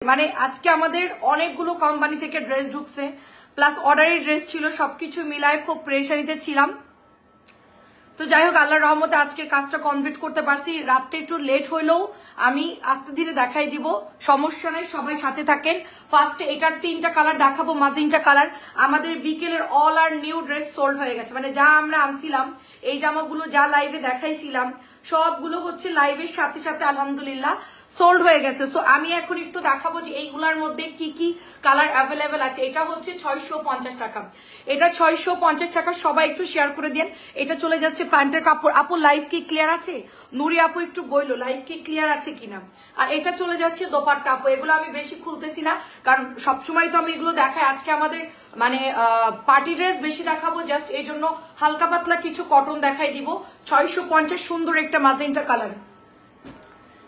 মানে আজকে আমাদের অনেকগুলো কোম্পানি থেকে ড্রেস ঢুকছে, প্লাস অর্ডারের ড্রেস ছিল, সবকিছু মিলায় খুব প্রেশারিতে ছিলাম। তো যাই হোক, আল্লাহর রহমতে আজকের কাজটা কমপ্লিট করতে পারছি। রাতটা একটু লেট হইলেও আমি আস্তে ধীরে দেখাই দিব, সমস্যা নেই, সবাই সাথে থাকেন। ফার্স্টে এটার 3টা কালার দেখাবো, মাজিনটা কালার। আমাদের বিকেলের অল আর নিউ ড্রেস সোল্ড হয়ে গেছে, মানে যা আমরা আনছিলাম এই জামাগুলো যা লাইভে দেখাইছিলাম সবগুলো হচ্ছে লাইভের সাথে সাথে আলহামদুলিল্লাহ সোল্ড হয়ে গেছে। সো আমি এখন একটু দেখাবো যে এইগুলার মধ্যে কি কি কালার অ্যাভেলেবেল আছে। এটা হচ্ছে 650 টাকা, এটা 650 টাকা। সবাই একটু শেয়ার করে দেন। এটা চলে যাচ্ছে প্যান্টের কাপড়। আপু লাইভ কি ক্লিয়ার আছে? নুরি আপু একটু বললো লাইভ কি ক্লিয়ার আছে কিনা। আর এটা চলে যাচ্ছে দোপাট্টা। আপু এগুলো আমি বেশি খুলতেছি না, কারণ সবসময় তো আমি এগুলো দেখাই। আজকে আমাদের মানে পার্টি ড্রেস বেশি দেখাবো, জাস্ট এই জন্য হালকা পাতলা কিছু কটন দেখাই দিব। 650, সুন্দর একটা মাজেন্টা কালার,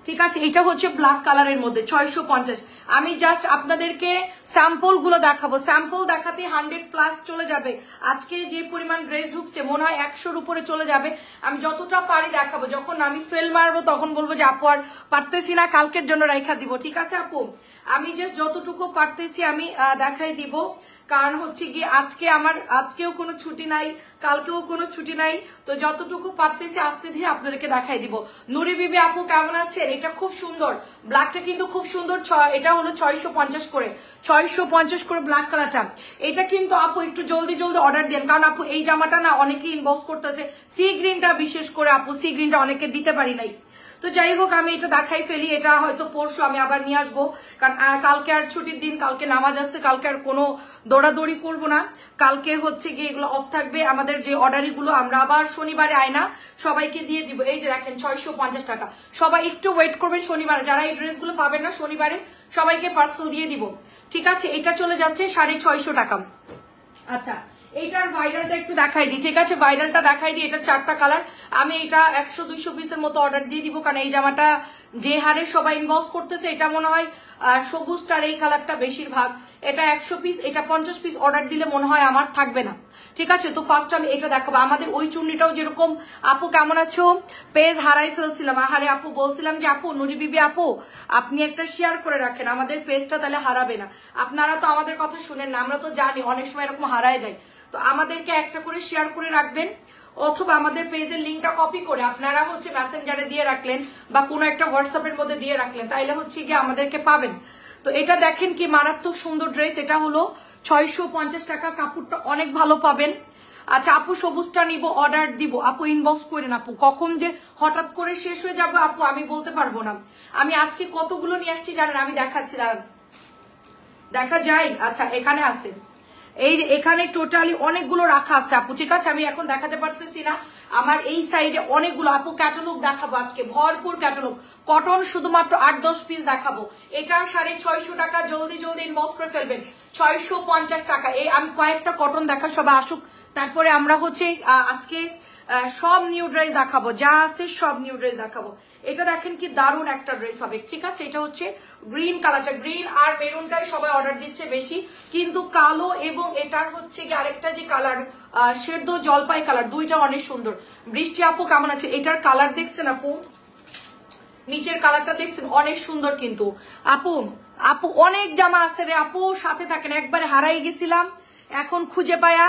ঠিক আছে। এটা হচ্ছে ব্ল্যাক কালারের মধ্যে 650। আমি জাস্ট আপনাদেরকে স্যাম্পল গুলো দেখাবো, স্যাম্পল দেখাতে 100+ চলে যাবে। আজকে যে পরিমাণ ড্রেস ঢুকছে মনে হয় 100-র উপরে চলে যাবে। আমি যতটা পারি দেখাবো, যখন আমি ফেল মারবো তখন বলবো যে আপু আর পারতেছি না, কালকের জন্য রাইখা দিব, ঠিক আছে আপু। আমি জাস্ট যতটুকু পারতেছি আমি দেখাই দিব, কারণ হচ্ছে কি আজকেও কোনো ছুটি নাই, কালকেও কোনো ছুটি নাই। তো যতটুকু পারতেছি আস্তে ধীরে আপনাদেরকে দেখাই দিব। নুরি বিবি আপু কেমন আছেন? এটা খুব সুন্দর, ব্ল্যাকটা কিন্তু খুব সুন্দর। এটা হলো 650 করে, 650 করে ব্ল্যাক কালারটা। এটা কিন্তু আপু একটু জলদি জলদি অর্ডার দেন, কারণ আপু এই জামাটা না অনেকে ইনবক্স করতেছে। সি গ্রিনটা বিশেষ করে আপু, সি গ্রিনটা অনেকে দিতে পারি নাই। তো যাই হোক, আমি এটা দেখাই ফেলি। এটা হয়তো পরশু আমি আবার নিয়ে আসবো, কারণ কালকে আর ছুটির দিন, কালকে নামাজ আসছে, কালকে আর কোনো দৌড়াদৌড়ি করবো না। কালকে হচ্ছে গিয়ে এগুলো অফ থাকবে। আমাদের যে অর্ডারিগুলো আমরা আবার শনিবারে আয়না সবাইকে দিয়ে দিব। এই যে দেখেন 650 টাকা। সবাই একটু ওয়েট করবেন, শনিবারে যারা এই ড্রেসগুলো পাবেন না শনিবারে সবাইকে পার্সেল দিয়ে দিব, ঠিক আছে। এটা চলে যাচ্ছে 650 টাকা। আচ্ছা, এইটার ভাইরালটা একটু দেখাই দিই, ঠিক আছে। ভাইরালটা দেখাই দিই। এটা 4টা কালার। আমি এটা 100-200 পিসের মতো অর্ডার দিয়ে দিব, কারণ এই জামাটা যে হারে সবাই ইনবক্স করতেছে, এটা মনে হয় সবুজটার এই কালারটা বেশিরভাগ। এটা 100 পিস, এটা 50 পিস অর্ডার দিলে মনে হয় আমার থাকবে না, ঠিক আছে। তো ফার্স্ট আমি এটা দেখাবো। আমাদের ওই চুন্নিটাও যেরকম। আপু কেমন আছো? পেজ হারাই ফেলছিলাম, আহারে আপু বলছিলাম যে আপু নুরি বিবি আপু আপনি একটা শেয়ার করে রাখেন, আমাদের পেজটা তাহলে হারাবে না। আপনারা তো আমাদের কথা শুনেন না, আমরা তো জানি অনেক সময় এরকম হারায় যায়। তো আমাদেরকে একটা করে শেয়ার করে রাখবেন, অথবা আমাদের পেজের লিঙ্কটা কপি করে আপনারা হচ্ছে মেসেঞ্জারে দিয়ে রাখলেন, বা কোনো একটা হোয়াটসঅ্যাপের মধ্যে দিয়ে রাখলেন, তাইলে হচ্ছে গিয়ে আমাদেরকে পাবেন। তো এটা দেখেন কি মারাত্মক সুন্দর ড্রেস। এটা হলো 650 টাকা, কাপড়টা অনেক ভালো পাবেন। আচ্ছা আপু সবুজটা নিব, অর্ডার দিব। আপু ইনবক্স করেন আপু, কখন যে হঠাৎ করে শেষ হয়ে যাবে আপু আমি বলতে পারবো না। আমি আজকে কতগুলো নিয়ে আসছি জানেন, আমি দেখাচ্ছি, দাঁড়ান দেখা যায়। আচ্ছা এখানে আছে, এই যে এখানে টোটালি অনেকগুলো রাখা আছে আপু, ঠিক আছে। আমি এখন দেখাতে পারতেছি না, আমার এই সাইডে অনেকগুলো। আপু ক্যাটালগ দেখাবো আজকে, ভরপুর ক্যাটালগ। কটন শুধুমাত্র 8-10 পিস দেখাবো। এটা 650 টাকা। জলদি জলদি ইনবক্স করে ফেলবেন। 650 টাকা। এই আমি কয়েকটা কটন দেখা, সবাই আসুক, তারপরে আমরা হচ্ছে আজকে সব নিউ ড্রেস দেখাবো, যা আছে সব নিউ ড্রেস দেখাবো। এটা দেখেন কি দারুণ একটা ড্রেস হবে, ঠিক আছে। এটা হচ্ছে গ্রিন কালারটা, গ্রিন আর মেরুনটাই সবাই অর্ডার দিচ্ছে বেশি, কিন্তু কালো এবং এটার হচ্ছে কি আরেকটা যে কালার শেড জলপাই কালার, দুইটা অনেক সুন্দর। বৃষ্টি আপু কেমন আছে? এটার কালার দেখছেন আপু, নিচের কালারটা দেখছেন অনেক সুন্দর। কিন্তু আপু আপু অনেক জামা আছে রে আপু, সাথে থাকেন। একবারে হারাই গেছিলাম, এখন খুঁজে পায়া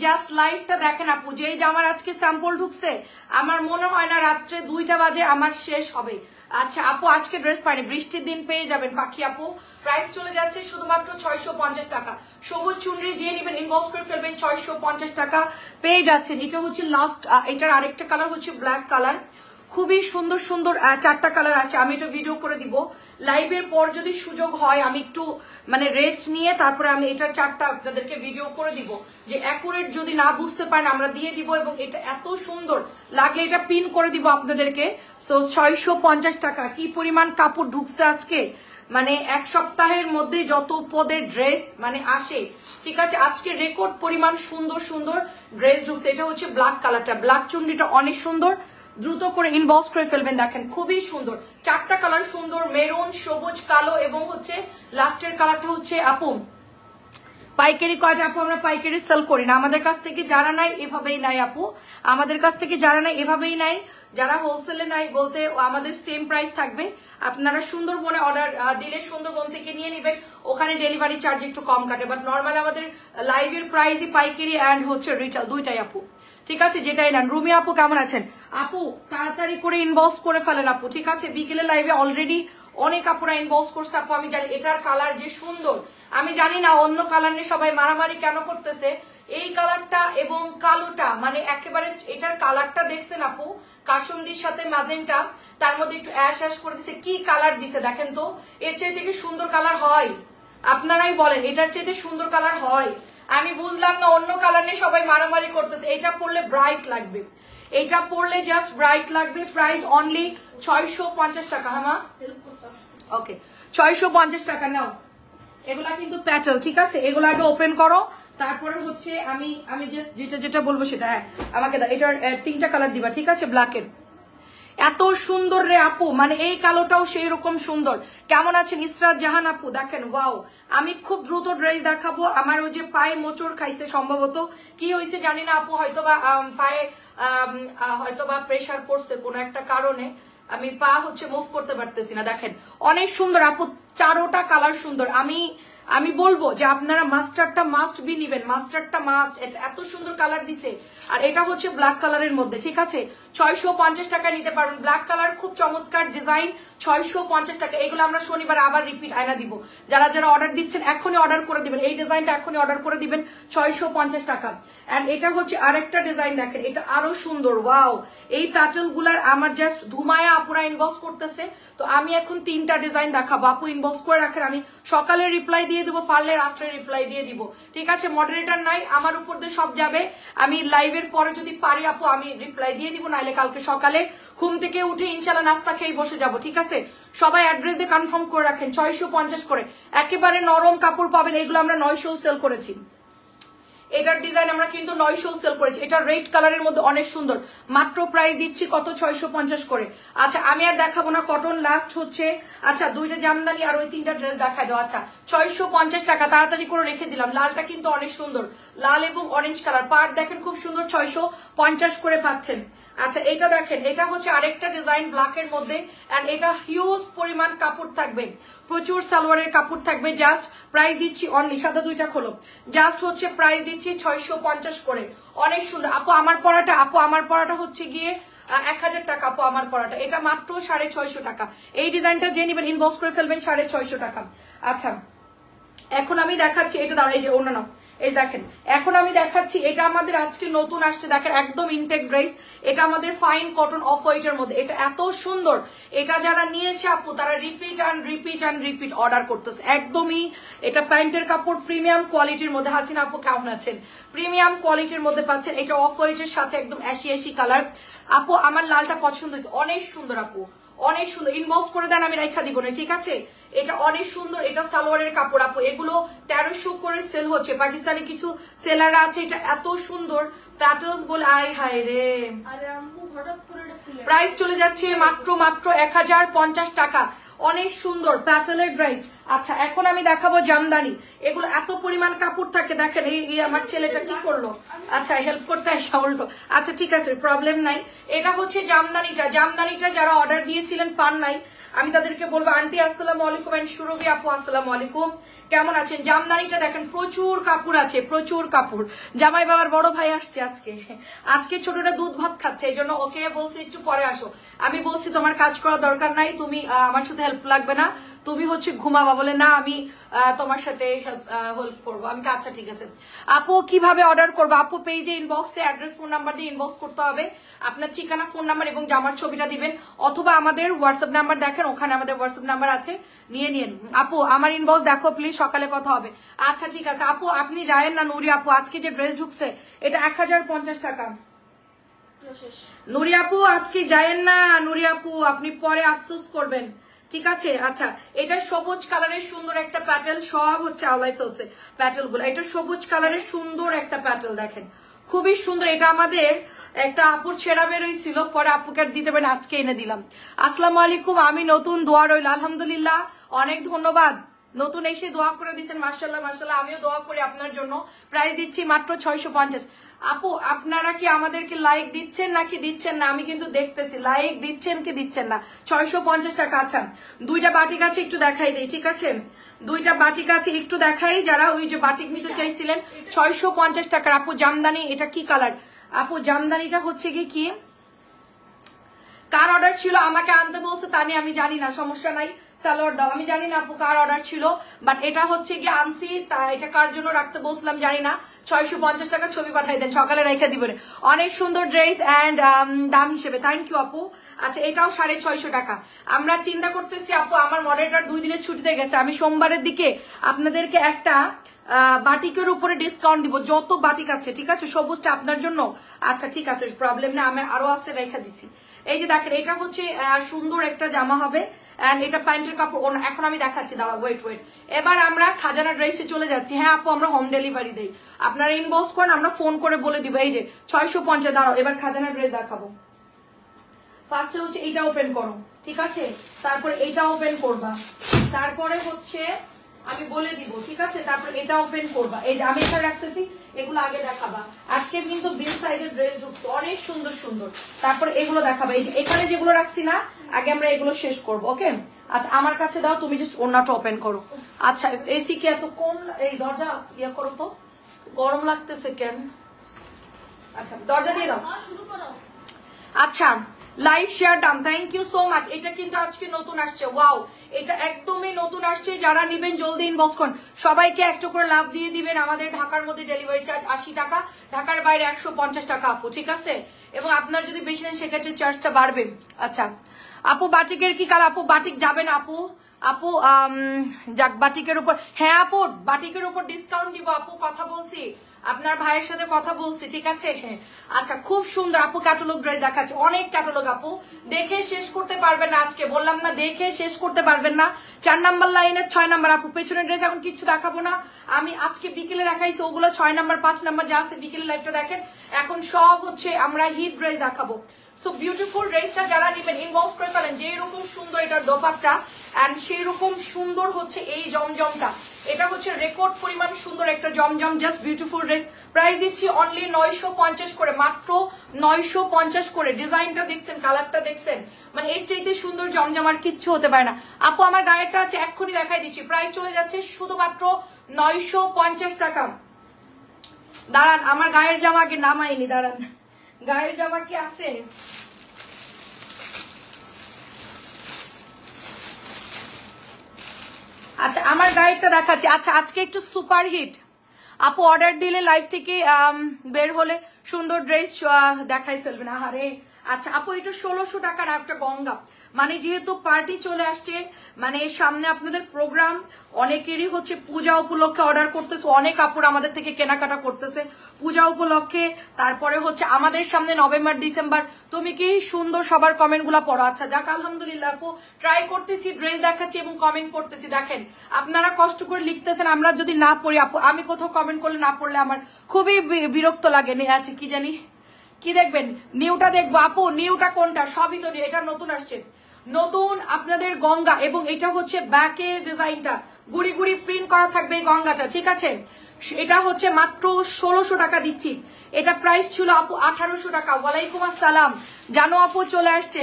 জাস্ট লাইভটা দেখেন আপু। যে জামার আজকে স্যাম্পল ঢুকছে, আমার মনে হয় না রাত্রে 2টা বাজে আমার শেষ হবে। আচ্ছা আপু আজকে ড্রেস পাইনি, বৃষ্টির দিন পেয়ে যাবেন পাখি আপু। প্রাইস চলে যাচ্ছে শুধুমাত্র 650 টাকা। সবুজ চুনরি যে নেবেন ইনবক্স করে ফেলবেন, 650 টাকা পেয়ে যাচ্ছেন। এটা হচ্ছে লাস্ট, এটার আরেকটা কালার হচ্ছে ব্ল্যাক কালার। খুবই সুন্দর সুন্দর 4টা কালার আছে। আমি এটা ভিডিও করে দিব লাইভের পর, যদি সুযোগ হয় আমি একটু মানে রেস্ট নিয়ে তারপরে আমি এটা 4টা আপনাদেরকে ভিডিও করে দিব, যে অ্যাকুরেট যদি না বুঝতে পারেন আমরা দিয়ে দিব। এবং এটা এত সুন্দর লাগে, এটা পিন করে দিব আপনাদেরকে। সো 650 টাকা। কি পরিমাণ কাপড় ঢুকছে আজকে, মানে এক সপ্তাহের মধ্যে যত পদের ড্রেস মানে আসে, ঠিক আছে। আজকে রেকর্ড পরিমাণ সুন্দর সুন্দর ড্রেস ঢুকছে। এটা হচ্ছে ব্ল্যাক কালারটা, ব্ল্যাক চুন্ডিটা অনেক সুন্দর, দ্রুত করে ইনবক্স করে ফেলবেন। দেখেন খুবই সুন্দর, 4টা কালার সুন্দর, মেরুন, সবুজ, কালো এবং হচ্ছে লাস্টের কালারটা হচ্ছে আপু পাইকারি কয়টা আপু আমরা পাইকারি সেল করি না, আমাদের কাছ থেকে যারা নাই এভাবেই নাই আপু, আমাদের কাছ থেকে যারা নাই এভাবেই নাই, যারা হোলসেলে নাই বলতে আমাদের সেম প্রাইস থাকবে। আপনারা সুন্দরবনে অর্ডার দিলে সুন্দরবন থেকে নিয়ে নেবেন, ওখানে ডেলিভারি চার্জ একটু কম কাটে, বাট নর্মাল আমাদের লাইভের প্রাইসই পাইকারি অ্যান্ড হচ্ছে রিটেল দুইটাই আপু, ঠিক আছে যেটাই নেন। রুমি আপু কেমন আছেন? আপু তাড়াতাড়ি করে ইনবক্স করে ফেলেন আপু, ঠিক আছে বিকেলে লাইভে অলরেডি অনেক আপুরা ইনবক্স করছে আপু। আমি জানি এটার কালার যে সুন্দর, আমি জানি না অন্য কালার নিয়ে সবাই মারামারি কেন করতেছে, এই কালারটা এবং কালোটা মানে একেবারে এটার কালারটা দেখছেন আপু, কাসুন্দির সাথে ম্যাজেন্টা, তার মধ্যে একটু অ্যাশ অ্যাশ করে দিছে, কি কালার দিছে দেখেন তো, এর চাইতে কি সুন্দর কালার হয়? আপনারাই বলেন এটার চাইতে সুন্দর কালার হয়? আমি বুঝলাম না অন্য কালার নিয়ে সবাই মারামারি করতেছে, এটা পরলে ব্রাইট লাগবে, এটা পরলে জাস্ট ব্রাইট লাগবে। প্রাইস অনলি 650 টাকা। হ্যাঁ মা ওকে 650 টাকা নাও। এগুলা কিন্তু প্যাটেল, ঠিক আছে এগুলো আগে ওপেন করো, তারপরে হচ্ছে আমি জাস্ট যেটা বলবো সেটা। হ্যাঁ আমাকে এটার 3টা কালার দিবা, ঠিক আছে ব্ল্যাকের। এত সুন্দর রে আপু, মানে এই কালোটাও সেই রকম সুন্দর। কেমন আছেন ইসরাত জাহান আপু? দেখেন ওয়াও, আমি খুব দ্রুত ড্রেস দেখাবো। আমার ওই যে পায়ে মোচড় খাইছে সম্ভবত, কি হয়েছে জানি না আপু, হয়তোবা পায়ে হয়তোবা প্রেসার পড়ছে কোনো একটা কারণে, আমি পা হচ্ছে মুভ করতে পারতেছি না। দেখেন অনেক সুন্দর আপু, 4টা কালার সুন্দর। আমি বলবো যে আপনারা মাস্টারটা মাস্ট বি নিবেন, মাস্টারটা মাস্ট, এত সুন্দর কালার দিছে। আর এটা হচ্ছে ব্ল্যাক কালারের মধ্যে, ঠিক আছে 650 টাকা নিতে পারবেন। ব্ল্যাক কালার খুব চমৎকার ডিজাইন, 650 টাকা। এগুলো আমরা শনিবার আবার রিপিট আয়না দিব, যারা যারা অর্ডার দিচ্ছেন এখনই অর্ডার করে দিবেন, এই ডিজাইনটা এখনই অর্ডার করে দিবেন 650 টাকা। এন্ড এটা হচ্ছে আরেকটা ডিজাইন, দেখেন এটা আরো সুন্দর ওয়াও। এই প্যাটেল গুলার আমার জাস্ট ধুমায়া আপুরা ইনবক্স করতেছে, তো আমি এখন 3টা ডিজাইন দেখাবো, আপু ইনবক্স করে রাখেন, আমি সকালে রিপ্লাই দিয়ে দিব, পারলে রাত্রে রিপ্লাই দিয়ে দিব, ঠিক আছে মডারেটর নাই, আমার উপর দিয়ে সব যাবে। আমি লাইভের পরে যদি পারি আপু আমি রিপ্লাই দিয়ে দিব, নাইলে কালকে সকালে ঘুম থেকে উঠে ইনশাল্লাহ নাস্তা খেয়ে বসে যাব, ঠিক আছে। সবাই অ্যাড্রেস দিয়ে কনফার্ম করে রাখেন, 650 করে একেবারে নরম কাপড় পাবেন। এগুলো আমরা 900 সেল করেছি, এটার ডিজাইন আমরা কিন্তু 900 সেল করেছি। এটা রেড কালারের মধ্যে অনেক সুন্দর, মাত্র প্রাইস দিচ্ছি কত 650 করে। আচ্ছা আমি আর দেখাবো না, কটন লাস্ট হচ্ছে। আচ্ছা 2টা জামদানি আর ওই 3টা ড্রেস দেখাই দাও। আচ্ছা 650 টাকা, তাড়াতাড়ি করে রেখে দিলাম। লালটা কিন্তু অনেক সুন্দর, লাল এবং অরেঞ্জ কালার, পার্ট দেখেন খুব সুন্দর, 650 করে পাচ্ছেন। আচ্ছা এটা দেখেন, এটা হচ্ছে আরেকটা ডিজাইন ব্ল্যাকের মধ্যে, এন্ড এটা হিউজ পরিমাণ কাপড় থাকবে, প্রচুর সালোয়ারের কাপড় থাকবে। জাস্ট প্রাইস দিচ্ছি অনলি, সাদা 2টা খোলো, জাস্ট হচ্ছে প্রাইস দিচ্ছি 650 করে। অনেক সুন্দর আপু আমার পরাটা হচ্ছে গিয়ে 1000 টাকা আপু আমার পরাটা, এটা মাত্র 650 টাকা। এই ডিজাইনটা যে নিবেন ইনবক্স করে ফেলবেন 650 টাকা। আচ্ছা এখন আমি দেখাচ্ছি, এটা দাঁড়া এই যে অন্য নাও, এই দেখেন এখন আমি দেখাচ্ছি, এটা আমাদের আজকে নতুন আসছে, দেখেন একদম ইনটেক ড্রেস, এটা আমাদের ফাইন কটন অফ হোয়াইটের মধ্যে, এটা এত সুন্দর। এটা যারা নিয়েছে আপু তারা repeat and repeat and repeat order করতেছে, একদমই এটা প্যান্টের কাপড় প্রিমিয়াম কোয়ালিটির মধ্যে। হাসিনা আপু কেমন আছেন? প্রিমিয়াম কোয়ালিটির মধ্যে পাচ্ছেন, এটা অফ হোয়াইটের সাথে একদম অ্যাশি কালার। আপু আমার লালটা পছন্দ হয়েছে, অনেক সুন্দর আপু, অনেক সুন্দর, ইনবক্স করে দেন আমি রাখা দিব না, ঠিক আছে। এটা অনেক সুন্দর, এটা সালোয়ারের কাপড় আপু, এগুলো 1300 করে সেল হচ্ছে, পাকিস্তানি কিছু সেলার আছে। এটা এত সুন্দর প্যাটেলস বলে, আয় হায় রে, প্রাইস চলে যাচ্ছে মাত্র 1050 টাকা। অনেক সুন্দর প্যাটেলের ড্রেস। আচ্ছা এখন আমি দেখাবো জামদানি, এগুলো এত পরিমাণ কাপড় থাকে। দেখেন এই আমার ছেলেটা কি করলো, আচ্ছা হেল্প করতে আসা উল্টো। আচ্ছা ঠিক আছে প্রবলেম নাই। এটা হচ্ছে জামদানিটা যারা অর্ডার দিয়েছিলেন পান নাই, আমি তাদেরকে বলবো আন্টি আসসালামু আলাইকুম, এন্ড সুরভি আপু আসসালামু আলাইকুম, কেমন আছেন? জামদানিটা দেখেন প্রচুর কাপড় আছে, প্রচুর কাপড়। জামাই বাবার বড় ভাই আসছে আজকে ছোটটা দুধ ভাত খাচ্ছে, এই জন্য ওকে বলছি একটু পরে আসো। আমি বলছি তোমার কাজ করার দরকার নাই, তুমি আমার সাথে হেল্প লাগবে না, তুমি হচ্ছে ঘুমাবা। বলে না আমি তোমার সাথে হেল্প করবো। আমি আচ্ছা ঠিক আছে। আপু কিভাবে অর্ডার করবো? আপু পেজে ইনবক্সে অ্যাড্রেস ফোন নাম্বার দিয়ে ইনবক্স করতে হবে, আপনার ঠিকানা ফোন নাম্বার এবং জামার ছবিটা দিবেন, অথবা আমাদের হোয়াটসঅ্যাপ নাম্বার দেখেন, ওখানে আমাদের হোয়াটসঅ্যাপ নাম্বার আছে, নিয়ে নিন। আপু আমার ইনবক্স দেখো প্লিজ, সকালে কথা হবে। আচ্ছা ঠিক আছে আপু, আপনি যায়েন না নুরি আপু, আজকে যে ড্রেস ঢুকছে এটা 1050 টাকা। নুরি আপু আজকে যায়েন না, নুরি আপু আপনি পরে আফসোস করবেন, ঠিক আছে। আচ্ছা এটা সবুজ কালারের সুন্দর একটা প্যাটেল, সব হচ্ছে আওলাই ফেলছে প্যাটেল গুলো। এটা সবুজ কালারের সুন্দর একটা প্যাটেল, দেখেন খুবই সুন্দর। এটা আমাদের একটা আপুর ছেঁড়া বেরোইছিল, পরে আপুকে দিতে পারেন, আজকে এনে দিলাম। আসসালামু আলাইকুম, আমি নতুন, দোয়া রইল। আলহামদুলিল্লাহ, অনেক ধন্যবাদ। নতুন এসে দোয়া করে দিচ্ছেন, মাশাআল্লাহ মাশাআল্লাহ, আমিও দোয়া করি আপনার জন্য। প্রাইস দিচ্ছি মাত্র 650। আপু আপনারা কি আমাদেরকে লাইক দিচ্ছেন নাকি দিচ্ছেন না? আমি কিন্তু দেখতেছি লাইক দিচ্ছেন কি দিচ্ছেন না। 650 টাকা। আচ্ছা দুইটা বাটিক আছে, একটু দেখাই দিই, ঠিক আছে? দুইটা বাটিক আছে, একটু দেখাই। যারা ওই যে বাটিক নিতে চাইছিলেন 650 টাকার। আপু জামদানি, এটা কি কালার? আপু জামদানিটা হচ্ছে কি কার অর্ডার ছিল? আমাকে আনতে বলছে তানি, আমি জানি না, সমস্যা নাই, সালোয়ার দাও। আমি জানি না আপু কার অর্ডার ছিল, বাট এটা হচ্ছে গিয়ে আনছি, তা এটা কার জন্য রাখতে বলছিলাম জানি না। 650 টাকা, ছবি পাঠাই দেন, সকালে রেখে দিবেন। অনেক সুন্দর ড্রেস অ্যান্ড দাম হিসেবে থ্যাংক ইউ আপু। আচ্ছা এটাও 650 টাকা। আমরা চিন্তা করতেছি আপু, আমার মডেলটার 2 দিনের ছুটিতে গেছে, আমি সোমবারের দিকে আপনাদেরকে একটা বাটিকের উপরে ডিসকাউন্ট দিব, যত বাটিক আছে, ঠিক আছে? সবুজটা আপনার জন্য। আচ্ছা ঠিক আছে, প্রবলেম না, আমি আরো আছে রেখে দিছি। এই যে দেখেন, এটা হচ্ছে সুন্দর একটা জামা হবে, এন্ড এটা প্যান্টের কাপড়। এখন আমি দেখাচ্ছি, দাঁড়া, ওয়েট। এবার আমরা খাজানা ড্রেসে চলে যাচ্ছি। হ্যাঁ আপু আমরা হোম ডেলিভারি দেই, আপনারা ইনবক্স করেন, আমরা ফোন করে বলে দিব। এই যে 650। দাঁড়াও, এবার খাজানা ড্রেস দেখাবো। ফার্স্টে হচ্ছে এইটা ওপেন করো, ঠিক আছে? তারপর এইটা ওপেন করবা, তারপরে হচ্ছে আমি বলে দিব, ঠিক আছে? তারপর এটা ওপেন করবা। এই যে আমি এটা রাখতেছি, এগুলো আগে দেখাবা। আজকে কিন্তু বিল সাইজের ড্রেস ঢুকছে, অনেক সুন্দর সুন্দর। তারপর এগুলো দেখাবা। এই যে এখানে যেগুলো রাখছি না, আগে আমরা এগুলো শেষ করব, ওকে? আচ্ছা আমার কাছে দাও, তুমি জাস্ট ওড়নাটা ওপেন করো। আচ্ছা এসি কে এত কোন, এই দরজা ইয়ে করো তো, গরম লাগতেছে কেন? আচ্ছা দরজা দিয়ে দাও। আচ্ছা live share done, thank you so much. এটা কিন্তু আজকে নতুন আসছে, ওয়াও, এটা একদমই নতুন আসছে। যারা নিবেন জলদি ইনবক্স করুন। সবাইকে একটা করে লাভ দিয়ে দিবেন। আমাদের ঢাকার মধ্যে ডেলিভারি চার্জ 80 টাকা, ঢাকার বাইরে 150 টাকা আপু, ঠিক আছে? এবং আপনার যদি বেশি নেন সেক্ষেত্রে চার্জটা বাড়বে। আচ্ছা আপু বাটিকের কি কালার? আপু বাটিক যাবে না আপু। আপু যাক বাটিকের উপর, হ্যাঁ আপু বাটিকের উপর ডিসকাউন্ট দিব আপু, কথা বলছি, আপনার ভাইয়ের সাথে কথা বলছি, ঠিক আছে? হ্যাঁ আচ্ছা খুব সুন্দর আপু, ক্যাটালগ ড্রেস দেখাচ্ছে, অনেক ক্যাটালগ আপু, দেখে শেষ করতে পারবেন না আজকে, বললাম না দেখে শেষ করতে পারবেন না। 4 নাম্বার লাইনের 6 নাম্বার আপু, পেছনের ড্রেস এখন কিচ্ছু দেখাবো না, আমি আজকে বিকেলে দেখাইছি ওগুলো 6 নাম্বার 5 নাম্বার যা আছে বিকেলে লাইভটা দেখেন। এখন সব হচ্ছে আমরা হিট ড্রেস দেখাবো। সো বিউটিফুল ড্রেসটা যারা নেবেন ইনবক্স করে ফেলেন। যেরকম সুন্দর এটার দোপাট্টা এন্ড সেই রকম সুন্দর হচ্ছে এই জমজমটা, এটা হচ্ছে রেকর্ড পরিমাণ সুন্দর একটা জমজম, জাস্ট বিউটিফুল ড্রেস। প্রাইস দিচ্ছি অনলি 950 করে, মাত্র 950 করে। ডিজাইনটা দেখছেন, কালারটা দেখছেন, মানে এর চাইতে সুন্দর জমজম আর কিচ্ছু হতে পারে না আপু। আমার গায়েরটা আছে, এক্ষুনি দেখাই দিচ্ছি, প্রাইস চলে যাচ্ছে শুধুমাত্র 950 টাকা। দাঁড়ান আমার গায়ের জামা আগে নামাইনি, দাঁড়ান, গায়ের জামা কি আছে? আচ্ছা আমার গায়েরটা দেখাচ্ছি। আচ্ছা আজকে একটু সুপার হিট আপু, অর্ডার দিলে লাইভ থেকে বের হলে সুন্দর ড্রেস দেখাই ফেলবেন, আহারে। আচ্ছা আপু এটা 1600 টাকার একটা গঙ্গা, মানে যেহেতু পার্টি চলে আসছে, মানে সামনে আপনাদের প্রোগ্রাম, অনেকেরই হচ্ছে পূজা উপলক্ষে অর্ডার করতেছে, অনেক আপুর আমাদের থেকে কেনাকাটা করতেছে পূজা উপলক্ষে। তারপরে হচ্ছে আমাদের সামনে নভেম্বর ডিসেম্বর, তুমি কি সুন্দর সবার কমেন্ট গুলা পড়ো। আচ্ছা যাক আলহামদুলিল্লাহ আপু, ট্রাই করতেছি, ড্রেস দেখাচ্ছি এবং কমেন্ট করতেছি। দেখেন আপনারা কষ্ট করে লিখতেছেন, আমরা যদি না পড়ি আপু, আমি কোথাও কমেন্ট করলে না পড়লে আমার খুবই বিরক্ত লাগে। আছে কি জানি কি দেখবেন, নিউটা দেখবো আপু, নিউটা কোনটা? সবই তো এটা নতুন আসছে, নতুন আপনাদের গঙ্গা, এবং এটা হচ্ছে ব্যাকের ডিজাইনটা গুড়ি গুড়ি প্রিন্ট করা থাকবে এই গঙ্গাটা, ঠিক আছে? এটা হচ্ছে মাত্র 1600 টাকা দিচ্ছি। এটা প্রাইস ছিল আপু 1800 টাকা। ওয়ালাইকুম আসসালাম, জানো আপু চলে আসছে,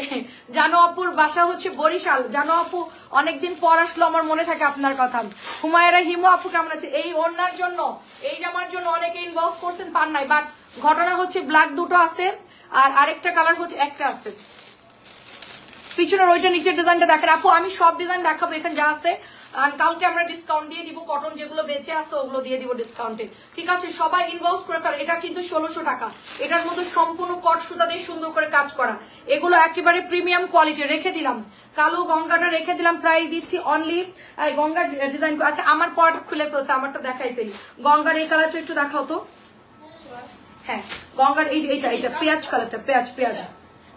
জানো আপুর বাসা হচ্ছে বরিশাল, জানো আপু অনেকদিন পর আসলো, আমার মনে থাকে আপনার কথা। হুমায়রা হিমু আপু কেমন আছে? এই ওড়নার জন্য, এই জামার জন্য অনেকে ইনবক্স করছেন, পান নাই, বাট ঘটনা হচ্ছে ব্ল্যাক দুটো আছে আর আরেকটা কালার হচ্ছে একটা আছে। পিছনের ওইটা নিচের ডিজাইনটা দেখেন আপু, আমি সব ডিজাইন দেখাবো এখানে যা আছে, আর কালকে আমরা ডিসকাউন্ট দিয়ে দিব, কটন যেগুলো বেঁচে আছে ওগুলো দিয়ে দিব ডিসকাউন্টে, ঠিক আছে? সবাই ইনবক্স করে ফেল। এটা কিন্তু 1600 টাকা, এটার মধ্যে সম্পূর্ণ কট সুতা দিয়ে সুন্দর করে কাজ করা, এগুলো একেবারে প্রিমিয়াম কোয়ালিটি। রেখে দিলাম কালো গঙ্গাটা, রেখে দিলাম, প্রাইস দিচ্ছি অনলি গঙ্গার ডিজাইন। আচ্ছা আমার পরটা খুলে ফেলছে, আমারটা দেখাই ফেলি। গঙ্গার এই কালারটা একটু দেখাও তো। হ্যাঁ গঙ্গার এই যে এটা পেঁয়াজ কালারটা, পেঁয়াজ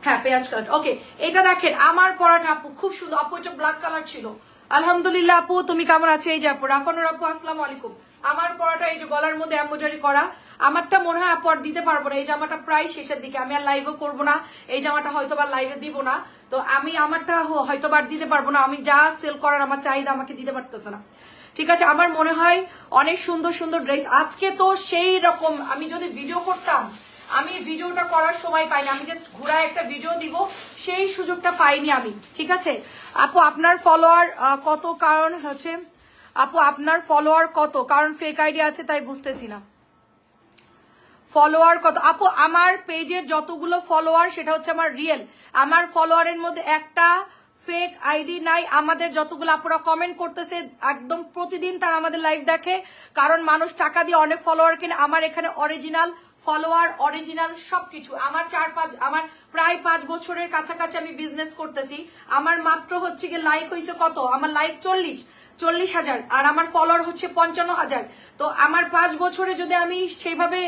হ্যাঁ পেঁয়াজ কালার, ওকে। এটা দেখেন আমার পরাটা আপু খুব সুন্দর আপু, এটা ব্ল্যাক কালার ছিল। আলহামদুলিল্লাহ আপু, তুমি কেমন আছো? এই যে আপু রাফানুর আপু আসসালামু আলাইকুম। আমার পরাটা এই যে গলার মধ্যে এমব্রয়ডারি করা, আমারটা মনে হয় আপু আর দিতে পারবো না, এই জামাটা প্রায় শেষের দিকে, আমি আর লাইভও করবো না, এই জামাটা হয়তো বা লাইভে দিব না, তো আমি আমারটা হয়তো বা দিতে পারবো না, আমি যা সেল করার আমার চাহিদা আমাকে দিতে পারতেছে না। ঠিক আছে, আমার মনে হয় অনেক সুন্দর সুন্দর ড্রেস আজকে তো সেই রকম। আমি যদি ভিডিও করতাম, আমি ভিডিওটা করার সময় পাইনি, আমি জাস্ট ঘুরায় একটা ভিডিও দিব, সেই সুযোগটা পাইনি আমি। ঠিক আছে আপু, আপনার ফলোয়ার কত? কারণ হচ্ছে আপু আপনার ফলোয়ার কত? কারণ ফেক আইডি আছে তাই বুঝতেছি না। ফলোয়ার কত আপু? আমার পেজের যতগুলো ফলোয়ার সেটা হচ্ছে আমার রিয়েল। আমার ফলোয়ারের মধ্যে একটা ফেক আইডি নাই। আমাদের যতগুলো আপুরা কমেন্ট করতেছে একদম প্রতিদিন তারা আমাদের লাইভ দেখে, কারণ মানুষ টাকা দিয়ে অনেক ফলোয়ার কিনে। আমার এখানে অরিজিনাল ফলোয়ার, অরিজিনাল সবকিছু। আমার আমার প্রায় 5 বছরের কাছাকাছি আমি বিজনেস করতেছি। আমার মাত্র হচ্ছে গিয়ে লাইক হয়েছে কত? আমার লাইক 40,000 আর আমার ফলোয়ার হচ্ছে 55,000। তো আমার 5 বছরে যদি আমি সেইভাবে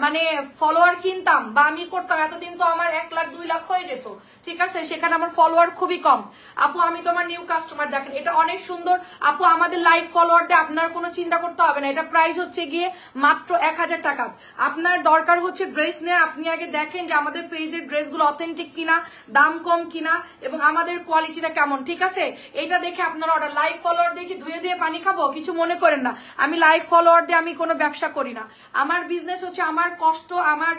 মানে ফলোয়ার কিনতাম বা আমি করতাম, এতদিন তো আমার 1 লাখ 2 লাখ হয়ে যেত। ঠিক আছে, সেখানে আমার ফলোয়ার খুবই কম। আপু আমি তোমার নিউ কাস্টমার, দেখেন এটা অনেক সুন্দর। আপু আমাদের লাইভ ফলোয়ার দিয়ে আপনার কোনো চিন্তা করতে হবে না। এটা প্রাইস হচ্ছে গিয়ে মাত্র 1000 টাকা। আপনার দরকার হচ্ছে ড্রেস নিয়ে আপনি আগে দেখেন যে আমাদের পেজের ড্রেসগুলো অথেন্টিক কিনা, দাম কম কিনা এবং আমাদের কোয়ালিটিটা কেমন। ঠিক আছে, এটা দেখে আপনার অর্ডার। লাইভ ফলোয়ার দিয়ে কি ধুয়ে দিয়ে পানি খাবো? কিছু মনে করেন না, আমি লাইভ ফলোয়ার দিয়ে আমি কোনো ব্যবসা করি না। আমার বিজনেস হচ্ছে আমার কষ্ট, আমার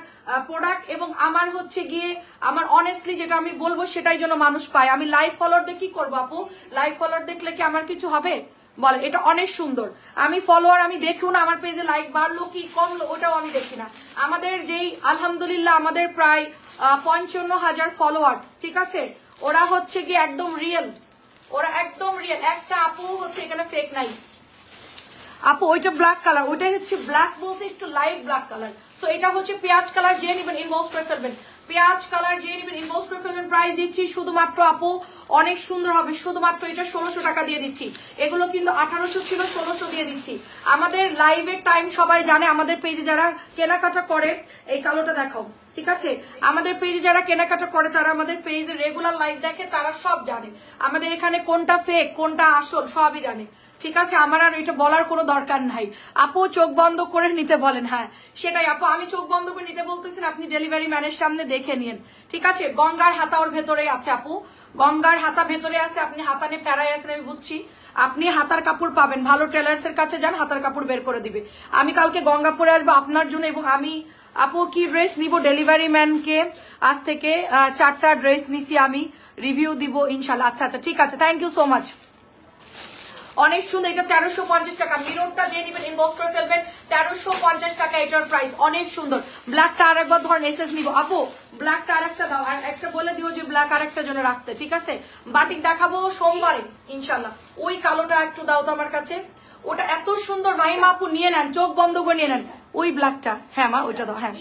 প্রোডাক্ট এবং আমার হচ্ছে গিয়ে আমার অনেস্টলি যেটা আমি বলবো সেটাই যেন মানুষ পায়। আমি লাইভ ফলোয়ার দিয়ে কি করবো আপু? লাইভ ফলোয়ার দেখলে কি আমার কিছু হবে? বলে এটা অনেক সুন্দর। আমি ফলোয়ার আমি দেখিও না আমার পেজে লাইক বাড়লো কি কমলো, ওটাও আমি দেখি না। আমাদের যেই আলহামদুলিল্লাহ আমাদের প্রায় 55,000 ফলোয়ার, ঠিক আছে, ওরা হচ্ছে কি একদম রিয়েল, ওরা একদম রিয়েল। একটা আপু হচ্ছে এখানে ফেক নাই। আপু ওইটা ব্ল্যাক কালার, ওইটাই হচ্ছে ব্ল্যাক বলতে একটু লাইট ব্ল্যাক কালার। সো এটা হচ্ছে পেঁয়াজ কালার, যে নিবেন ইনবক্স করে ফেলবেন। পেঁয়াজ কালার যে নিবেন ইনবক্স করে ফেলবেন। প্রাইস দিচ্ছি শুধুমাত্র আপু অনেক সুন্দর হবে, শুধুমাত্র এটা 1600 টাকা দিয়ে দিচ্ছি। এগুলো কিন্তু 1800 ছিল, 1600 দিয়ে দিচ্ছি। আমাদের লাইভের টাইম সবাই জানে, আমাদের পেজে যারা কেনাকাটা করে, এই কালোটা দেখাও, ঠিক আছে, আমাদের পেজে যারা কেনাকাটা করে তারা আমাদের পেজে রেগুলার লাইভ দেখে, তারা সব জানে আমাদের এখানে কোনটা ফেক কোনটা আসল সবই জানে। ঠিক আছে, আমার আর এটা বলার কোনো দরকার নাই। আপু চোখ বন্ধ করে নিতে বলেন। হ্যাঁ সেটাই আপু, আমি চোখ বন্ধ করে নিতে বলতেছি না, আপনি ডেলিভারি ম্যানের সামনে দেখে নিন। ঠিক আছে, গঙ্গার হাতা ওর ভেতরে আছে আপু, গঙ্গার হাতা ভেতরে আছে। আপনি হাতা নিয়ে প্যারাই আছেন আমি বুঝছি, আপনি হাতার কাপড় পাবেন, ভালো টেলার্স এর কাছে যান, হাতার কাপড় বের করে দিবে। আমি কালকে গঙ্গাপুরে আসবো আপনার জন্য, এবং আমি আপু কি ড্রেস নিব ডেলিভারি ম্যানকে আজ থেকে 4টা ড্রেস নিছি, আমি রিভিউ দিব ইনশাল্লাহ। আচ্ছা আচ্ছা ঠিক আছে, থ্যাংক ইউ সো মাচ। অনেক সুন্দর, এটা 1350 টাকা। মিররটা যে নিবেন ইনবক্স করে ফেলবেন, 1350 টাকা এটার প্রাইস। অনেক সুন্দর। ব্ল্যাকটা আরেকবার ধরেন এসএস নিব আপু, ব্ল্যাকটা আরেকটা দাও, আর একটা বলে দিও যে ব্ল্যাক আরেকটা জন্য রাখতে। ঠিক আছে, বাটিক দেখাবো সোমবারে ইনশাল্লাহ। ওই কালোটা একটু দাও তো আমার কাছে, ওটা এত সুন্দর। মাহিমা আপু নিয়ে নেন, চোখ বন্ধ করে নিয়ে নেন ওই ব্ল্যাকটা। হ্যাঁ মা ওইটা দাও। হ্যাঁ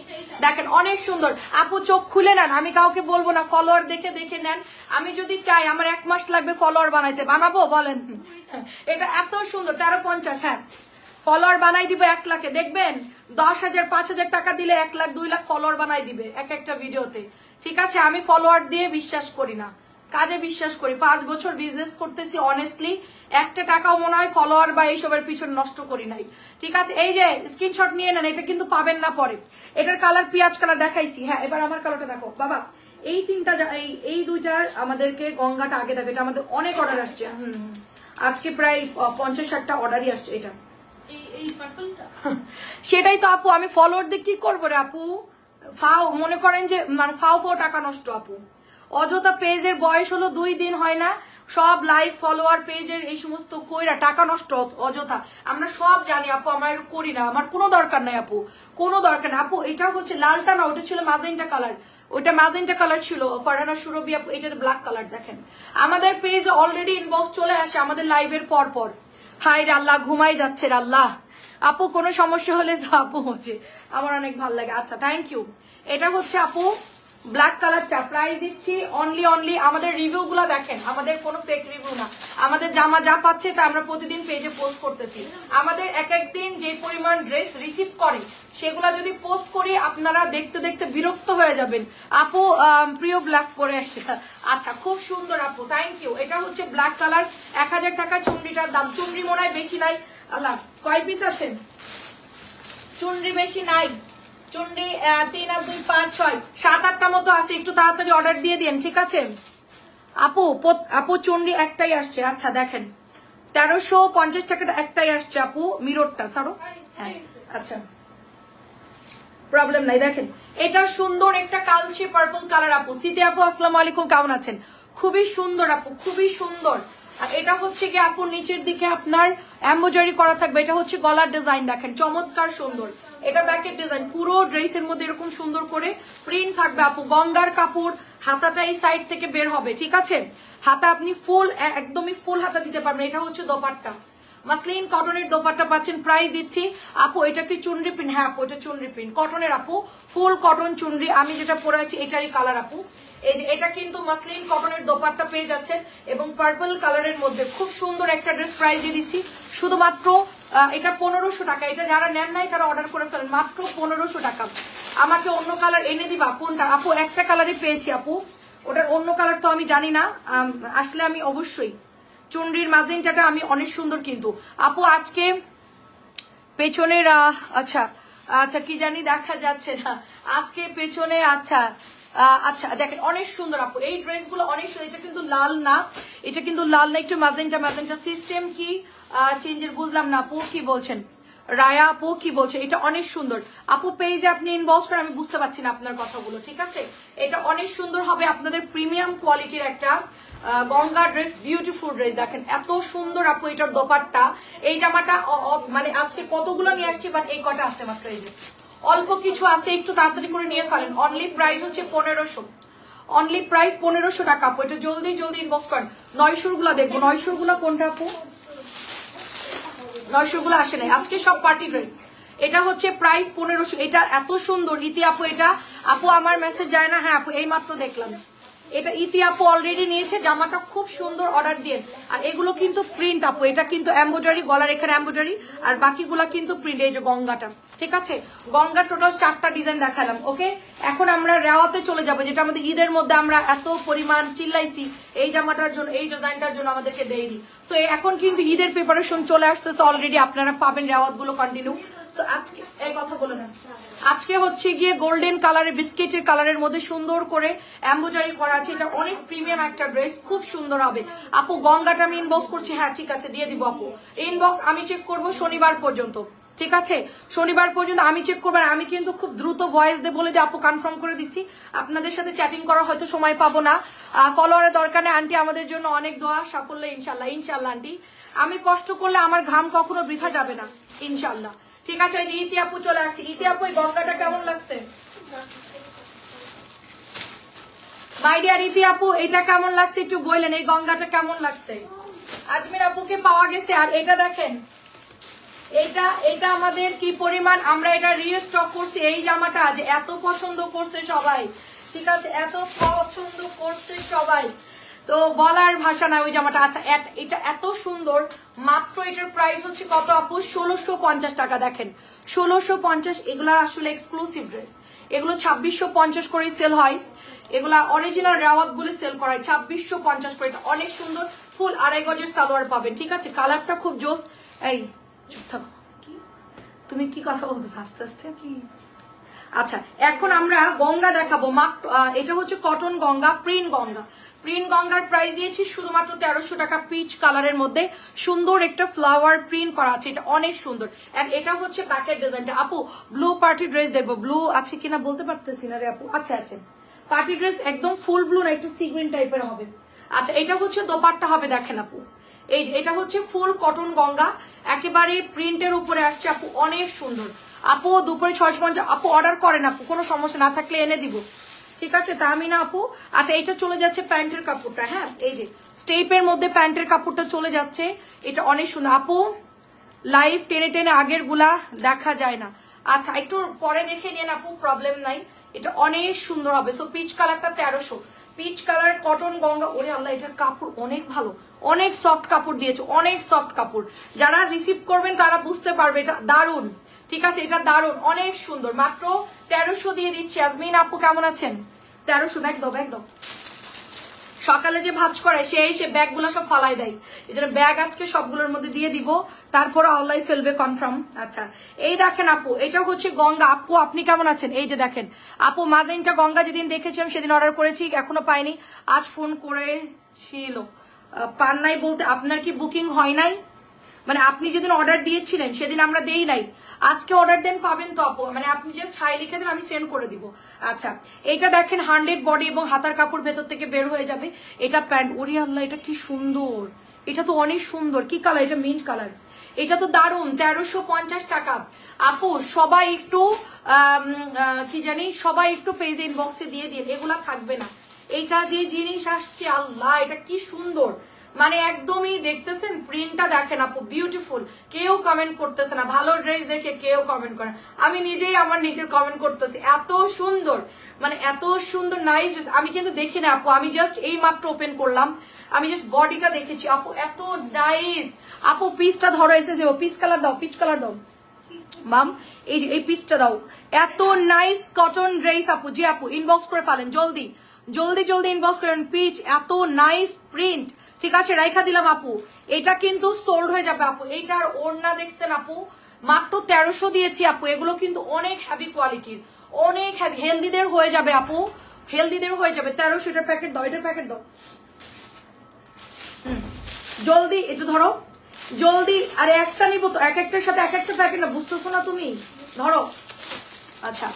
দেখেন অনেক সুন্দর। আপু চোখ খুলে নেন, আমি কাউকে বলবো না, ফলোয়ার দেখে দেখে নেন। আমি যদি চাই আমার 1 মাস লাগবে ফলোয়ার বানাইতে, বানাবো বলেন? এটা এত সুন্দর 1350। হ্যাঁ ফলোয়ার বানাই দিব 1 লাখে, দেখবেন 10,000 5,000 টাকা দিলে 1 লাখ 2 লাখ ফলোয়ার বানাই দিবে এক একটা ভিডিওতে। ঠিক আছে, আমি ফলোয়ার দিয়ে বিশ্বাস করি না, কাজে বিশ্বাস করি। 5 বছর বিজনেস করতেছি অনেস্টলি, একটা টাকাও মনে হয় ফলোয়ার বা এইসবের পিছনে নষ্ট করি নাই। ঠিক আছে, এই যে স্ক্রিনশট নিয়ে নেন, এটা কিন্তু পাবেন না পরে। এটার কালার পেঁয়াজ কালার দেখাইছি। হ্যাঁ এবার আমার কালারটা দেখো বাবা। এই 3টা এই 2টা আমাদেরকে গঙ্গাটা আগে দেখো, এটা আমাদের অনেক অর্ডার আসছে। আজকে প্রায় 50-60টা অর্ডারই আসছে। এটা এই পার্পলটা সেটাই তো আপু, আমি ফলোয়ার দিয়ে কি করবো রে আপু? ফাও মনে করেন যে মানে ফাও টাকা নষ্ট আপু। অযথা পেজের বয়স হলো 2 দিন হয় না, সব লাইভ ফলোয়ার পেজের এই সমস্ত কইরা টাকা নষ্ট অযথা। আমরা সব জানি আপু, আমরা করি না, আমার কোনো দরকার নাই আপু, কোনো দরকার নাই আপু। এটা হচ্ছে লালটা না, ওটা ছিল ম্যাজেন্টা কালার, ওইটা ম্যাজেন্টা কালার ছিল ফারহানা সুরভি আপু। এটাতে ব্ল্যাক কালার দেখেন। আমাদের পেজে অলরেডি ইনবক্স চলে আসে আমাদের লাইভের পর পর। হাই রে আল্লাহ, ঘুমাই যাচ্ছে রে আল্লাহ। আপু কোনো সমস্যা হলে তো আপু হচ্ছে আমার অনেক ভালো লাগে। আচ্ছা থ্যাংক ইউ। এটা হচ্ছে আপু ব্ল্যাক কালারটা, প্রাইস দিচ্ছি অনলি আমাদের রিভিউ গুলা দেখেন, আমাদের কোনো ফেক রিভিউ না। আমাদের জামা যা পাচ্ছে তা আমরা প্রতিদিন পেজে পোস্ট করতেছি। আমাদের এক একদিন যে পরিমাণ ড্রেস রিসিভ করে সেগুলা যদি পোস্ট করি আপনারা দেখতে দেখতে বিরক্ত হয়ে যাবেন। আপু প্রিয় ব্ল্যাক পরে আসছে। আচ্ছা খুব সুন্দর আপু, থ্যাংক ইউ। এটা হচ্ছে ব্ল্যাক কালার, 1000 টাকা চুনরিটার দাম। চুনরি মনে হয় বেশি নাই। আল্লাহ কয় পিস আছে? চুনরি বেশি নাই, চুনরি 3 আর 2 5 6 7 8টা মতো আছে। একটু তাড়াতাড়ি অর্ডার দিয়ে দিন, ঠিক আছে আপু। আপু চুনরি একটাই আসছে। আচ্ছা দেখেন 1350 টাকাটা একটাই আসছে আপু, মিররটা সারো। হ্যাঁ আচ্ছা প্রবলেম নাই। দেখেন এটা সুন্দর একটা কালচে পার্পল কালার আপু। সিতে আপু আসসালামু আলাইকুম, কেমন আছেন? খুবই সুন্দর আপু, খুবই সুন্দর। আর এটা হচ্ছে কি আপু নিচের দিকে আপনার এমব্রয়ডারি করা থাকবে। এটা হচ্ছে গলার ডিজাইন, দেখেন চমৎকার সুন্দর। এটা ব্যাকের ডিজাইন, পুরো ড্রেসের মধ্যে এরকম সুন্দর করে প্রিন্ট থাকবে আপু। গঙ্গার কাপড়, হাতাটা এই সাইড থেকে বের হবে, ঠিক আছে? হাতা আপনি ফুল, একদমই ফুল হাতা দিতে পারবেন। এটা হচ্ছে দোপাট্টা, মাসলিন কটনের দোপাট্টা পাচ্ছেন। প্রাইস দিচ্ছি আপু, এটা কি চুনরি প্রিন্ট? হ্যাঁ আপু এটা চুনরি প্রিন্ট, কটনের আপু, ফুল কটন চুনরি। আমি যেটা পরে আছি এটারই কালার আপু। এই যে এটা কিন্তু মাসলিন কটনের দোপাট্টা পেয়ে যাচ্ছেন এবং পার্পল কালারের মধ্যে খুব সুন্দর একটা ড্রেস। প্রাইস দিয়ে দিচ্ছি শুধুমাত্র এটা 1500 টাকা। এটা যারা নেন নাই তারা অর্ডার করে ফেলেন, মাত্র 1500 টাকা। আমাকে অন্য কালার এনে দিবা কোনটা আপু? একটা কালারই পেয়েছি আপু, ওটার অন্য কালার তো আমি জানি না, আসলে আমি অবশ্যই। চুনরির মাজেন্টাটা আমি অনেক সুন্দর কিন্তু আপু। আজকে পেছনের আচ্ছা আচ্ছা কি জানি দেখা যাচ্ছে না আজকে পেছনে। আচ্ছা আচ্ছা দেখেন অনেক সুন্দর আপু, এই ড্রেসগুলো অনেক সুন্দর। এটা কিন্তু লাল না, এটা কিন্তু লাল না, একটু মাজেন্টা মাজেন্টা। সিস্টেম কি চেঞ্জের বুঝলাম না আপু, কি বলছেন রায়া আপু, কি বলছে? এটা অনেক সুন্দর আপু, পেজে আপনি ইনবক্স করেন, আমি বুঝতে পারছি না আপনার কথাগুলো, ঠিক আছে? এটা অনেক সুন্দর হবে, আপনাদের প্রিমিয়াম কোয়ালিটির একটা গঙ্গা ড্রেস, বিউটিফুল ড্রেস। দেখেন এত সুন্দর আপু এটার দোপাট্টা। এই জামাটা মানে আজকে কতগুলো নিয়ে আসছি, বাট এই কটা আছে মাত্র, এই যে অল্প কিছু আছে, একটু তাড়াতাড়ি করে নিয়ে ফেলেন। অনলি প্রাইস হচ্ছে 1500, অনলি প্রাইস 1500 টাকা আপু। এটা জলদি জলদি ইনবক্স করেন। 900 গুলা দেখবো, 900 গুলা কোনটা আপু? 900 গুলো আসে নাই আজকে, সব পার্টি ড্রেস। এটা হচ্ছে প্রাইস 1500। এটা এত সুন্দর ইতি আপু, এটা আপু আমার মেসেজ যায় না। হ্যাঁ আপু এই মাত্র দেখলাম, এটা ইতি আপু অলরেডি নিয়েছে, জামাটা খুব সুন্দর, অর্ডার দিয়ে। আর এগুলো কিন্তু প্রিন্ট আপু, এটা কিন্তু এমব্রয়ডারি, গলার এখানে এমব্রয়ডারি, আর বাকিগুলা কিন্তু প্রিন্ট। এই যে গঙ্গাটা, ঠিক আছে? গঙ্গা টোটাল 4টা ডিজাইন দেখালাম, ওকে? এখন আমরা রেওয়াতে চলে যাবো, যেটা আমাদের ঈদের মধ্যে আমরা এত পরিমাণ চিল্লাইছি এই জামাটার জন্য, এই ডিজাইনটার জন্য আমাদেরকে দেয়নি। তো এখন কিন্তু ঈদের প্রিপারেশন চলে আসতেছে অলরেডি, আপনারা পাবেন রেওয়াত গুলো কন্টিনিউ। তো আজকে এই কথা বলে না, আজকে হচ্ছে গিয়ে গোল্ডেন কালারের, বিস্কিটের কালারের মধ্যে সুন্দর করে এমব্রয়ডারি করা আছে। এটা অনেক প্রিমিয়াম একটা ড্রেস, খুব সুন্দর হবে আপু। গঙ্গাটা আমি ইনবক্স করছি, হ্যাঁ ঠিক আছে দিয়ে দিব আপু। ইনবক্স আমি চেক করব শনিবার পর্যন্ত, ঠিক আছে? শনিবার পর্যন্ত আমি চেক করবো। আমি কিন্তু খুব দ্রুত ভয়েস দিয়ে বলে দিই আপু, কনফার্ম করে দিচ্ছি। আপনাদের সাথে চ্যাটিং করা হয়তো সময় পাবো না, ফলোয়ারের দরকার নেই। আন্টি আমাদের জন্য অনেক দোয়া, সাফল্য ইনশাল্লাহ। ইনশাল্লাহ আন্টি, আমি কষ্ট করলে আমার ঘাম কখনো বৃথা যাবে না ইনশাল্লাহ, ঠিক আছে? ওই যে ইতি আপু চলে আসছে। ইতি আপু এই গঙ্গাটা কেমন লাগছে? মাই ডিয়ার ইতি আপু এটা কেমন লাগছে একটু বললেন, এই গঙ্গাটা কেমন লাগছে? আজমির আপুকে পাওয়া গেছে। আর এটা দেখেন, এটা আমাদের কি পরিমাণ আমরা এটা রিস্টক করছি। এই জামাটা যে এত পছন্দ করছে সবাই, ঠিক আছে? এত পছন্দ করছে সবাই, তো বলার ভাষা না ওই জামাটা। আচ্ছা এটা এত সুন্দর, মাত্র এটার প্রাইস হচ্ছে কত আপু? 1650 টাকা। দেখেন 1650, এগুলা আসলে এক্সক্লুসিভ ড্রেস। এগুলো 2650 করে সেল হয়, এগুলা অরিজিনাল রেওয়াত বলে সেল করা হয় 2650 করে। এটা অনেক সুন্দর, ফুল 2.5 গজের সালোয়ার পাবেন, ঠিক আছে? কালারটা খুব জোস। এই চুপ থাকো, কি তুমি কি কথা বলতেছ আস্তে আস্তে কি? আচ্ছা এখন আমরা গঙ্গা দেখাবো। মাত্র এটা হচ্ছে cotton Ganga, print Ganga. Print গঙ্গার প্রাইস দিয়েছি শুধুমাত্র 1300 টাকা। পিচ কালারের মধ্যে সুন্দর একটা ফ্লাওয়ার প্রিন্ট করা আছে, এটা অনেক সুন্দর। এন্ড এটা হচ্ছে ব্যাকের ডিজাইনটা। আপু ব্লু পার্টি ড্রেস দেখবো, ব্লু আছে কিনা বলতে পারতেছি না রে আপু। আচ্ছা আছে, পার্টি ড্রেস একদম ফুল ব্লু না, একটু সি গ্রিন টাইপের হবে। আচ্ছা এটা হচ্ছে দোপাট্টা হবে, দেখেন আপু এই যে এটা হচ্ছে ফুল কটন গঙ্গা, একেবারে প্রিন্টের উপরে আসছে আপু, অনেক সুন্দর। আপু দুপুরে 650 আপু অর্ডার করেন আপু, কোনো সমস্যা না থাকলে এনে দিব, ঠিক আছে? তাহমিনা আপু আচ্ছা এটা চলে যাচ্ছে প্যান্টের কাপড়টা, হ্যাঁ এই যে স্টেপের মধ্যে প্যান্টের কাপড়টা চলে যাচ্ছে, এটা অনেক সুন্দর। আপু লাইভ টেনে টেনে আগের গুলা দেখা যায় না, আচ্ছা একটু পরে দেখে নিন আপু, প্রবলেম নাই। এটা অনেক সুন্দর হবে। সো পিচ কালারটা 1300, পিচ কালার কটন গঙ্গা। ওরে আল্লাহ, এটার কাপড় অনেক ভালো, অনেক সফট কাপড় দিয়েছে, অনেক সফট কাপড়। যারা রিসিভ করবেন তারা বুঝতে পারবে এটা দারুন, ঠিক আছে? এটা দারুন, অনেক সুন্দর। মাত্র 1300 দিয়ে দিচ্ছি। আজমিন আপু কেমন আছেন? 1300। ব্যাগ দাও, ব্যাগ দাও। সকালে যে ভাজ করে সে এসে ব্যাগ গুলা সব ফালাই দেয়, এই জন্য ব্যাগ আজকে সবগুলোর মধ্যে দিয়ে দিব, তারপর আল্লাহ ফেলবে কনফার্ম। আচ্ছা এই দেখেন আপু, এটা হচ্ছে গঙ্গা। আপু আপনি কেমন আছেন? এই যে দেখেন আপু, মাজেন্টা গঙ্গা যেদিন দেখেছিলাম সেদিন অর্ডার করেছি, এখনো পাইনি, আজ ফোন করেছিল। পান নাই বলতে আপনার কি বুকিং হয় নাই? মানে আপনি যেদিন অর্ডার দিয়েছিলেন সেদিন আমরা দেই নাই, আজকে অর্ডার দেন পাবেন তো আপু। মানে আপনি জাস্ট হাই লিখে দেন, আমি সেন্ড করে দিব। আচ্ছা, এইটা দেখেন 100 বডি এবং হাতার কাপড় ভেতর থেকে বের হয়ে যাবে। এটা প্যান্ট, ওরে আল্লাহ এটা কি সুন্দর, এটা তো অনেক সুন্দর। কি কালার এটা? Mint colour. এটা তো দারুন, 1350 টাকা। আপু সবাই একটু কি জানি, সবাই একটু পেজ ইনবক্সে দিয়ে দিন, এগুলা থাকবে না। এইটা যে জিনিস আসছে আল্লাহ, এটা কি সুন্দর, মানে একদমই দেখতেছেন প্রিন্টটা দেখেন আপু, বিউটিফুল। কেউ কমেন্ট করতেছে না, ভালো ড্রেস দেখে কেউ কমেন্ট করে। আমি নিজেই আমার নিজের কমেন্ট করতেছি, এত সুন্দর, মানে এত সুন্দর নাইস। আমি কিন্তু দেখি না আপু, আমি জাস্ট এই মাত্র ওপেন করলাম, আমি জাস্ট বডিটা দেখেছি আপু, এত নাইস। আপু পিসটা ধরো, এসে দেবো, পিস কালার দাও, পিচ কালার দাও মাম, এই যে এই পিসটা দাও, এত নাইস কটন ড্রেস আপু। জি আপু ইনবক্স করে ফেলেন, জলদি জলদি জলদি ইনবক্স করেন। পিচ, এত নাইস প্রিন্ট, ঠিক আছে রাইখা দিলাম আপু। এটা কিন্তু সোল্ড হয়ে যাবে আপু। এইটার ওড়না দেখছেন আপু, মাত্র 1300 দিয়েছি আপু। এগুলো কিন্তু অনেক হেভি কোয়ালিটির, অনেক হেভি, হেলদিদের হয়ে যাবে আপু, হেলদিদের হয়ে যাবে। 1300 এটার প্যাকেট দাও, এটার প্যাকেট দাও জলদি, একটু ধরো জলদি। আরে একটা নিবো তো, এক একটার সাথে এক একটা প্যাকেট না, বুঝতেছো না তুমি? ধরো। আচ্ছা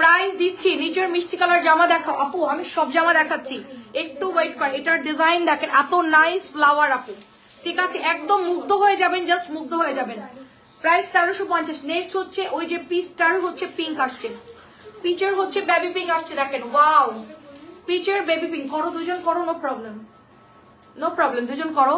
প্রাইস দিচ্ছি, নিচের মিষ্টি কালার জামা দেখাও আপু, আমি সব জামা দেখাচ্ছি, একটু ওয়েট কর। এটার ডিজাইন দেখেন, এত নাইস ফ্লাওয়ার আপু, ঠিক আছে একদম মুগ্ধ হয়ে যাবেন, জাস্ট মুগ্ধ হয়ে যাবেন। প্রাইস 1350। নেক্সট হচ্ছে ওই যে পিচটার হচ্ছে পিঙ্ক আসছে, পিচের হচ্ছে বেবি পিঙ্ক আসছে, দেখেন ওয়াও, পিচের বেবি পিঙ্ক। করো দুজন, করো, নো প্রবলেম, নো প্রবলেম, দুজন করো।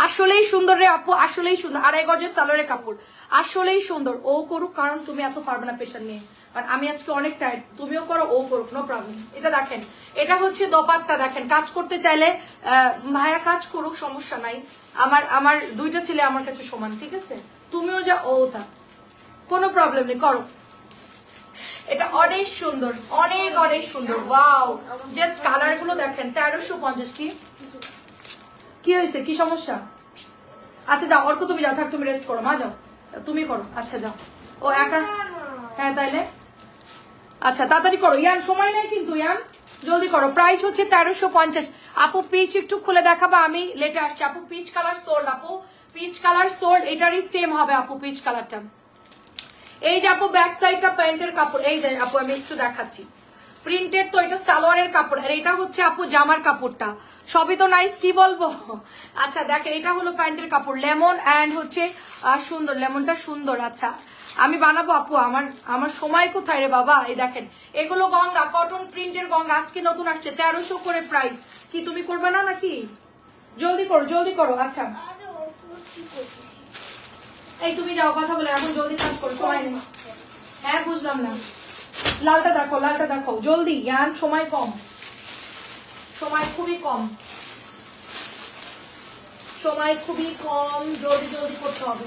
আসলেই সুন্দর রে আপু, আসলেই সুন্দর। 2.5 গজের সালোয়ারের কাপড়, আসলেই সুন্দর। ও করুক, কারণ তুমি এত পারবে না প্রেশার নিয়ে, আর আমি আজকে অনেক টায়ার্ড, তুমিও করো ও করুক, নো প্রবলেম। এটা দেখেন, এটা হচ্ছে দোপাট্টা, দেখেন কাজ করতে চাইলে ভাইয়া কাজ করুক, সমস্যা নাই। আমার দুইটা ছেলে আমার কাছে সমান, ঠিক আছে, তুমিও যা ও তা, কোনো প্রবলেম নেই, করো। এটা অনেক সুন্দর, অনেক অনেক সুন্দর, ওয়াও। জাস্ট কালার গুলো দেখেন, 1350। কি হয়েছে, কি সমস্যা? আচ্ছা যাও অর্ক, তুমি যাও, থাক তুমি রেস্ট করো, মা যাও, তুমি করো। আচ্ছা যাও, ও একা, হ্যাঁ তাইলে আচ্ছা তাড়াতাড়ি করো ইয়ান, সময় নেই কিন্তু ইয়ান, জলদি করো। প্রাইস হচ্ছে 1350 আপু। পিচ একটু খুলে দেখাবা, আমি লেটে আসছি আপু। পিচ কালার সোল্ড আপু, পিচ কালার সোল্ড, এটারই সেম হবে আপু পিচ কালারটা। এই যে আপু ব্যাক সাইডটা প্যান্টের কাপড়, এই যে আপু আমি একটু দেখাচ্ছি, প্রিন্টেড তো, এটা সালোয়ারের কাপড়, আর এটা হচ্ছে আপু জামার কাপড়টা। সবই তো নাইস, কি বলবো। আচ্ছা দেখেন, এটা হলো প্যান্টের কাপড়, লেমন অ্যান্ড হচ্ছে সুন্দর, লেমনটা সুন্দর। আচ্ছা আমি বানাবো আপু, আমার সময় কোথায় রে বাবা। এই দেখেন এগুলো গঙ্গা, কটন প্রিন্টের গঙ্গা, আজকে নতুন আসছে, 1300 করে প্রাইস। কি তুমি করবে না নাকি? জলদি করো, জলদি করো। আচ্ছা এই তুমি যাও, কথা বলে এখন, জলদি কাজ করো, সময় নেই। হ্যাঁ বুঝলাম না, লালটা দেখো, লালটা দেখো জলদি ইয়ান, সময় কম, সময় খুবই কম, সময় খুবই কম, জলদি জলদি করতে হবে।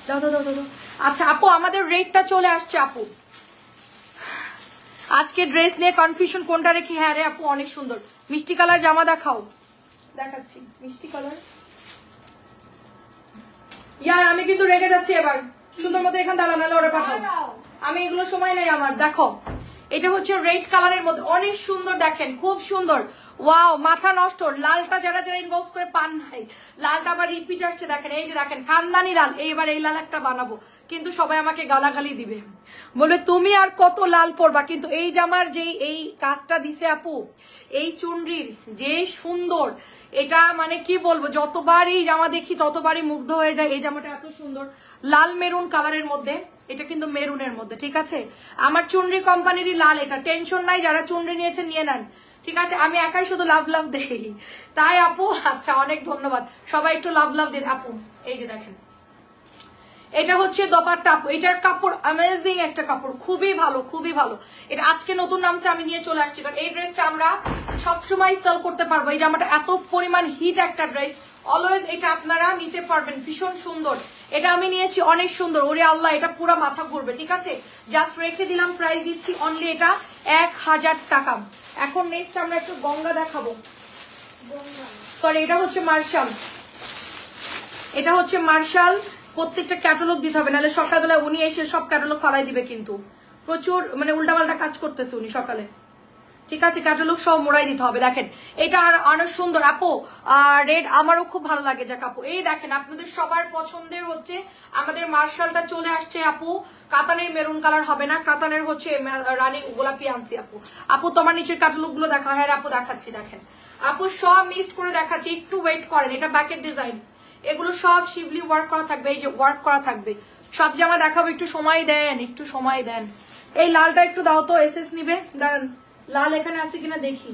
দাও দাও দাও দাও। আচ্ছা আপু আমাদের রেটটা চলে আসছে আপু, আজকে ড্রেস নিয়ে কনফিউশন কোনটা রেখি। হ্যাঁ রে আপু অনেক সুন্দর, মিষ্টি কালার জামা দেখাও, দেখাচ্ছি মিষ্টি কালার। ইয়ার আমি কিন্তু রেগে যাচ্ছি এবার, সুন্দর মতো এখানে দাঁড়ানো, নাহলে ওরা পাঠাও, আমি এগুলো সময় নেই আমার। দেখো এটা হচ্ছে রেড কালারের মধ্যে, অনেক সুন্দর, দেখেন খুব সুন্দর, ওয়াও মাথা নষ্ট। লালটা যারা যারা ইনবক্স করে পান নাই, লালটা আবার রিপিট আসছে, দেখেন এই যে দেখেন খানদানি লাল। এইবার এই লাল একটা বানাবো, কিন্তু সবাই আমাকে গালাগালি দিবে, বলে তুমি আর কত লাল পরবা। কিন্তু এই জামার যেই এই কাজটা দিছে আপু, এই চুনরির যে সুন্দর, এটা মানে কি বলবো, যতবার এই জামা দেখি ততবারই মুগ্ধ হয়ে যায়। এই জামাটা এত সুন্দর, লাল মেরুন কালারের মধ্যে, এটা কিন্তু মেরুনের মধ্যে, ঠিক আছে। আমার চুনরি কোম্পানিরই লাল, এটা টেনশন নাই, যারা চুনরি নিয়েছেন নিয়ে নেন, ঠিক আছে। আমি একাই শুধু লাভ লাভ দেই, তাই আপু। আচ্ছা অনেক ধন্যবাদ, সবাই একটু লাভ লাভ দিন আপু। এই যে দেখেন এটা হচ্ছে দোপাট্টা আপু, এটার কাপড় অ্যামেজিং একটা কাপড়, খুবই ভালো, খুবই ভালো। এটা আজকে নতুন নামছে, আমি নিয়ে চলে আসছি, কারণ এই ড্রেসটা আমরা সবসময় সেল করতে পারবো। এই জামাটা এত পরিমাণ হিট একটা ড্রেস, অলওয়েজ এটা আপনারা নিতে পারবেন, ভীষণ সুন্দর। এটা আমি নিয়েছি, অনেক সুন্দর, ওরে আল্লাহ এটা পুরো মাথা ঘুরবে, ঠিক আছে। জাস্ট রেখে দিলাম, প্রাইস দিচ্ছি অনলি এটা 1000 টাকা। এখন নেক্সট আমরা একটু গঙ্গা দেখাবো, সরি এটা হচ্ছে মার্শাল, এটা হচ্ছে মার্শাল। প্রত্যেকটা ক্যাটালগ দিতে হবে, নাহলে সকালবেলা উনি এসে সব ক্যাটালগ ফালাই দিবে, কিন্তু প্রচুর মানে উল্টাপাল্টা কাজ করতেছে উনি সকালে। ঠিক আছে, ক্যাটালগ সব মোড়াই দিতে হবে। দেখেন এটা আর অনেক সুন্দর আপু, রেড আমারও খুব ভালো লাগে যাক আপু। এই দেখেন আপনাদের সবার পছন্দের হচ্ছে আমাদের মার্শালটা চলে আসছে আপু। কাতানের মেরুন কালার হবে না, কাতানের হচ্ছে রানী গোলাপি আনছি আপু। আপু তোমার নিচের ক্যাটালগ গুলো দেখা। হ্যাঁ আপু দেখাচ্ছি, দেখেন আপু সব মিক্সড করে দেখাচ্ছি, একটু ওয়েট করেন। এটা ব্যাকের ডিজাইন, এগুলো সব শিবলি ওয়ার্ক করা থাকবে, এই যে ওয়ার্ক করা থাকবে। সব জামা দেখাবো, একটু সময় দেন, একটু সময় দেন। এই লালটা একটু দাও তো, এসএস নিবে, দাঁড়ান লাল এখানে আছে কিনা দেখি।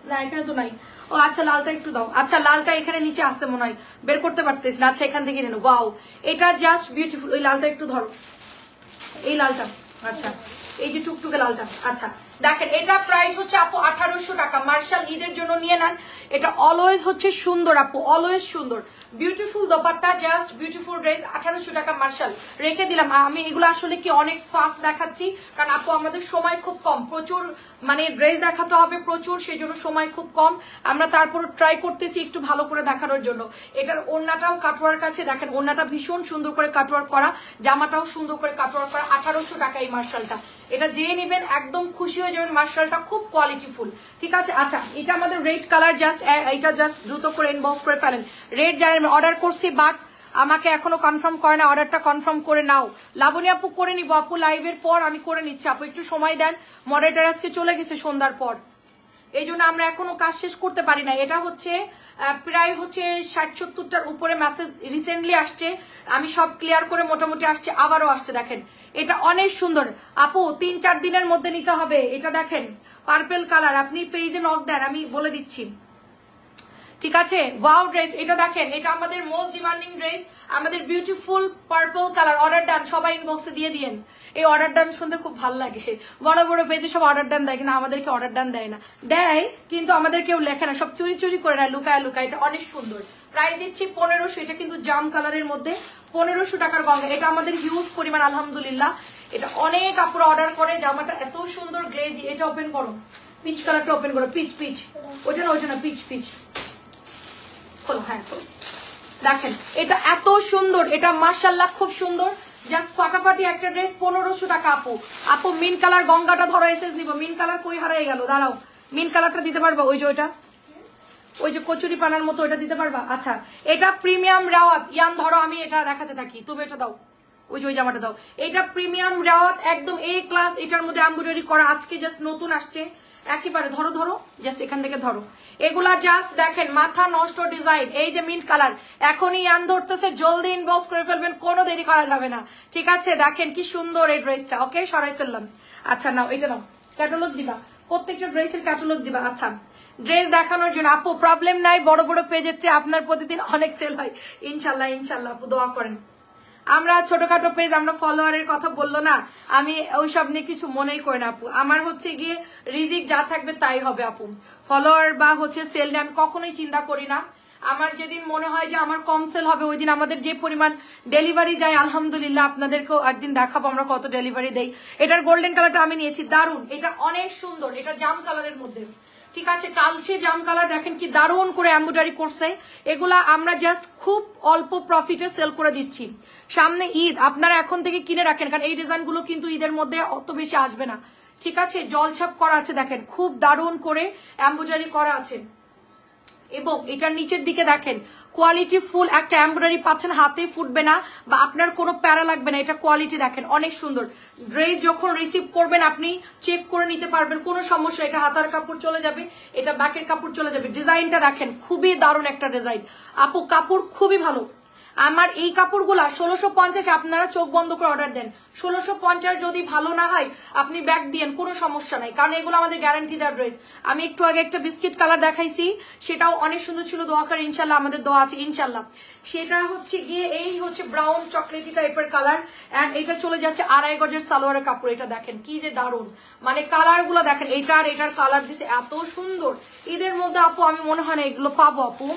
না এখানে তো নাই। ও আচ্ছা লালটা একটু দাও। আচ্ছা লালটা এখানে নিচে আছে মনে হয়, বের করতে পারতেছি না। আচ্ছা এখান থেকে নেন। ওয়াও এটা জাস্ট বিউটিফুল। ওই লালটা একটু ধরো, এই লালটা। আচ্ছা এই যে টুকটুকে লালটা। আচ্ছা দেখেন এটা প্রাইস হচ্ছে আপু 1800 টাকা। মার্শাল ঈদের জন্য নিয়ে নেন। এটা অলওয়েজ হচ্ছে সুন্দর আপু, অলওয়েজ সুন্দর, beautiful dupatta, just beautiful dress. 1800 টাকা মার্শাল রেখে দিলাম। আমি এগুলো আসলে কি অনেক ফাস্ট দেখাচ্ছি, কারণ আপু আমাদের সময় খুব কম, প্রচুর মানে ড্রেস দেখাতে হবে প্রচুর, সেই জন্য সময় খুব কম। আমরা তারপর ট্রাই করতেছি একটু ভালো করে দেখানোর জন্য। এটার ওড়নাটাও কাটওয়ার্ক আছে, দেখেন ওড়নাটা ভীষণ সুন্দর করে কাটওয়ার্ক করা, জামাটাও সুন্দর করে কাটওয়ার্ক করা। 1800 টাকা এই মার্শালটা। এটা যে নেবেন একদম খুশি হয়ে যাবেন, মার্শালটা খুব কোয়ালিটিফুল। ঠিক আছে আচ্ছা এটা আমাদের রেড কালার, জাস্ট এটা জাস্ট দ্রুত করে ইনবক্স করে ফেলেন। রেড যারা অর্ডার করছি বাট আমাকে এখনো কনফার্ম করে না, অর্ডারটা কনফার্ম করে নাও। লাবণী আপু করে নিবো আপু, লাইভের পর আমি করে নিচ্ছি আপু, একটু সময় দেন। মডারেটর আজকে চলে গেছে সন্ধ্যার পর, এই জন্য আমরা এখনো কাজ শেষ করতে পারি না। এটা হচ্ছে প্রায় হচ্ছে 60-70টার উপরে মেসেজ রিসেন্টলি আসছে, আমি সব ক্লিয়ার করে মোটামুটি আসছে, আবারও আসছে। দেখেন এটা অনেক সুন্দর আপু, 3-4 দিনের মধ্যে নিতে হবে। এটা দেখেন পার্পল কালার, আপনি পেজে নক দেন, আমি বলে দিচ্ছি। ঠিক আছে ওয়াও ড্রেস, এটা দেখেন এটা আমাদের মোস্ট ডিমান্ডিং ড্রেস, আমাদের বিউটিফুল পার্পল কালার। অর্ডার ডান সবাই ইনবক্সে দিয়ে দিয়েন। এই অর্ডার ডান শুনতে খুব ভালো লাগে, বড় বড় পেজে সব অর্ডার ডান দেয়, কিন্তু আমাদেরকে অর্ডার ডান দেয় না, দেয় কিন্তু আমাদের কেউ লেখে না, সব চুরি চুরি করে নেয়, লুকায় লুকায়। এটা অনেক সুন্দর, প্রাইস দিচ্ছি 1500। এটা কিন্তু জাম কালারের মধ্যে 1500 টাকার গঙ্গা। এটা আমাদের হিউজ পরিমাণ আলহামদুলিল্লাহ, এটা অনেক আপুরা অর্ডার করে। জামাটা এত সুন্দর গ্লেজি। এটা ওপেন করো, পিচ কালারটা ওপেন করো, পিচ পিচ, ওইটা না ওইটা না, পিচ পিচ খোলো। হ্যাঁ খোলো। দেখেন এটা এত সুন্দর, এটা মাশাআল্লাহ খুব সুন্দর, জাস্ট ফাটাফাটি একটা ড্রেস। 1500 টাকা আপু। আপু মিন কালার গঙ্গাটা ধরো, এসএস নিব। মিন কালার কই হারিয়ে গেল, দাঁড়াও। মিন কালারটা দিতে পারবা, ওই যে ওইটা, ওই যে কচুরি পানার মতো, ওইটা দিতে পারবা। আচ্ছা এটা প্রিমিয়াম রাওয়াত। ইয়ান ধরো, আমি এটা দেখাতে থাকি, তুমি এটা দাও, ওই যে ওই জামাটা দাও। এটা প্রিমিয়াম রাওয়াত একদম এ ক্লাস। এটার মধ্যে এমব্রয়ডারি করা, আজকে জাস্ট নতুন আসছে একেবারে। ধরো ধরো, জাস্ট এখান থেকে ধরো। এগুলা জাস্ট দেখেন মাথা নষ্ট ডিজাইন। এই যে মিন্ট কালার, এখনই ইয়ান ধরতেছে, জলদি ইনবক্স করে ফেলবেন, কোনো দেরি করা যাবে না। ঠিক আছে দেখেন কি সুন্দর এই ড্রেসটা। ওকে সরাই ফেললাম। আচ্ছা নাও এটা নাও, ক্যাটালগ দিবা, প্রত্যেকটা ড্রেসের ক্যাটালগ দিবা। আচ্ছা ড্রেস দেখানোর জন্য আপু প্রবলেম নাই, বড় বড় পেজের চেয়ে আপনার প্রতিদিন অনেক সেল হয় ইনশাল্লাহ। ইনশাল্লাহ আপু দোয়া করেন। আমরা ছোটখাটো পেজ, আমরা ফলোয়ারের কথা বললো না, আমি ওইসব নিয়ে কিছু মনেই করি না আপু। আমার হচ্ছে গিয়ে রিজিক যা থাকবে তাই হবে আপু। ফলোয়ার বা হচ্ছে সেল নিয়ে আমি কখনোই চিন্তা করি না। আমার যেদিন মনে হয় যে আমার কম সেল হবে, ওই দিন আমাদের যে পরিমাণ ডেলিভারি যায় আলহামদুলিল্লাহ, আপনাদেরকেও একদিন দেখাবো আমরা কত ডেলিভারি দেই। এটার গোল্ডেন কালারটা আমি নিয়েছি, দারুন, এটা অনেক সুন্দর। এটা জাম কালারের মধ্যে, ঠিক আছে কালচে জাম কালার। দেখেন কি দারুণ করে এমব্রয়ডারি করছে। এগুলা আমরা জাস্ট খুব অল্প প্রফিটে সেল করে দিচ্ছি। সামনে ঈদ, আপনারা এখন থেকে কিনে রাখেন, কারণ এই ডিজাইনগুলো কিন্তু ঈদের মধ্যে অত বেশি আসবে না। ঠিক আছে জলছাপ করা আছে, দেখেন খুব দারুণ করে এমব্রয়ডারি করা আছে। এবং এটার নিচের দিকে দেখেন কোয়ালিটি ফুল একটা এমব্রয়ডারি পাচ্ছেন, হাতে ফুটবে না বা আপনার কোনো প্যারা লাগবে না। এটা কোয়ালিটি দেখেন অনেক সুন্দর। ড্রেস যখন রিসিভ করবেন আপনি চেক করে নিতে পারবেন, কোনো সমস্যা। এটা হাতার কাপড় চলে যাবে, এটা ব্যাকের কাপড় চলে যাবে। ডিজাইনটা দেখেন খুবই দারুণ একটা ডিজাইন আপু, কাপড় খুবই ভালো। আমার এই কাপড়গুলা 1650, আপনারা চোখ বন্ধ করে অর্ডার দেন। 1650 যদি ভালো না হয় আপনি ব্যাক দিয়েন, কোনো সমস্যা নাই, কারণ এগুলো আমাদের গ্যারান্টি দেওয়ার ড্রেস। আমি একটু আগে একটা বিস্কিট কালার দেখাইছি, সেটাও অনেক সুন্দর ছিল, দোয়া করে ইনশাল্লাহ, আমাদের দোয়া আছে ইনশাল্লাহ। সেটা হচ্ছে গিয়ে এই হচ্ছে ব্রাউন চকলেটি টাইপের কালার, এন্ড এটা চলে যাচ্ছে 2.5 গজের সালোয়ারের কাপড়। এটা দেখেন কি যে দারুন, মানে কালার গুলো দেখেন, এটার এটার কালার দিছে এত সুন্দর। ঈদের মধ্যে আপু আমি মনে হয় না এগুলো পাবো আপু,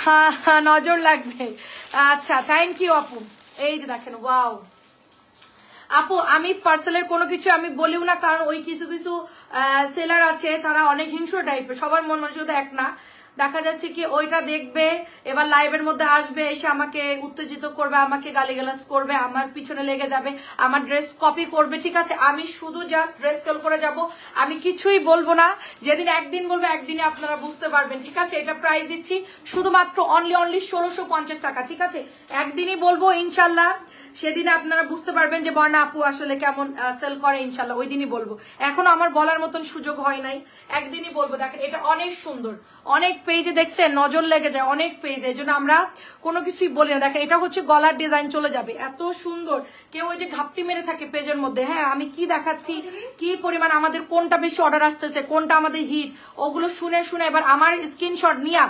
হ্যাঁ হ্যাঁ নজর লাগবে। আচ্ছা থ্যাংক ইউ আপু। এই যে দেখেন ওয়াও আপু, আমি পার্সেলের কোনো কিছু আমি বলিও না, কারণ ওই কিছু কিছু সেলার আছে তারা অনেক হিংস্র টাইপের, সবার মন মানসিকতা এক না। দেখা যাচ্ছে কি ওইটা দেখবে, এবার লাইভের মধ্যে আসবে, এসে আমাকে উত্তেজিত করবে, আমাকে গালিগালাজ করবে, আমার পিছনে লেগে যাবে, আমার ড্রেস কপি করবে, ঠিক আছে? আমি শুধু জাস্ট ড্রেস সেল করে যাব, আমি কিছুই বলবো না। যেদিন একদিন বলবো একদিনে আপনারা বুঝতে পারবেন, ঠিক আছে? এটা প্রাইস দিচ্ছি শুধুমাত্র অনলি 1650 টাকা, ঠিক আছে? একদিনই বলবো ইনশাল্লাহ, সেদিন আপনারা বুঝতে পারবেন যে বর্ণা আপু আসলে কেমন সেল করে, ইনশাল্লাহ ওই দিনই বলবো। এখনো আমার বলার মতন সুযোগ হয় নাই, একদিনই বলবো। দেখেন এটা অনেক সুন্দর, অনেক পেজে দেখছেন নজর লেগে যায়, অনেক পেজে, এই জন্য আমরা কোনো কিছুই বলি না। দেখেন এটা হচ্ছে গলার ডিজাইন চলে যাবে, এত সুন্দর। কেউ ওই যে ঘাপটি মেরে থাকে পেজের মধ্যে, হ্যাঁ আমি কি দেখাচ্ছি, কি পরিমাণ আমাদের কোনটা বেশি অর্ডার আসতেছে, কোনটা আমাদের হিট, ওগুলো শুনে শুনে এবার আমার স্ক্রিনশট নিয়ে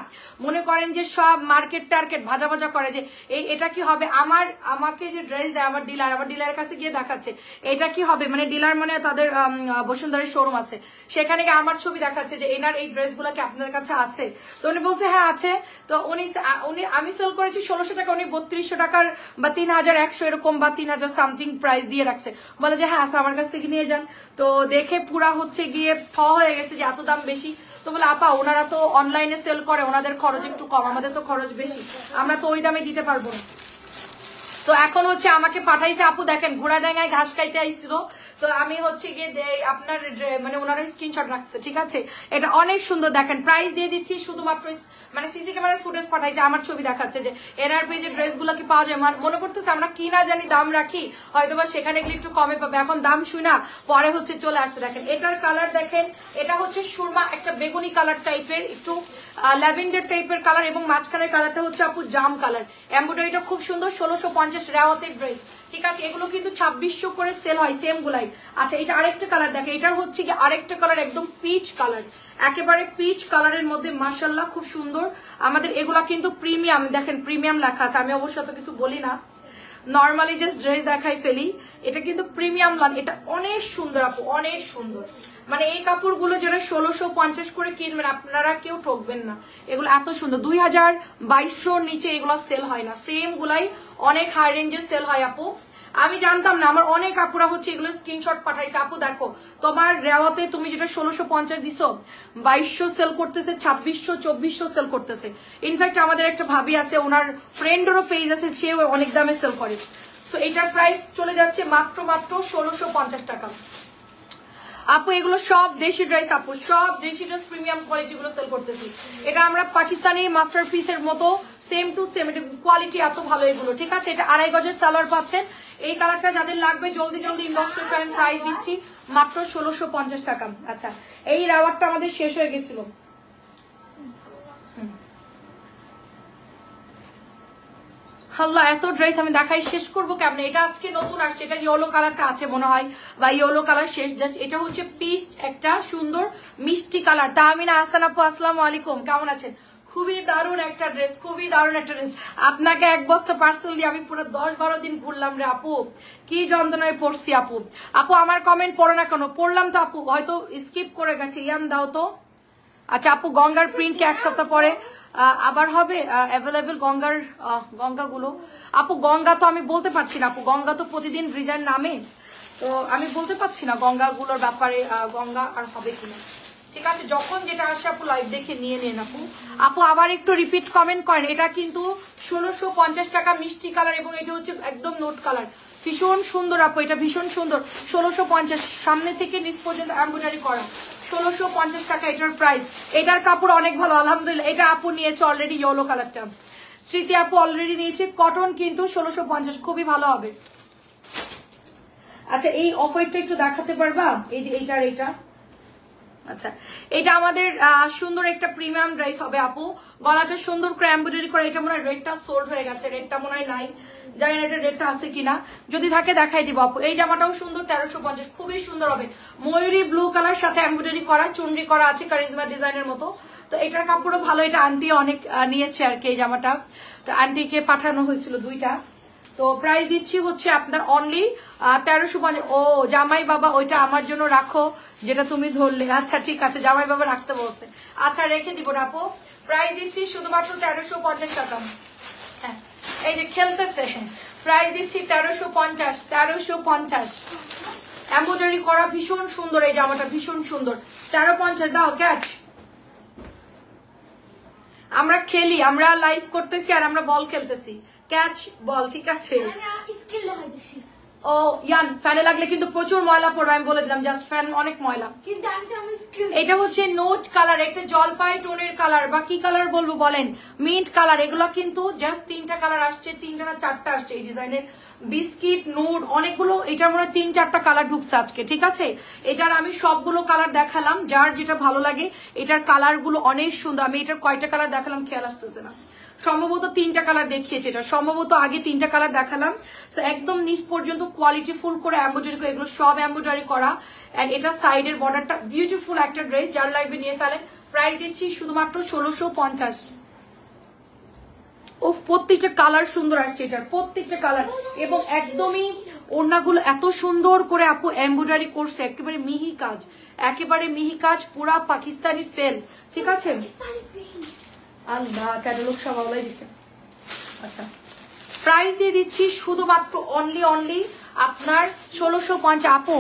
মনে করেন যে সব মার্কেট টার্কেট ভাজা ভাজা করে যে এটা কি হবে, আমাকে যে ড্রেস দেয় আমার ডিলারের কাছে গিয়ে দেখাচ্ছে এটা কি হবে, মানে ডিলার মানে তাদের বসুন্ধরার শোরুম আছে, সেখানে গিয়ে আমার ছবি দেখাচ্ছে যে এনার এই ড্রেসগুলো কি আপনার কাছে আছে? তো উনি বলছে হ্যাঁ আছে। তো উনি আমি সেল করেছি 1600 টাকা, উনি 3200 টাকার বা 3100 এরকম বা 3000 সামথিং প্রাইস দিয়ে রাখছে। বলে যে হ্যাঁ আচ্ছা আমার কাছ থেকে নিয়ে যান। তো দেখে পুরা হচ্ছে গিয়ে হয়ে গেছে যে এত দাম বেশি। তো বলে আপা ওনারা তো অনলাইনে সেল করে, ওনাদের খরচ একটু কম, আমাদের তো খরচ বেশি, আমরা তো ওই দামে দিতে পারবো না। তো এখন হচ্ছে আমাকে পাঠাইছে আপু, দেখেন ঘোড়াডাঙ্গায় ঘাস খাইতে আইছিল, তো আমি হচ্ছে গিয়ে আপনার মানে ওনারা স্ক্রিনশট রাখছে, ঠিক আছে? এটা অনেক সুন্দর, দেখেন প্রাইস দিয়ে দিচ্ছি শুধুমাত্র, মানে সিসি ক্যামেরার ফুটেজ পাঠাইছে, আমার ছবি দেখাচ্ছে যে এনার পেজে ড্রেসগুলো কি পাওয়া যায়। মনে করতেছে আমরা কি না জানি দাম রাখি, হয়তোবা সেখানে গেলে একটু কমে পাবে, এখন দাম শুনা পরে হচ্ছে চলে আসছে। দেখেন এটার কালার দেখেন, এটা হচ্ছে সুরমা একটা বেগুনি কালার টাইপের, একটু ল্যাভেন্ডার টাইপের কালার, এবং মাঝখানের কালারটা হচ্ছে আপু জাম কালার। এমব্রয়ডারিটা খুব সুন্দর, 1650 রেওয়াতের ড্রেস, ঠিক আছে? এগুলো কিন্তু 2600 করে সেল হয় সেম গুলাই। আচ্ছা এটা আরেকটা কালার দেখেন, এটার হচ্ছে কি আরেকটা কালার একদম পিচ কালার, একেবারে পিচ কালারের মধ্যে মাশাআল্লাহ খুব সুন্দর। আমাদের এগুলা কিন্তু প্রিমিয়াম, দেখেন প্রিমিয়াম লেখা আছে, আমি অবশ্য তো কিছু বলি না, নর্মালি জাস্ট ড্রেস দেখাই ফেলি। এটা কিন্তু প্রিমিয়াম লান, এটা অনেক সুন্দর আপু, অনেক সুন্দর। মানে এই কাপড়গুলো যারা 1650 করে কিনবেন আপনারা কেউ ঠকবেন না, এগুলো এত সুন্দর। 2200 নিচে এগুলো সেল হয় না, সেম গুলাই অনেক হাই রেঞ্জে সেল হয় আপু। আমি জানতাম না, আমার অনেক আপুরা হচ্ছে এগুলো স্ক্রিনশট পাঠাইছে, আপু দেখো তোমার রেওয়াতে তুমি যেটা 1650 দিছো 2200 সেল করতেছে, 2600 2400 সেল করতেছে। ইনফ্যাক্ট আমাদের একটা ভাবি আছে, ওনার ফ্রেন্ডেরও পেজ আছে, সেও অনেক দামে সেল করে। সো এটার প্রাইস চলে যাচ্ছে মাত্র 1650 টাকা। আপু এগুলো সব দেশি ড্রেস, আপু সব দেশি ড্রেস, প্রিমিয়াম কোয়ালিটি গুলো সেল করতেছি। এটা আমরা পাকিস্তানি মাস্টারপিসের মতো সেম টু সেম, এটা কোয়ালিটি এত ভালো এগুলো, ঠিক আছে? এটা 2.5 গজের সালোয়ার পাচ্ছেন। এই কালারটা যাদের লাগবে জলদি জলদি ইনবক্স করে করেন, প্রাইস দিচ্ছি মাত্র 1650 টাকা। আচ্ছা এই রাওয়ারটা আমাদের শেষ হয়ে গেছিল, আল্লাহ এত ড্রেস আমি দেখাই শেষ করবো কেমন? এটা আজকে নতুন আসছে, এটা ইয়েলো কালারটা আছে মনে হয়, বা ইয়েলো কালার শেষ জাস্ট। এটা হচ্ছে পিচ একটা সুন্দর মিষ্টি কালার। তাহমিনা আহসান আপু আসসালামু আলাইকুম, কেমন আছেন? খুবই দারুণ একটা ড্রেস, খুবই দারুণ একটা ড্রেস। আপনাকে এক বস্তা পার্সেল দিয়ে আমি পুরো 10-12 দিন ঘুরলাম রে আপু, কি যন্ত্রণায় পড়ছি আপু। আপু আমার কমেন্ট পড়ো না কেন? পড়লাম তো আপু, হয়তো স্কিপ করে গেছে, ইয়াম দাও তো। আচ্ছা আপু গঙ্গার প্রিন্ট কি এক সপ্তাহ পরে আবার হবে অ্যাভেলেবেল? গঙ্গাগুলো আপু, গঙ্গা তো আমি বলতে পারছি না আপু, গঙ্গা তো প্রতিদিন ডিজাইন নামে, তো আমি বলতে পারছি না গঙ্গাগুলোর ব্যাপারে গঙ্গা আর হবে কিনা। ঠিক আছে যখন যেটা আসে আপু লাইভ দেখে নিয়ে নেন আপু। আপু আবার একটু রিপিট কমেন্ট করেন। এটা কিন্তু 1650 টাকা মিষ্টি কালার, এবং এটা হচ্ছে একদম নোট কালার, ভীষণ সুন্দর আপু, এটা ভীষণ সুন্দর। 1650 সামনে থেকে নিচ পর্যন্ত এমব্রয়ডারি করা, 1650 টাকা এটার প্রাইস। এটার কাপড় অনেক ভালো আলহামদুলিল্লাহ। এটা আপু নিয়েছে অলরেডি ইয়েলো কালারটা, স্মৃতি আপু অলরেডি নিয়েছে। কটন কিন্তু 1650, খুবই ভালো হবে। আচ্ছা এই অফ হোয়াইটটা একটু দেখাতে পারবা? এই যে এইটার এইটা, আচ্ছা এটা আমাদের সুন্দর একটা প্রিমিয়াম ড্রেস হবে আপু। গলাটা সুন্দর করে এমব্রয়ডারি করে। এটা মনে হয় রেডটা সোল্ড হয়ে গেছে, রেডটা মনে হয় নাই, জানি না এটা রেডটা আছে কিনা, যদি থাকে দেখাই দিব আপু। এই জামাটাও সুন্দর, 1350, খুবই সুন্দর হবে। ময়ূরী ব্লু কালার সাথে এমব্রয়ডারি করা, চুনরি করা আছে কারিজমা ডিজাইনের মতো। তো এটার কাপড়ও ভালো, এটা আন্টি অনেক নিয়েছে আর কি এই জামাটা, তো আন্টিকে পাঠানো হয়েছিল দুইটা। তো প্রাইস দিচ্ছি হচ্ছে আপনার অনলি 1350। ও জামাই বাবা ওইটা আমার জন্য রাখো যেটা তুমি ধরলে, আচ্ছা ঠিক আছে জামাই বাবা রাখতে বলছে, আচ্ছা রেখে দিব না আপু। প্রাইস দিচ্ছি শুধুমাত্র 1350 টাকা। হ্যাঁ এই যে খেলতেছে, প্রাইস দিচ্ছি 1350, 1350। এমব্রয়ডারি করা ভীষণ সুন্দর এই জামাটা, ভীষণ সুন্দর। 1350 দাও ক্যাচ। আমরা খেলি, আমরা লাইভ করতেছি আর আমরা বল খেলতেছি, ক্যাচ বল, ঠিক আছে? ও ইয়ান, ফ্যানে লাগলে কিন্তু প্রচুর ময়লা পড়বে, আমি বলে দিলাম, জাস্ট ফ্যান অনেক ময়লা। এটা হচ্ছে নোট কালার, একটা জলপাই টোনের কালার, বা কি কালার বলবো বলেন, মিন্ট কালার। এগুলো কিন্তু জাস্ট 3টা কালার আসছে, 3টা না 4টা আসছে এই ডিজাইনের, বিস্কিট নুড অনেকগুলো, এটার মনে 3-4টা কালার ঢুকছে আজকে, ঠিক আছে? এটার আমি সবগুলো কালার দেখালাম, যার যেটা ভালো লাগে। এটার কালার গুলো অনেক সুন্দর, আমি এটার কয়টা কালার দেখালাম খেয়াল আসতেছে না, সম্ভবত 3টা কালার দেখিয়েছে, এটা সম্ভবত আগে 3টা কালার দেখালাম। সো একদম নিচ পর্যন্ত কোয়ালিটি ফুল করে এমব্রয়ডারি করে, এগুলো সব এমব্রয়ডারি করা। এন্ড এটা সাইডের বর্ডারটা বিউটিফুল একটা ড্রেস, যার লাগবে নিয়ে ফেলেন। প্রাইস দিচ্ছি শুধুমাত্র 1650। ও প্রত্যেকটা কালার সুন্দর আসছে, এটার প্রত্যেকটা কালার, এবং একদমই ওড়নাগুলো এত সুন্দর করে আপু এমব্রয়ডারি করছে, একেবারে মিহি কাজ, একেবারে মিহি কাজ, পুরা পাকিস্তানি ফেল, ঠিক আছে? আল্লাহ ক্যাটালগ সব আলাই দিছে। আচ্ছা, প্রাইস দিয়ে দিচ্ছি শুধুমাত্র অনলি আপনার 1650। আপু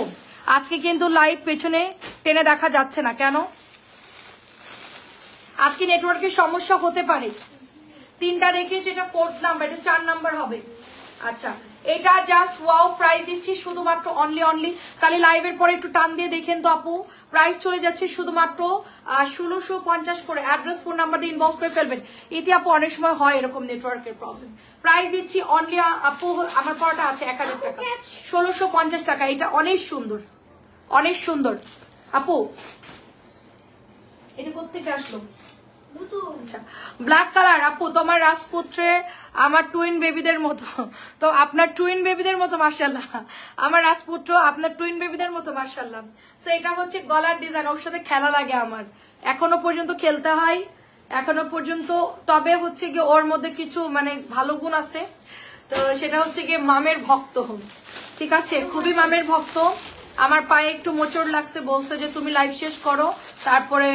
আজকে কিন্তু লাইভ পেছনে টেনে দেখা যাচ্ছে না কেন? আজকে নেটওয়ার্কের সমস্যা হতে পারে। 3টা রেখেছি, এটা 4th নাম্বার, এটা 4 নাম্বার হবে। আচ্ছা, এটা জাস্ট ওয়াও, প্রাইস দিচ্ছি শুধুমাত্র অনলি। তাহলে লাইভের পরে একটু টান দিয়ে দেখেন তো আপু, প্রাইস চলে যাচ্ছে শুধুমাত্র 1650 করে। অ্যাড্রেস ফোন নাম্বার দিয়ে ইনবক্স করে ফেলবেন। ইতি আপু অনেক সময় হয় এরকম নেটওয়ার্কের প্রবলেম। প্রাইস দিচ্ছি অনলি আপু, আমার পড়াটা আছে 1000 টাকা, 1650 টাকা। এটা অনেক সুন্দর, অনেক সুন্দর আপু। এটা কোত্থেকে আসলো? আচ্ছা, ব্ল্যাক কালার আপু, তোমার রাজপুত্রে আমার টুইন বেবিদের মতো, তো আপনার টুইন বেবিদের মতো মাশাআল্লাহ, আমার রাজপুত্র আপনার টুইন বেবিদের মতো মাশাআল্লাহ। সো এটা হচ্ছে গলার ডিজাইন, ওর সাথে খেলা লাগে আমার, এখনো পর্যন্ত খেলতে হয় এখনো পর্যন্ত। তবে হচ্ছে গিয়ে ওর মধ্যে কিছু মানে ভালো গুণ আছে, তো সেটা হচ্ছে গিয়ে মামের ভক্ত, ঠিক আছে? খুবই মামের ভক্ত। আমার পায়ে একটু মোচড় লাগছে, বলছে যে তুমি লাইভ শেষ করো, তারপরে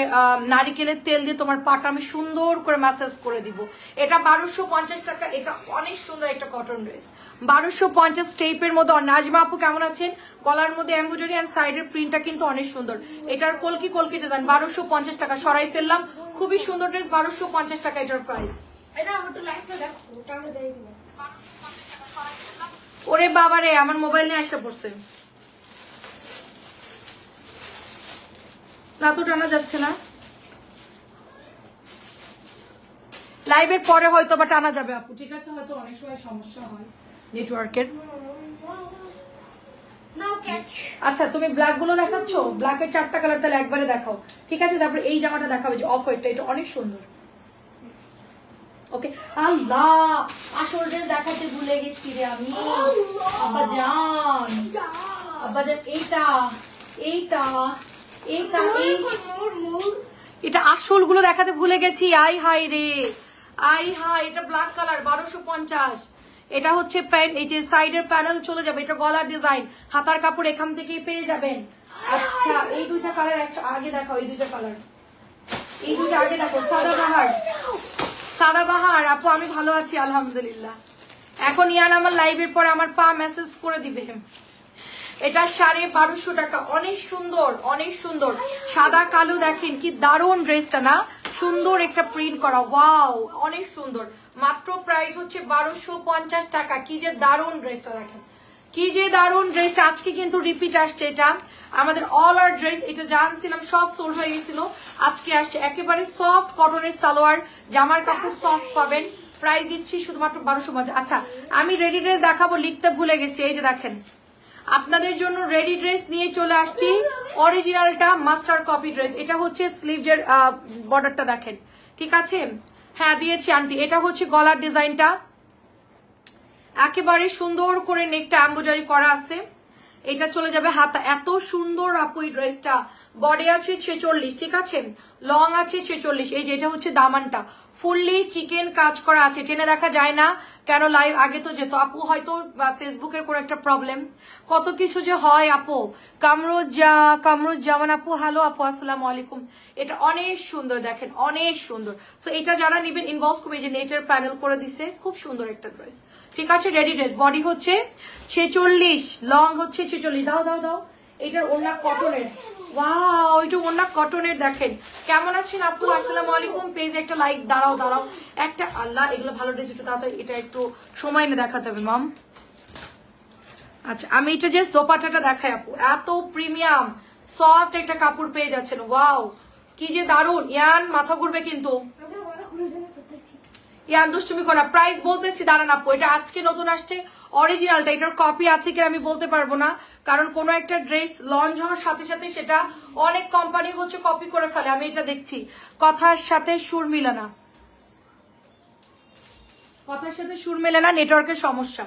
নারিকেলের তেল দিয়ে তোমার পাটা আমি সুন্দর করে ম্যাসাজ করে দিব। এটা 1250 টাকা। এটা অনেক সুন্দর একটা কটন ড্রেস, 1250 টাইপের মধ্যে। নাজমা আপু কেমন আছেন? গলার মধ্যে এমব্রয়ডারি এন্ড সাইডের প্রিন্টটা কিন্তু অনেক সুন্দর। এটার কলকি ডিজাইন, 1250 টাকা। সরাই ফেললাম, খুবই সুন্দর ড্রেস, 1250 টাকা এটার প্রাইস। ওরে বাবারে, আমার মোবাইল নিয়ে আসা পড়ছে না, তো টানা যাচ্ছে না। লাইভের পরে হয়তো বা টানা যাবে আপু, ঠিক আছে? হয়তো অনেক সময় সমস্যা হয় নেটওয়ার্কের। আচ্ছা, তুমি ব্ল্যাক গুলো দেখাচ্ছ, ব্ল্যাকের 4টা কালার তাহলে একবারে দেখাও, ঠিক আছে? তারপরে এই জামাটা দেখাবে, যে অফ হোয়াইটটা, এটা অনেক সুন্দর। ওকে, আল্লাহ আসল ড্রেস দেখাতে ভুলে গেছি রে আমি। আব্বাজান, আব্বাজান, এইটা এইটা এইটা এটা আসল গুলো দেখাতে ভুলে গেছি। আই হাই রে, আই হাই। এটা ব্ল্যাক কালার, 1250। এটা হচ্ছে প্যান্ট, এই যে সাইডের প্যানেল চলে যাবে, এটা গলার ডিজাইন, হাতার কাপড় এখান থেকেই পেয়ে যাবেন। আচ্ছা, এই দুইটা কালার আগে দেখাও, এই দুইটা কালার, এই দুইটা আগে দেখো। সাদাবাহার আপু, আমি ভালো আছি আলহামদুলিল্লাহ। এখন ইয়ান আমার লাইভের পরে আমার পা মেসেজ করে দিবে। এটা 1250 টাকা, অনেক সুন্দর, অনেক সুন্দর। সাদা কালো দেখেন কি দারুণ ড্রেসটা না, সুন্দর একটা প্রিন্ট করা, ওয়াও অনেক সুন্দর। মাত্র প্রাইস হচ্ছে 1250 টাকা। কি যে দারুণ ড্রেসটা দেখেন, কি যে দারুণ ড্রেসটা। আজকে কিন্তু রিপিট আসছে, এটা আমাদের অল আর ড্রেস, এটা জানছিলাম সব সোল্ড হয়ে গেছিল, আজকে আসছে। একেবারে সফট কটনের সালোয়ার, জামার কাপড় সফট পাবেন। প্রাইস দিচ্ছি শুধুমাত্র 1250। আচ্ছা, আমি রেডি ড্রেস দেখাবো, লিখতে ভুলে গেছি। এই যে দেখেন, আপনাদের জন্য রেডি ড্রেস নিয়ে চলে আসছি, অরিজিনালটা মাস্টার কপি ড্রেস। এটা হচ্ছে স্লিভের বর্ডারটা দেখেন, ঠিক আছে? হ্যাঁ দিয়েছি আন্টি। এটা হচ্ছে গলার ডিজাইনটা, একেবারে সুন্দর করে নেকটা এমব্রয়ডারি করা আছে। এটা চলে যাবে হাতা, এত সুন্দর আপু এই ড্রেসটা। বডি আছে 46, ঠিক আছে? লং আছে 46। এই যে এটা হচ্ছে দামানটা, ফুললি চিকেন কাজ করা আছে, টেনে দেখা যায় না কেন? লাইভ আগে তো যেত আপু, হয়তো ফেসবুকের কোনো একটা প্রবলেম, কত কিছু যে হয় আপু। কামরুজ্জামান আপু, হ্যালো আপু, আসসালামু আলাইকুম। এটা অনেক সুন্দর দেখেন, অনেক সুন্দর। সো এটা যারা নিবেন ইনবক্স করবে, যে নেটের প্যানেল করে দিছে, খুব সুন্দর একটা ড্রেস, ঠিক আছে? রেডি ড্রেস, বডি হচ্ছে 46, লং হচ্ছে 46। দাও দাও দাও, এটার ওড়না কটনের, ওয়াও, এটা ওনা কটনের দেখেন। কেমন আছেন আপু? আসসালামু আলাইকুম। পেজে একটা লাইক, দাঁড়াও একটা, আল্লাহ এগুলো ভালো ড্রেস, একটু তাড়াতাড়ি, এটা একটু সময় নিয়ে দেখাতে হবে মাম। আচ্ছা আমি এটা জাস্ট দোপাট্টাটা দেখাই আপু, এত প্রিমিয়াম সফট একটা কাপড় পেয়ে যাচ্ছেন। ওয়াও কি যে দারুন। ইয়ান মাথা ঘুরবে কিন্তু, ইয়ান দুষ্টুমি করা। প্রাইস বলতেছি দাঁড়ান আপু, এটা আজকে নতুন আসছে অরিজিনালটা, এটার কপি আছে কিনা আমি বলতে পারবো না, কারণ কোনো একটা ড্রেস লঞ্চ হওয়ার সাথে সাথে সেটা অনেক কোম্পানি হচ্ছে কপি করে ফেলে। আমি এটা দেখছি, কথার সাথে সুর মিলে না, কথার সাথে সুর মেলে না, নেটওয়ার্কের সমস্যা।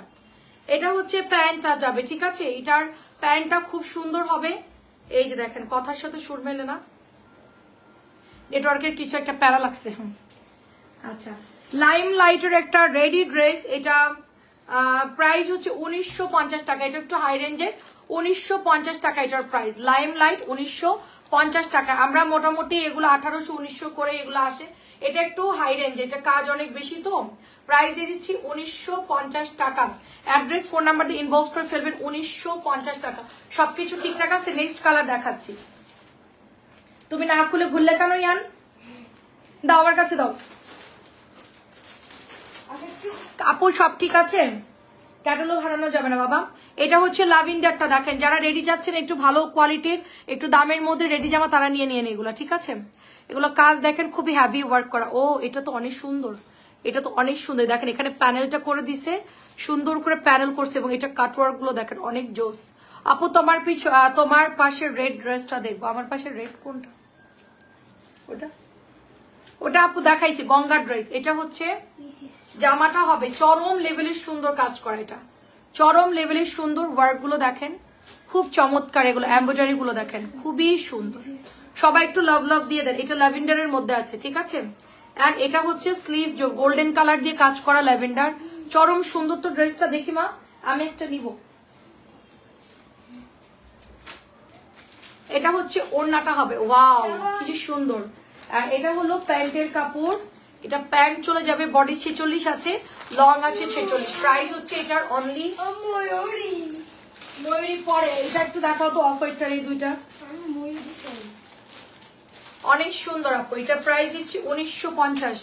এটা হচ্ছে প্যান্টটা যাবে, ঠিক আছে, এটার প্যান্টটা খুব সুন্দর হবে। এই যে দেখেন, কথার সাথে সুর মেলে না, নেটওয়ার্কের কিছু একটা প্যারা লাগছে। আচ্ছা লাইম লাইটের একটা রেডি ড্রেস, এটা প্রাইস হচ্ছে 1950 টাকা, এটা একটু হাই রেঞ্জের, 1950 টাকা এটার প্রাইস। লাইম লাইট 1950 টাকা। আমরা মোটামুটি এগুলো 1800-1900 করে এগুলো আসে, এটা একটু হাই রেঞ্জ, এটা কাজ অনেক বেশি, তো প্রাইস দিয়ে দিচ্ছি 1950 টাকা। অ্যাড্রেস ফোন নাম্বার দিয়ে ইনবক্স করে ফেলবেন। 1950 টাকা, সবকিছু ঠিকঠাক আছে। নেক্সট কালার দেখাচ্ছি। তুমি না খুলে ঘুরলে কেন ইয়ান? দাও আমার কাছে দাও আপু, সব ঠিক আছে, ক্যাটালগ হারানো যাবে না বাবা। এটা হচ্ছে লাভেন্ডারটা দেখেন, যারা রেডি যাচ্ছেন একটু ভালো কোয়ালিটির, একটু দামের মধ্যে রেডি জামা, তারা নিয়ে নিয়ে এগুলো, ঠিক আছে। এগুলো কাজ দেখেন খুবই হ্যাভি ওয়ার্ক করা। ও এটা তো অনেক সুন্দর, এটা তো অনেক সুন্দর দেখেন, এখানে প্যানেলটা করে দিছে, সুন্দর করে প্যানেল করছে, এবং এটা কাটওয়ার্ক গুলো দেখেন অনেক জোস। আপু তোমার পাশের রেড ড্রেসটা দেখবো। আমার পাশের রেড কোনটা? ওটা ওটা আপু দেখাইছি, গঙ্গার ড্রেস। এটা হচ্ছে জামাটা হবে চরম লেভেলের সুন্দর কাজ করা, এটা চরম লেভেলের সুন্দর ওয়ার্ক গুলো দেখেন, খুব চমৎকার। এগুলো এমব্রয়ডারি গুলো দেখেন খুবই সুন্দর। সবাই একটু লাভ লাভ দিয়ে দেন। এটা ল্যাভেন্ডারের মধ্যে আছে, ঠিক আছে। এন্ড এটা হচ্ছে স্লিভস, গোল্ডেন কালার দিয়ে কাজ করা ল্যাভেন্ডার, চরম সুন্দর। তো ড্রেসটা দেখি মা, আমি একটা নিব। এটা হচ্ছে ওড়নাটা হবে, ওয়াও কি সুন্দর। আর এটা হলো প্যান্টের কাপড়, এটা প্যান্ট চলে যাবে, বডি 46 আছে, লং আছে 46। প্রাইস হচ্ছে এটার অনলি ময়ূরী পরে। এটা একটু দেখাও তো, অফ হোয়াইটটার এই দুইটা অনেক সুন্দর আপু। এটা প্রাইস দিচ্ছি 1950।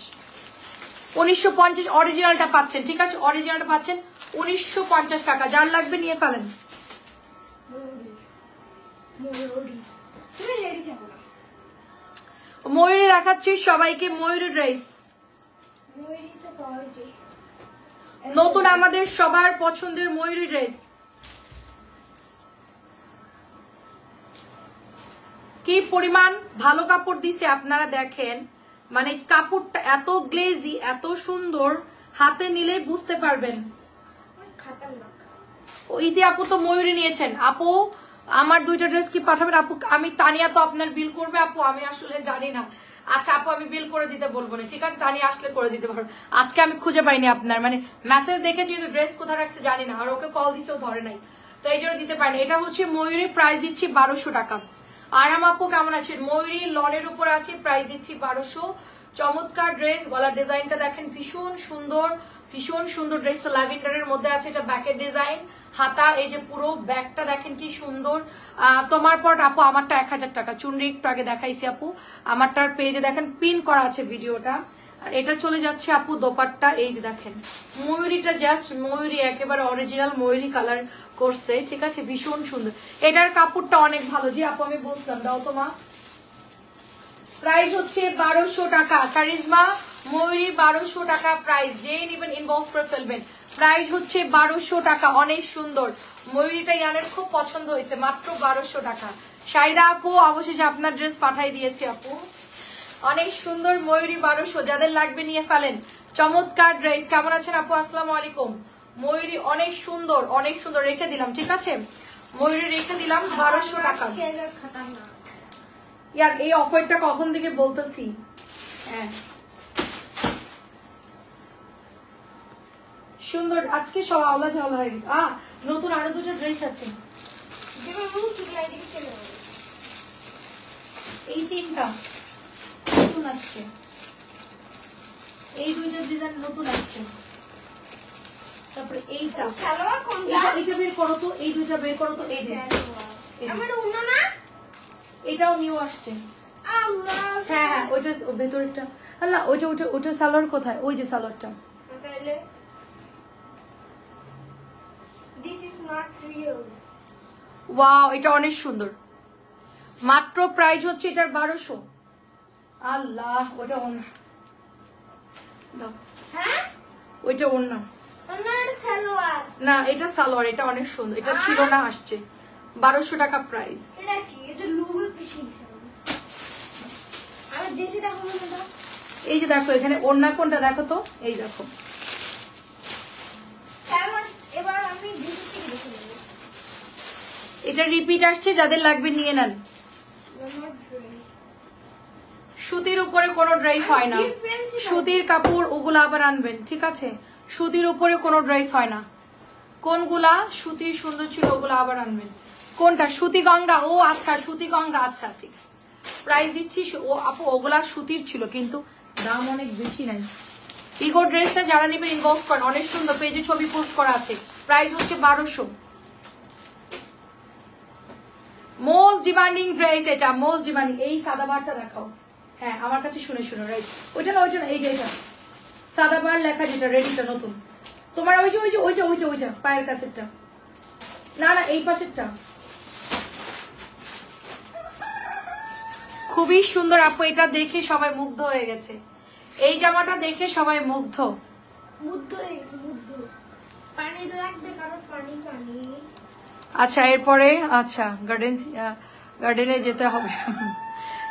1950 অরিজিনালটা পাচ্ছেন, ঠিক আছে, অরিজিনালটা পাচ্ছেন 1950 টাকা। যার লাগবে নিয়ে ফেলেন। ময়ূরী দেখাচ্ছি সবাইকে, ময়ূরী ড্রেস নতুন, আমাদের সবার পছন্দের ময়ূরী ড্রেস। কি পরিমাণ ভালো কাপড় দিছে আপনারা দেখেন, মানে কাপড়টা এত গ্লেজি, এত সুন্দর, হাতে নিলেই বুঝতে পারবেন। ইতি আপু তো ময়ূরী নিয়েছেন। আপু আমার দুইটা ড্রেস কি পাঠাবেন আপু? আমি তানিয়া তো আপনার বিল করবে আপু, আমি আসলে জানি না। আচ্ছা আপু আমি বিল করে দিতে বলবো না, ঠিক আছে, তানিয়া আসলে করে দিতে পারবো। আজকে আমি খুঁজে পাইনি আপনার, মানে মেসেজ দেখেছি কিন্তু ড্রেস কোথায় রাখছে জানি না, আর ওকে কল দিছেও ধরে নাই, তো এই জন্য দিতে পারিনি। এটা হচ্ছে ময়ূরী, প্রাইস দিচ্ছি 1200 টাকা। আরাম আপু কেমন আছেন? ময়ূরী লনের উপরে আছে, প্রাইস দিচ্ছি 1200। চমৎকার ড্রেস, গলার ডিজাইনটা দেখেন ভীষণ সুন্দর, ভীষণ সুন্দর ড্রেসটা ল্যাভেন্ডারের মধ্যে আছে। এটা ব্যাকের ডিজাইন, হাতা, এই যে পুরো ব্যাগটা দেখেন কি সুন্দর। তোমার পর আপু আমারটা 1000 টাকা। চুনরি একটু আগে দেখাইছি আপু, আমারটার পেজে দেখেন পিন করা আছে ভিডিওটা। আর এটা চলে যাচ্ছে আপু দোপাট্টা, এই যে দেখেন ময়ূরীটা, জাস্ট ময়ূরী একেবারে অরিজিনাল ময়ূরী কালার করছে, ঠিক আছে, ভীষণ সুন্দর। এটার কাপড়টা অনেক ভালো, যে আপু আমি বলছিলাম, দাও তোমা। প্রাইস হচ্ছে 1200 টাকা। কারিজমা ময়ূরী 1200 টাকা প্রাইস, যেই নেবেন ইনবক্স করে ফেলবেন। প্রাইস হচ্ছে 1200 টাকা, অনেক সুন্দর ময়ূরীটা, ইয়ানের খুব পছন্দ হয়েছে, মাত্র 1200 টাকা। সাইদা আপু অবশেষে আপনার ড্রেস পাঠাই দিয়েছি আপু, অনেক সুন্দর ময়ূরী 1200, যাদের লাগবে নিয়ে ফেলেন। চমৎকার ড্রেস। কেমন আছেন আপু? আসসালামু আলাইকুম। ময়ূরী অনেক সুন্দর, অনেক সুন্দর, রেখে দিলাম, ঠিক আছে, ময়ূরী রেখে দিলাম 1200 টাকা। ইয়ার এই অফারটা কখন থেকে বলতেছি, হ্যাঁ সুন্দর। আজকে সব আওলা ঝাওলা হয়ে গেছে। নতুন আরো দুটো ড্রেস আছে, এই তিনটা নতুন আসছে, এই দুইটা ডিজাইন নতুন আসছে। তারপরে এইটা বের করো তো, এই দুইটা বের করো তো, এই যে এটাও নিউ আসছে। হ্যাঁ হ্যাঁ ওইটা ভেতরটা। আল্লাহ ওইটা ওইটা ওইটা সালোয়ার কোথায়? ওই যে সালোয়ারটা। This is not real. Wow এটা অনেক সুন্দর। মাত্র প্রাইস হচ্ছে এটার 1200। আল্লাহ ওটা ওন্না দাও। হ্যাঁ ওইটা ওন্না আমার সালোয়ার না, এটা সালোয়ার। এটা অনেক সুন্দর। এটা ছিল না, আসছে 1200 টাকা প্রাইস। এটা কি? এটা লুবে পিসি আমি যেসে দেখো না। এই যে দেখো এখানে ওন্না কোনটা দেখো তো, এই দেখো। এবার আমি যেসে থেকে দেখে নেব। এটা রিপিট আসছে, যাদের লাগবে নিয়ে নেন। সুতির উপরে কোনো ড্রেস হয় না, সুতির কাপড় ওগুলো আবার আনবেন, ঠিক আছে? সুতির উপরে কোনো ড্রেস হয় না। কোনগুলা সুতির সুন্দর ছিল ওগুলো আবার আনবেন। কোনটা? সুতি গঙ্গা। ও আচ্ছা সুতি গঙ্গা, আচ্ছা ঠিক আছে। প্রাইস দিচ্ছি ও আপু, ওগুলা সুতির ছিল কিন্তু দাম অনেক বেশি নাই। ইগো ড্রেসটা যারা নেবেন ইনবক্স করেন, অনেক সুন্দর, পেজে ছবি পোস্ট করা আছে। প্রাইস হচ্ছে 1200। মোস্ট ডিমান্ডিং ড্রেস এটা, মোস্ট ডিমান্ডিং। এই সাদাবারটা দেখাও। হ্যাঁ আমার কাছে শুনে শুনে, রাইট। ওইটা না, ওইটা না, এই যে এটা সাদাবার লেখা যেটা, রেডিটা নতুন। তোমার ওই যে ওই যে ওই যে ওই যে ওই যে পায়ের কাছেরটা, না না এই পাশেরটা। খুবই সুন্দর আপু, এটা দেখে সবাই মুগ্ধ হয়ে গেছে। এই জামাটা দেখে সবাই মুগ্ধ হয়ে গেছে, মুগ্ধ। পানি লাগবে কারণ পানি পানি। আচ্ছা এরপরে, আচ্ছা গার্ডেনে যেতে হবে।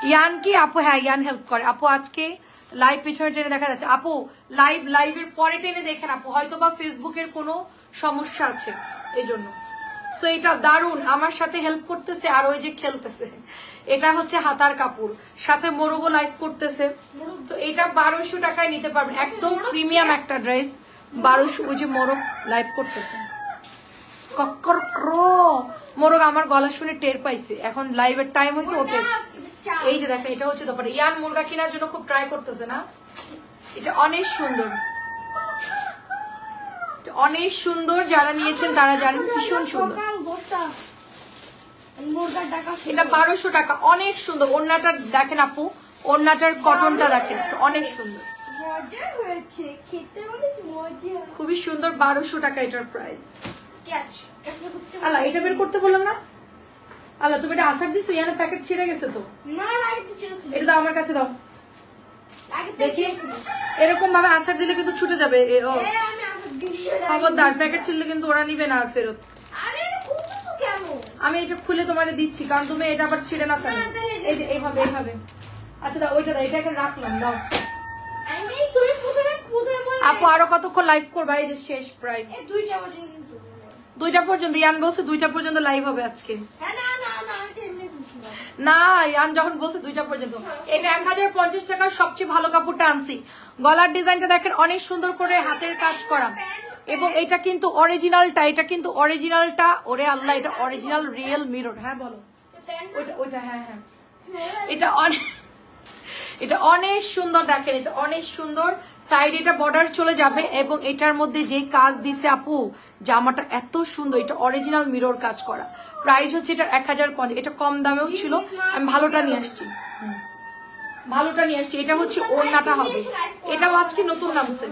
ইয়ান কি আপু? হ্যাঁ ইয়ান হেল্প করে আপু। আজকে লাইভ পিছনে টেনে দেখা যাচ্ছে আপু, লাইভের পরে টেনে দেখেন আপু, হয়তো বা ফেসবুকের কোনো সমস্যা আছে এই জন্য। সো এটা দারুন, আমার সাথে হেল্প করতেছে আর ওই যে খেলতেছে। এটা হচ্ছে হাতার কাপড়, সাথে মোরগও লাইভ করতেছে। তো এটা 1200 টাকায় নিতে পারবেন, একদম প্রিমিয়াম একটা ড্রেস। 1200। ওই যে মোরগ লাইভ করতেছে, কক্কর ক্রো মোরগ আমার গলা শুনে টের পাইছে, এখন লাইভের টাইম হয়েছে ওঠে। এই যে দেখেন এটা হচ্ছে দোপাটা। ইয়ান মুরগা কেনার জন্য খুব ট্রাই করতেছে না? এটা অনেক সুন্দর, অনেক সুন্দর। যারা নিয়েছেন তারা জানেন ভীষণ সুন্দর। এটা 1200 টাকা, অনেক সুন্দর। ওড়নাটা দেখেন আপু, ওড়নাটার কটনটা দেখেন, অনেক সুন্দর, মজা হয়েছে খেতে, অনেক মজা, খুবই সুন্দর। 1200 টাকা এটার প্রাইস। আল্লাহ এটা বের করতে বললাম না? আল্লাহ তুমি এটা আসার দিছো, ইয়ার প্যাকেট ছিঁড়ে গেছে তো। না লাগতে ছিল, এটা দাও আমার কাছে, দাও। দেখি এরকম ভাবে আসার দিলে কিন্তু ছুটে যাবে। আমি আসার দিই। খবরদার, প্যাকেট ছিল কিন্তু ওরা নিবে না আর ফেরত। আরে এটা খুলছো কেন? আমি এটা খুলে তোমারে দিচ্ছি, কারণ তুমি এটা আবার ছিঁড়ে না ফেলো। এই যে এইভাবে এইভাবে। আচ্ছা দাও, ওইটা দাও, এটা এখানে রাখলাম, দাও। আমি তুমি প্রথমে বল। আপু আরো কতক্ষণ লাইভ করবা? এই যে শেষ প্রায় 2টা পর্যন্ত। 2টা পর্যন্ত ইয়ান বলছে, 2টা পর্যন্ত লাইভ হবে আজকে। হ্যাঁ না না না আমি এমনি বুঝলাম না, ইয়ান যখন বলছে 2টা পর্যন্ত। এটা 1050 টাকার সবচেয়ে ভালো কাপড়টা আনছি। গলার ডিজাইনটা দেখেন, অনেক সুন্দর করে হাতের কাজ করা, এবং এটা কিন্তু অরিজিনালটা, এটা কিন্তু অরিজিনালটা। ওরে আল্লাহ, এটা অরিজিনাল রিয়েল মিরর। হ্যাঁ বলো। ওইটা ওইটা, হ্যাঁ হ্যাঁ, এটা অনেক সুন্দর দেখেন, এটা অনেক সুন্দর। সাইড এটা বর্ডার চলে যাবে, এবং এটার মধ্যে যে কাজ দিছে আপু, জামাটা এত সুন্দর। এটা অরিজিনাল মিরর কাজ করা। প্রাইস হচ্ছে এটা 1050। এটা কম দামেও ছিল, আমি ভালোটা নিয়ে আসছি, ভালোটা নিয়ে আসছি। এটা হচ্ছে ওড়নাটা হবে, এটাও আজকে নতুন নামছে।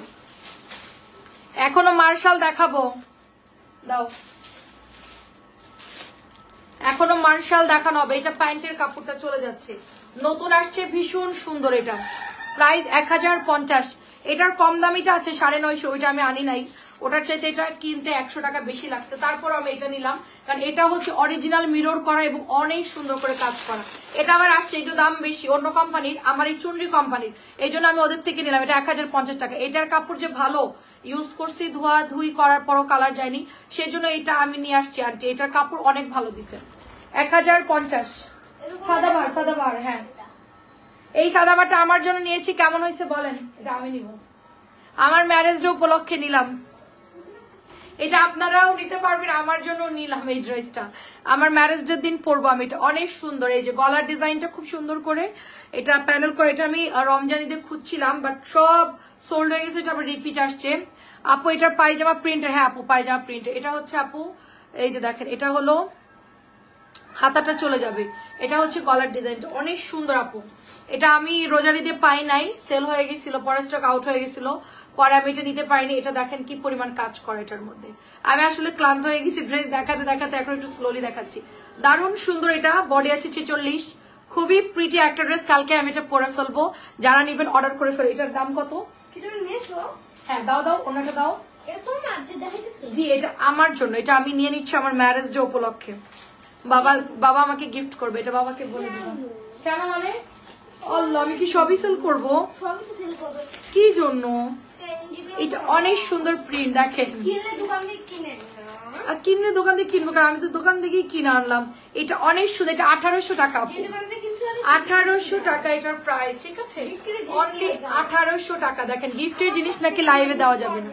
এখনো মার্শাল দেখাবো, দাও। এখনো মার্শাল দেখানো হবে। এটা প্যান্টের কাপড়টা চলে যাচ্ছে, নতুন আসছে, ভীষণ সুন্দর। এটা প্রাইস 1050। এটার কম দামিটা আছে 950, ওইটা আমি আনি নাই। ওটার চাইতে এটা কিনতে 100 টাকা বেশি লাগছে, তারপর আমি এটা নিলাম, কারণ এটা হচ্ছে অরিজিনাল মিরর করা এবং অনেক সুন্দর করে কাজ করা। এটা আবার আসছে একটু দাম বেশি অন্য কোম্পানির, আমার এই চুনরি কোম্পানির, এই জন্য আমি ওদের থেকে নিলাম। এটা 1050 টাকা। এটার কাপড় যে ভালো, ইউজ করছি, ধোয়া ধুই করার পরও কালার যায়নি, সেই জন্য এটা আমি নিয়ে আসছি। আন্টি এটার কাপড় অনেক ভালো দিছে। 1050 সাদাবার, সাদাবার। হ্যাঁ এই সাদাবারটা আমার জন্য নিয়েছি, কেমন হয়েছে বলেন? এটা আমি নিব, আমার ম্যারেজ ডে উপলক্ষে নিলাম। এটা আপনারাও নিতে পারবেন, আমার জন্য নিলাম এই ড্রেসটা, আমার ম্যারেজ ডের দিন পরবো আমি। এটা অনেক সুন্দর, এই যে গলার ডিজাইনটা খুব সুন্দর করে এটা প্যানেল করে। এটা আমি রমজানিতে খুঁজছিলাম, বাট সব সোল্ড হয়ে গেছে, এটা আবার রিপিট আসছে। আপু এটার পায়জামা প্রিন্টের, হ্যাঁ আপু পায়জামা প্রিন্টের। এটা হচ্ছে আপু, এই যে দেখেন, এটা হলো হাতাটা চলে যাবে। এটা হচ্ছে গলার ডিজাইনটা, অনেক সুন্দর আপু। এটা আমি রোজারিতে পাই নাই, সেল হয়ে গেছিল, পরে স্টক আউট হয়ে গেছিল, পরে আমি এটা নিতে পারিনি। এটা দেখেন কি পরিমাণ কাজ করে এটার মধ্যে। আমি আসলে ক্লান্ত হয়ে গেছি ড্রেস দেখাতে দেখাতে, এখন একটু স্লোলি দেখাচ্ছি। দারুণ সুন্দর, এটা বডি আছে 46, খুবই প্রিটি একটা ড্রেস। কালকে আমি এটা পরে ফেলবো, যারা নিবেন অর্ডার করে ফেলো। এটার দাম কত? হ্যাঁ দাও দাও, ওনাটা দাও। জি এটা আমার জন্য, এটা আমি নিয়ে নিচ্ছি আমার ম্যারেজ ডে উপলক্ষে। বাবা আমাকে গিফট করবে, এটা বাবাকে বলে দিব। কেন মানে আল্লাহ, আমি কি সবই সেল করবো? কি জন্য? এটা অনেক সুন্দর প্রিন্ট, দেখেন। কিনলে দোকান থেকে কিনবো, কারণ আমি তো দোকান থেকেই কিনে আনলাম। এটা অনেক সুন্দর, এটা 1800 টাকা, 1800 টাকা এটার প্রাইস, ঠিক আছে? অনলি 1800 টাকা। দেখেন গিফটের জিনিস নাকি লাইভে দেওয়া যাবে না,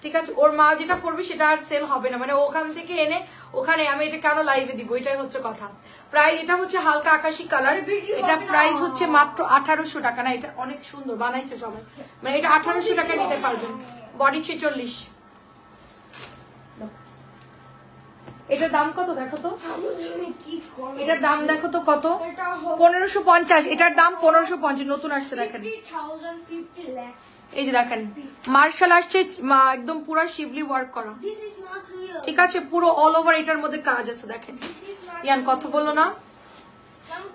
ঠিক আছে? ওর মা যেটা পড়বে সেটা আর সেল হবে না, মানে ওখান থেকে এনে ওখানে আমি এটা কেন লাইভে দিব, এটাই হচ্ছে কথা। প্রাইস এটা হচ্ছে হালকা আকাশি কালার, এটা প্রাইস হচ্ছে মাত্র 1800 টাকা। না এটা অনেক সুন্দর বানাইছে সবাই, মানে এটা 1800 টাকা নিতে পারবেন। বডি 46। এটার দাম কত দেখো তো, এটার দাম দেখো তো কত? 1550। এটার দাম 1550, নতুন আসছে দেখেন। এই যে দেখেন মার্শাল আসছে, একদম পুরো শিবলি ওয়ার্ক করা, ঠিক আছে? পুরো অল ওভার এটার মধ্যে কাজ আছে, দেখেন। ইয়ান কথা বললো না,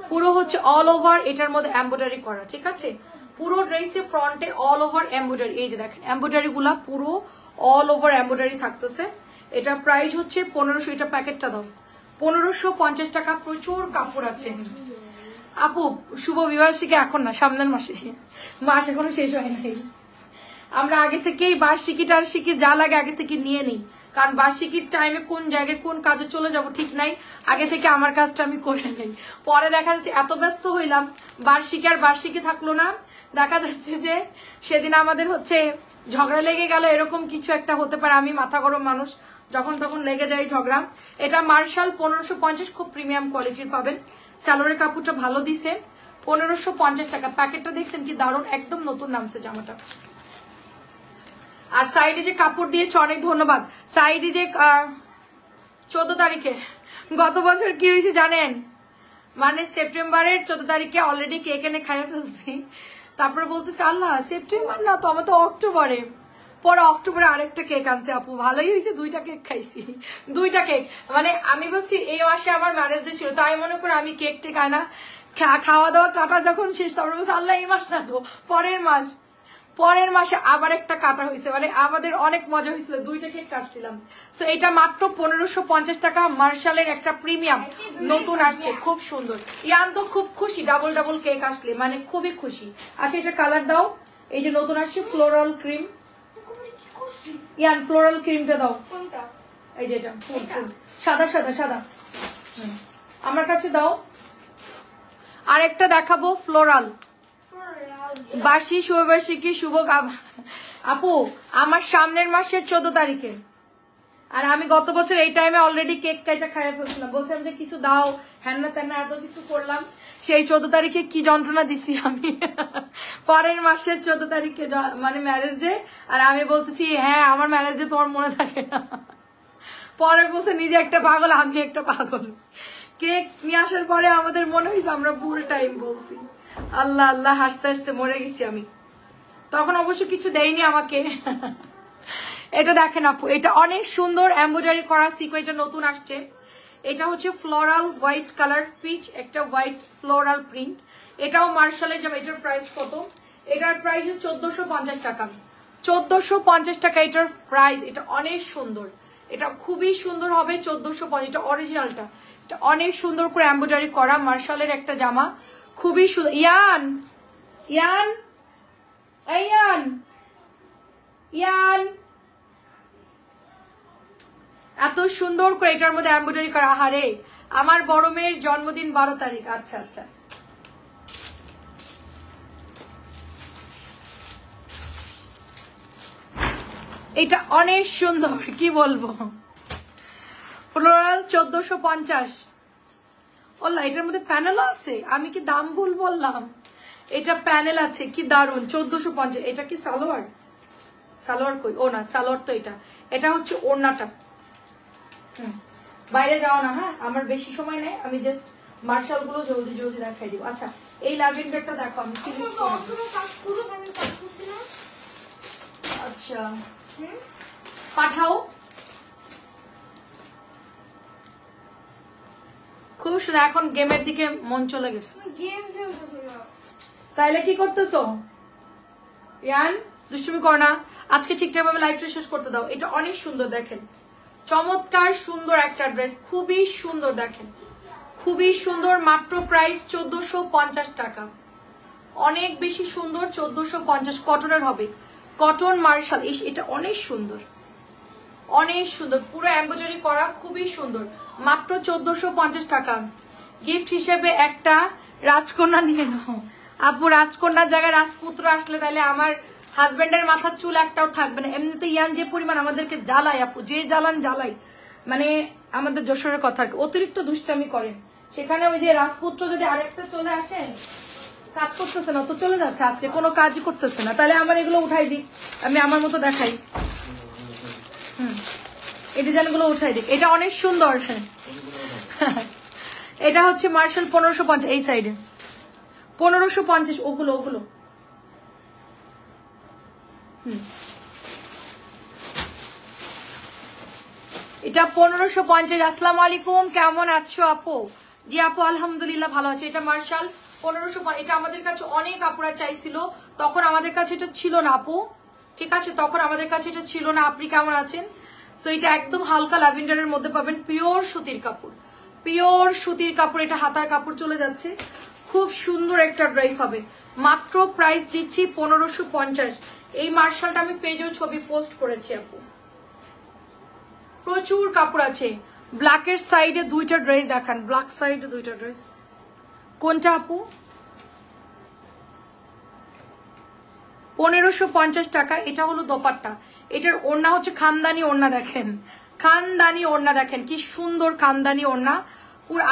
পুরো হচ্ছে অল ওভার এটার মধ্যে এমব্রয়ডারি করা, ঠিক আছে? পুরো ড্রেসে ফ্রন্টে অল ওভার এমব্রয়ডারি, এই যে দেখেন এমব্রয়ডারি গুলা পুরো অল ওভার এমব্রয়ডারি থাকতেছে। এটা প্রাইস হচ্ছে 1500। এটা প্যাকেটটা দাও, 1550 টাকা। প্রচুর কাপড় আছে আপু। শুভ বিবার্ষিকী এখন না, সামনের মাসে, মাস এখনো শেষ হয় নাই। আমরা আগে থেকেই বার্ষিকী টার্ষিকী যা লাগে আগে থেকে নিয়ে নিই, কারণ বার্ষিকীর টাইমে কোন জায়গায় কোন কাজে চলে যাব ঠিক নাই। আগে থেকে আমার কাজটা আমি করে নেই, পরে দেখা যাচ্ছে এত ব্যস্ত হইলাম, বার্ষিকী আর বার্ষিকী থাকলো না। দেখা যাচ্ছে যে সেদিন আমাদের হচ্ছে ঝগড়া লেগে গেল, এরকম কিছু একটা হতে পারে। আমি মাথা গরম মানুষ, যখন তখন লেগে যায় ঝগড়া। এটা মার্শাল 1550, খুব প্রিমিয়াম কোয়ালিটির পাবেন। স্যালোরের কাপড়টা ভালো দিছে, 1550 টাকা। প্যাকেটটা দেখছেন কি দারুণ, একদম নতুন নামছে জামাটা। আর সাইডে যে কাপড় দিয়েছে অনেক ধন্যবাদ। সাইডে যে 14 তারিখে, গত বছর কি হয়েছে জানেন, মানে সেপ্টেম্বরের 14 তারিখে অলরেডি কেক এনে খাইয়ে ফেলছি। তারপরে বলতেছে আল্লাহ সেপ্টেম্বর না তো, আমার তো অক্টোবরে। পরে অক্টোবরে আরেকটা কেক আনছে আপু, ভালোই হয়েছে, 2টা কেক খাইছি। 2টা কেক, মানে আমি বলছি এই মাসে আমার ম্যারেজ ডে ছিল, তাই মনে করে আমি কেক টেক আয় না, খাওয়া দাওয়া কাটা যখন শেষ, তারপরে বলছি আল্লাহ এই মাস না তো, পরের মাসে আবার একটা কাটা হয়েছে। মানে আমাদের অনেক মজা হয়েছিল, 2টা কেক কাটছিলাম। সো এটা মাত্র 1550 টাকা। মার্শালের একটা প্রিমিয়াম নতুন আসছে, খুব সুন্দর। ইয়ান তো খুব খুশি, ডাবল ডাবল কেক আসলে মানে খুবই খুশি। আচ্ছা এটা কালার দাও, এই যে নতুন আসছে ফ্লোরাল ক্রিম। ইয়ান ফ্লোরাল ক্রিমটা দাও, এই যে এটা ফুল ফুল সাদা সাদা সাদা, আমার কাছে দাও। আরেকটা দেখাবো ফ্লোরাল, বাসি শুভবার্ষিকী শুভ। আপু আমার সামনের মাসের 14 তারিখে, আর আমি গত বছর এই টাইমে অলরেডি কেক কাইটা খাইয়ে ফেলছিলাম, বলছিলাম যে কিছু দাও, হ্যান না তেন এত কিছু করলাম। সেই 14 তারিখে কি যন্ত্রণা দিছি আমি। পরের মাসের 14 তারিখে মানে ম্যারেজ ডে, আর আমি বলতেছি হ্যাঁ আমার ম্যারেজ ডে তোমার মনে থাকে না। পরে বসে নিজে একটা পাগল, আমি একটা পাগল। কেক নিয়ে আসার পরে আমাদের মনে হয়েছে আমরা ভুল টাইম বলছি। আল্লাহ আল্লাহ, হাসতে হাসতে মরে গেছি আমি। তখন অবশ্য কিছু দেয়নি আমাকে। এটা দেখেন আপু, এটা অনেক সুন্দর এমব্রয়ডারি করা সিকো, এটা নতুন আসছে। এটা হচ্ছে ফ্লোরাল হোয়াইট কালার পিচ, একটা হোয়াইট ফ্লোরাল প্রিন্ট। এটাও মার্শালের জামা। এটার প্রাইস কত? এটার প্রাইস 1450 টাকা। 1450 টাকা এটার প্রাইস। এটা অনেক সুন্দর, এটা খুবই সুন্দর হবে। 1450, এটা অরিজিনালটা। এটা অনেক সুন্দর করে এমব্রয়ডারি করা মার্শালের একটা জামা, খুবই সুন্দর। ইয়ান ইয়ান ইয়ান ইয়ান এত সুন্দর করে এটার মধ্যে এমব্রয়ডারি করা। আহারে আমার বড় মেয়ের জন্মদিন 12 তারিখ। আচ্ছা আচ্ছা, এটা অনেক সুন্দর, কি বলবো। ফ্লোরাল 1450। ওল্লা এটার মধ্যে প্যানেল আছে, আমি কি দাম ভুল বললাম? এটা প্যানেল আছে, কি দারুন। 1450। এটা কি সালোয়ার? সালোয়ার কই? ও না সালোয়ার তো এটা। এটা হচ্ছে ওড়নাটা। বাইরে যাও না, হ্যাঁ আমার বেশি সময় নেই, আমি জাস্ট মার্শাল গুলো জলদি জলদি দেখাই দিব। আচ্ছা এই ল্যাভেন্ডারটা দেখো আমি সিলেক্ট করব। আচ্ছা পাঠাও, খুব সুন্দর। এখন গেমের দিকে মন চলে গেছে, গেম খেলতেছি না। তাইলে কি করতেছো ইয়ান? দুষ্টুমি কর না, আজকে ঠিকঠাক ভাবে লাইভটা শেষ করতে দাও। এটা অনেক সুন্দর, দেখেন চমৎকার সুন্দর একটা ড্রেস, খুবই সুন্দর, দেখেন খুবই সুন্দর। মাত্র প্রাইস 1450 টাকা, অনেক বেশি সুন্দর। 1450 কটনের হবে, কটন মার্শাল। এটা অনেক সুন্দর, অনেক সুন্দর, পুরো এমব্রয়ডারি করা, খুবই সুন্দর। মাত্র 1450 টাকা। গিফট হিসেবে একটা রাজকন্যা নিয়ে নাও আপু। রাজকন্যার জায়গায় রাজপুত্র আসলে তাহলে আমার হাজবেন্ডের মাথার চুল একটাও থাকবে না। এমনিতে ইয়ান যে পরিমাণ আমাদেরকে জ্বালাই আপু, যে জ্বালাই, মানে আমাদের যশোরের কথা অতিরিক্ত দুষ্টামি করেন। সেখানে ওই যে রাজপুত্র যদি আরেকটা চলে আসে, কাজ করতেছে না তো চলে যাচ্ছে, আজকে কোনো কাজই করতেছে না, তাহলে আমার এগুলো উঠাই দিই, আমি আমার মতো দেখাই। এই ডিজাইন গুলো উঠাই দিই, এটা অনেক সুন্দর। এটা হচ্ছে মার্শাল 1550, এই সাইডে 1550, ওগুলো এটা 1550। আসসালামু আলাইকুম, কেমন আছো আপু? জি আপু আলহামদুলিল্লাহ ভালো আছে। এটা মার্শাল 1550, এটা আমাদের কাছে অনেক আপুরা চাইছিল, তখন আমাদের কাছে এটা ছিল না আপু, ঠিক আছে তখন আমাদের কাছে এটা ছিল না। আপনি কেমন আছেন? সো এটা একদম হালকা ল্যাভেন্ডারের মধ্যে পাবেন, পিওর সুতির কাপড়, পিওর সুতির কাপড়। এটা হাতার কাপড় চলে যাচ্ছে, খুব সুন্দর একটা ড্রেস হবে। মাত্র প্রাইস দিচ্ছি 1550। এই মার্শালটা আমি পেজেও ছবি পোস্ট করেছি আপু, প্রচুর কাপড় আছে। ব্ল্যাকের সাইডে দুইটা ড্রেস দেখান, ব্ল্যাক সাইডে দুইটা ড্রেস, কোনটা আপু? 1550 টাকা। এটা হলো দোপাট্টা, এটার ওড়না হচ্ছে খানদানি ওড়না, দেখেন খানদানি ওড়না, দেখেন কি সুন্দর খানদানি ওড়না।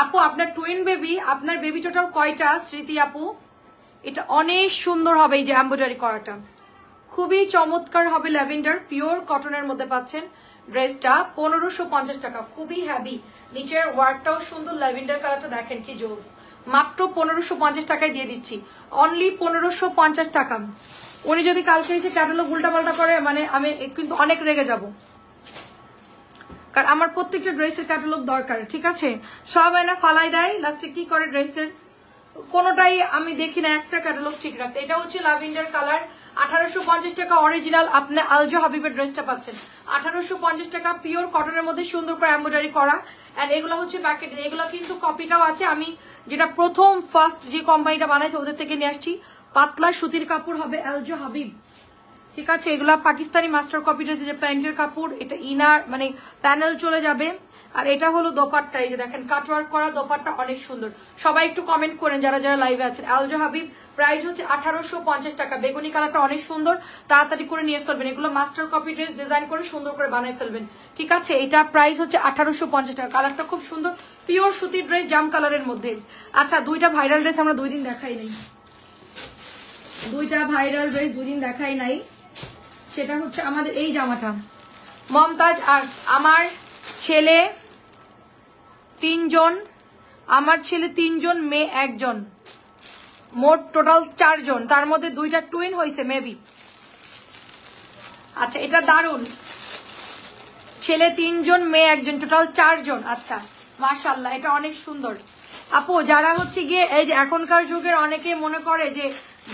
আপু আপনার টুইন বেবি, আপনার বেবি টোটাল কয়টা স্মৃতি আপু? এটা অনেক সুন্দর হবে, এই যে এমব্রয়ডারি করাটা খুবই চমৎকার হবে। ল্যাভেন্ডার পিওর কটনের মধ্যে পাচ্ছেন ড্রেসটা 1550 টাকা, খুবই হ্যাভি। নিচের ওয়ার্কটাও সুন্দর, ল্যাভেন্ডার কালারটা দেখেন কি জোস। মাত্র 1550 টাকায় দিয়ে দিচ্ছি, অনলি 1550 টাকা। উনি যদি কালকে এসে ক্যাটালগ উল্টাপাল্টা করে, মানে আমি কিন্তু অনেক রেগে যাব, কারণ আমার প্রত্যেকটা ড্রেসের ক্যাটালগ দরকার, ঠিক আছে? সবাই না ফালাই দেয়, লাস্টে কি করে ড্রেসের কোনোটাই আমি দেখি না একটা ক্যাটালগ ঠিক রাখতে। এটা হচ্ছে ল্যাভেন্ডার কালার, 1850 টাকা অরিজিনাল। আপনি আলজো হাবিবের ড্রেসটা পাচ্ছেন 1850 টাকা, পিওর কটনের মধ্যে সুন্দর করে এমব্রয়ডারি করা। এন্ড এগুলো হচ্ছে প্যাকেটে, এগুলো কিন্তু কপিটাও আছে, আমি যেটা ফার্স্ট যে কোম্পানিটা বানাইছে ওদের থেকে নিয়ে আসছি। পাতলা সুতির কাপড় হবে, আলজো হাবিব, ঠিক আছে? এগুলা পাকিস্তানি মাস্টার কপি ড্রেস, যে প্যান্টের কাপড়, এটা ইনার মানে প্যানেল চলে যাবে। আর এটা হলো দোপাট্টা, এই যে দেখেন কাটওয়ার্ক করা দোপাট্টা, অনেক সুন্দর। সবাই একটু কমেন্ট করেন যারা যারা লাইভে আছেন। আলজো হাবিব, প্রাইস হচ্ছে 1850 টাকা। বেগুনি কালারটা অনেক সুন্দর, তাড়াতাড়ি করে নিয়ে ফেলবেন, এগুলো মাস্টার কপি ড্রেস ডিজাইন করে সুন্দর করে বানাই ফেলবেন, ঠিক আছে? এটা প্রাইস হচ্ছে 1850 টাকা। কালারটা খুব সুন্দর, পিওর সুতির ড্রেস, জাম কালারের মধ্যে। আচ্ছা দুইটা ভাইরাল ড্রেস আমরা 2 দিন দেখাই নাই, দুইটা ভাইরাল ড্রেস 2 দিন দেখাই নাই। সেটা হচ্ছে আমাদের এই জামাটা মমতাজ আর্টস। আমার ছেলে 3 জন, আমার ছেলে 3 জন, মেয়ে 1 জন, মোট টোটাল 4 জন, তার মধ্যে 2টা টুইন হয়েছে মেবি। আচ্ছা এটা দারুন, ছেলে 3 জন, মেয়ে 1 জন, টোটাল 4 জন। আচ্ছা মাশাআল্লাহ, এটা অনেক সুন্দর আপু। যারা হচ্ছে গিয়ে এই যে এখনকার যুগের অনেকে মনে করে যে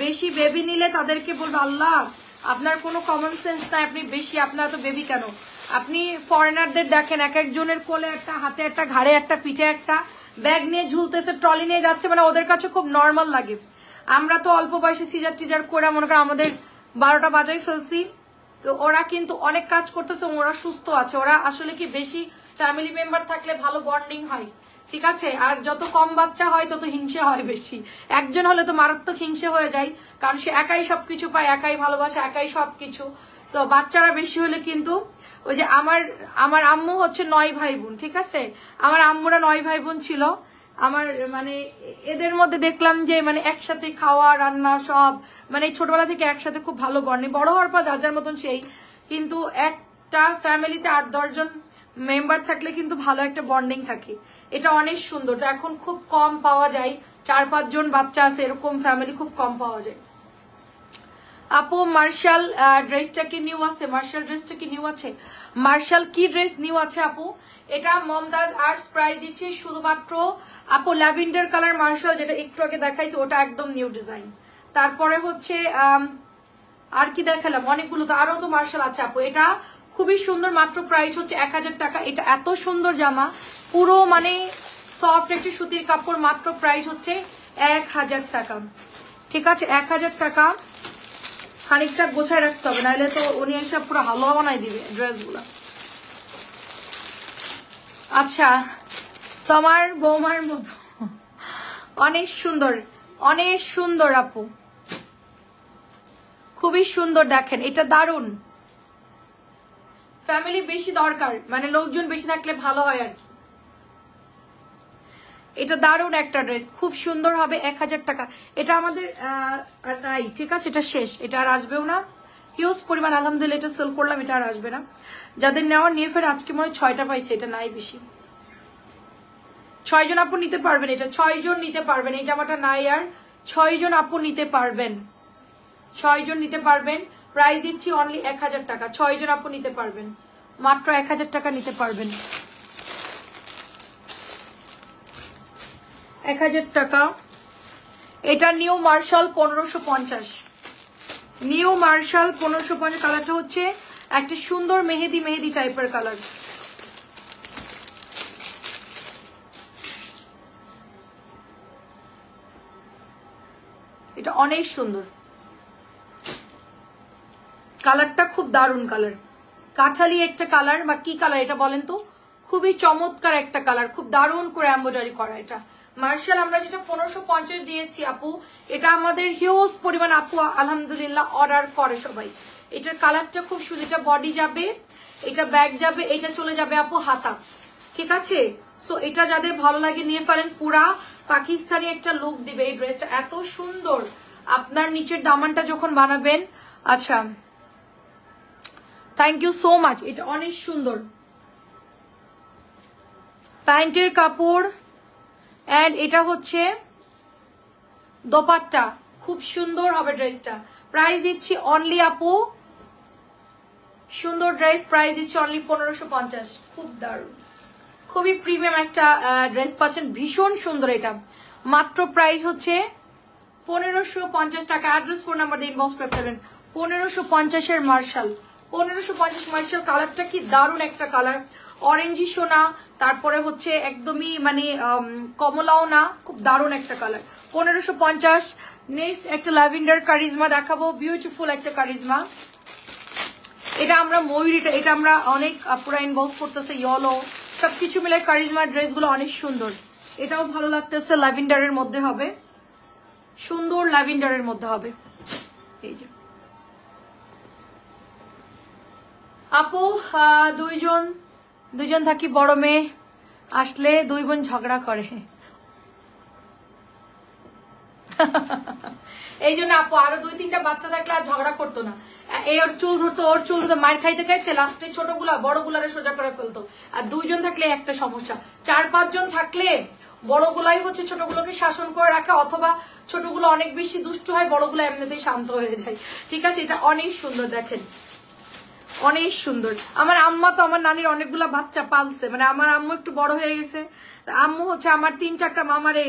বেশি বেবি নিলে তাদেরকে বলবে আল্লাহ আপনার কোনো কমন সেন্স নাই, আপনি বেশি, আপনার তো বেবি কেন? আপনি ফরেনারদের দেখেন, এক একজনের কোলে একটা, হাতে একটা, ঘাড়ে একটা, পিঠে একটা, ব্যাগ নিয়ে ঝুলতেছে, ট্রলি নিয়ে যাচ্ছে, মানে ওদের কাছে খুব নর্মাল লাগে। আমরা তো অল্প বয়সে সিজার টিজার করে মনে করেন আমাদের 12টা বাজাই ফেলছি, তো ওরা কিন্তু অনেক কাজ করতেছে, ওরা সুস্থ আছে। ওরা আসলে কি বেশি ফ্যামিলি মেম্বার থাকলে ভালো বন্ডিং হয়, ঠিক আছে? আর যত কম বাচ্চা হয় তত হিংসে হয় বেশি। একজন হলে তো মারাত্মক হিংসে হয়ে যায়, কারণ সে একাই সবকিছু পায়, একাই ভালোবাসে, একাই সবকিছু। তো বাচ্চারা বেশি হলে কিন্তু ওই যে আমার আম্মু হচ্ছে 9 ভাই বোন, ঠিক আছে? আমার আম্মুরা 9 ভাই বোন ছিল। আমার মানে এদের মধ্যে দেখলাম যে মানে একসাথে খাওয়া, রান্না সব, মানে ছোটবেলা থেকে একসাথে খুব ভালো বন্ডিং। বড় হওয়ার পর যার যার মতন সেই, কিন্তু একটা ফ্যামিলিতে 8-10 জন মেম্বার থাকলে কিন্তু ভালো একটা বন্ডিং থাকে। এটা অনেক সুন্দর, তো এখন খুব কম পাওয়া যায়, 4-5 জন বাচ্চা আছে এরকম ফ্যামিলি খুব কম পাওয়া যায়। আপু মার্শাল ড্রেসটা কি নিউ আছে? মার্শাল ড্রেসটা কি নিউ আছে? মার্শাল কি ড্রেস নিউ আছে আপু? এটা মমতাজ আর্টস প্রাইস দিচ্ছে শুধুমাত্র আপু ল্যাভেন্ডার কালার মার্শাল, যেটা একটু আগে দেখাইছে ওটা একদম নিউ ডিজাইন। তারপরে হচ্ছে আর কি দেখালাম, অনেকগুলো তো আরো তো মার্শাল আছে আপু। এটা খুবই সুন্দর, মাত্র প্রাইস হচ্ছে 1000 টাকা। এটা এত সুন্দর জামা, পুরো মানে সফট একটি সুতির কাপড়, মাত্র প্রাইস হচ্ছে 1000 টাকা। ঠিক আছে, 1000 টাকা। খানিকটা গোছায় রাখতে হবে, নাহলে তো উনি এসে পুরো হালুয়া বানাই দিবে ড্রেসগুলো। আচ্ছা, তোমার বৌমার মতো অনেক সুন্দর, অনেক সুন্দর আপু, খুবই সুন্দর। দেখেন এটা দারুন, ফ্যামিলি বেশি দরকার, মানে লোকজন বেশি থাকলে ভালো হয় আর কি। এটা দারুন একটা ড্রেস, খুব সুন্দর হবে, 1000 টাকা। এটা আমাদের নাই, ঠিক আছে, এটা শেষ, এটা আর আসবেও না। হিউজ পরিমাণ আলহামদুলিল্লাহ এটা সেল করলাম, এটা আর আসবে না। যাদের নেওয়ার নিয়ে ফের আজকে মনে হয় 6টা পাইছে, এটা নাই বেশি। 6 জন আপু নিতে পারবেন, এটা 6 জন নিতে পারবেন, এই জামাটা নাই আর। 6 জন আপু নিতে পারবেন, 6 জন নিতে পারবেন। প্রাইস দিচ্ছি অনলি 1000 টাকা। 6 জন আপু নিতে পারবেন, মাত্র 1000 টাকা নিতে পারবেন। 1000 টাকা। এটা নিউ মার্শাল 1550, নিউ মার্শাল 1550। কালারটা হচ্ছে একটা সুন্দর মেহেদি মেহেদি টাইপের কালার। এটা অনেক সুন্দর, কালারটা খুব দারুন কালার, কাঠালি একটা কালার বা কি কালার এটা বলেন তো, খুবই চমৎকার একটা কালার, খুব দারুন করে এমব্রয়ডারি করা। এটা মার্শাল আমরা যেটা 1550 দিয়েছি আপু, এটা আমাদের হিউজ পরিমাণ আপু আলহামদুলিল্লাহ অর্ডার করে সবাই। এটার কালারটা খুব সুন্দর, এটা বডি যাবে, এটা ব্যাক যাবে, এটা চলে যাবে আপু হাতা। ঠিক আছে, সো এটা যাদের ভালো লাগে নিয়ে ফেলেন, পুরা পাকিস্তানি একটা লুক দিবে এই ড্রেসটা, এত সুন্দর। আপনার নিচের দামানটা যখন বানাবেন, আচ্ছা থ্যাংক ইউ সো মাচ, এটা অনেক সুন্দর। প্যান্টের কাপড় এন্ড এটা হচ্ছে দোপাট্টা, খুব সুন্দর হবে ড্রেসটা। প্রাইস দিচ্ছি অনলি আপু, সুন্দর ড্রেস, প্রাইস দিচ্ছি অনলি 1550। খুব দারুণ, খুবই প্রিমিয়াম একটা ড্রেস পাচ্ছেন, ভীষণ সুন্দর। এটা মাত্র প্রাইস হচ্ছে 1550 টাকা। অ্যাড্রেস ফোন নাম্বার দিয়ে ইনবক্স করে ফেলবেন। 1550 মার্শাল, 1550 মার্শাল। কালারটা কি দারুণ একটা কালার, অরেঞ্জি সোনা, তারপরে হচ্ছে একদমই মানে কমলাও না, খুব দারুণ একটা কালার। 1550। নেক্সট একটা ল্যাভেন্ডার কারিজমা দেখাবো, বিউটিফুল একটা কারিজমা। এটা আমরা ময়ূরীটা, এটা আমরা অনেক পুরা ইনবক্স করতেছে, ইয়েলো সবকিছু মিলে কারিজমার ড্রেসগুলো অনেক সুন্দর। এটাও ভালো লাগতেছে, ল্যাভেন্ডারের মধ্যে হবে, সুন্দর ল্যাভেন্ডারের মধ্যে হবে। এই যে আপু দুইজন থাকি, বড় মেয়ে আসলে 2 বোন ঝগড়া করে, এই জন্য আপু আরো 2-3টা বাচ্চা থাকলে আর ঝগড়া করতো না। এই ওর চুল ধরতো, ওর চুল ধরতো, মায়ের খাইতে খাইতে লাস্টে ছোটগুলা বড়গুলারে সোজা করে ফেলতো। আর 2 জন থাকলে একটা সমস্যা, 4-5 জন থাকলে বড়গুলাই হচ্ছে ছোটগুলোকে শাসন করে রাখে, অথবা ছোটগুলো অনেক বেশি দুষ্টু হয়, বড়গুলো এমনিতেই শান্ত হয়ে যায়। ঠিক আছে, এটা অনেক সুন্দর, দেখেন অনেক সুন্দর। আমার আম্মা তো আমার নানির অনেকগুলা বাচ্চা পালছে, মানে আমার আম্মু একটু বড় হয়ে গেছে, আম্মু হচ্ছে আমার 3-4টা মামারে,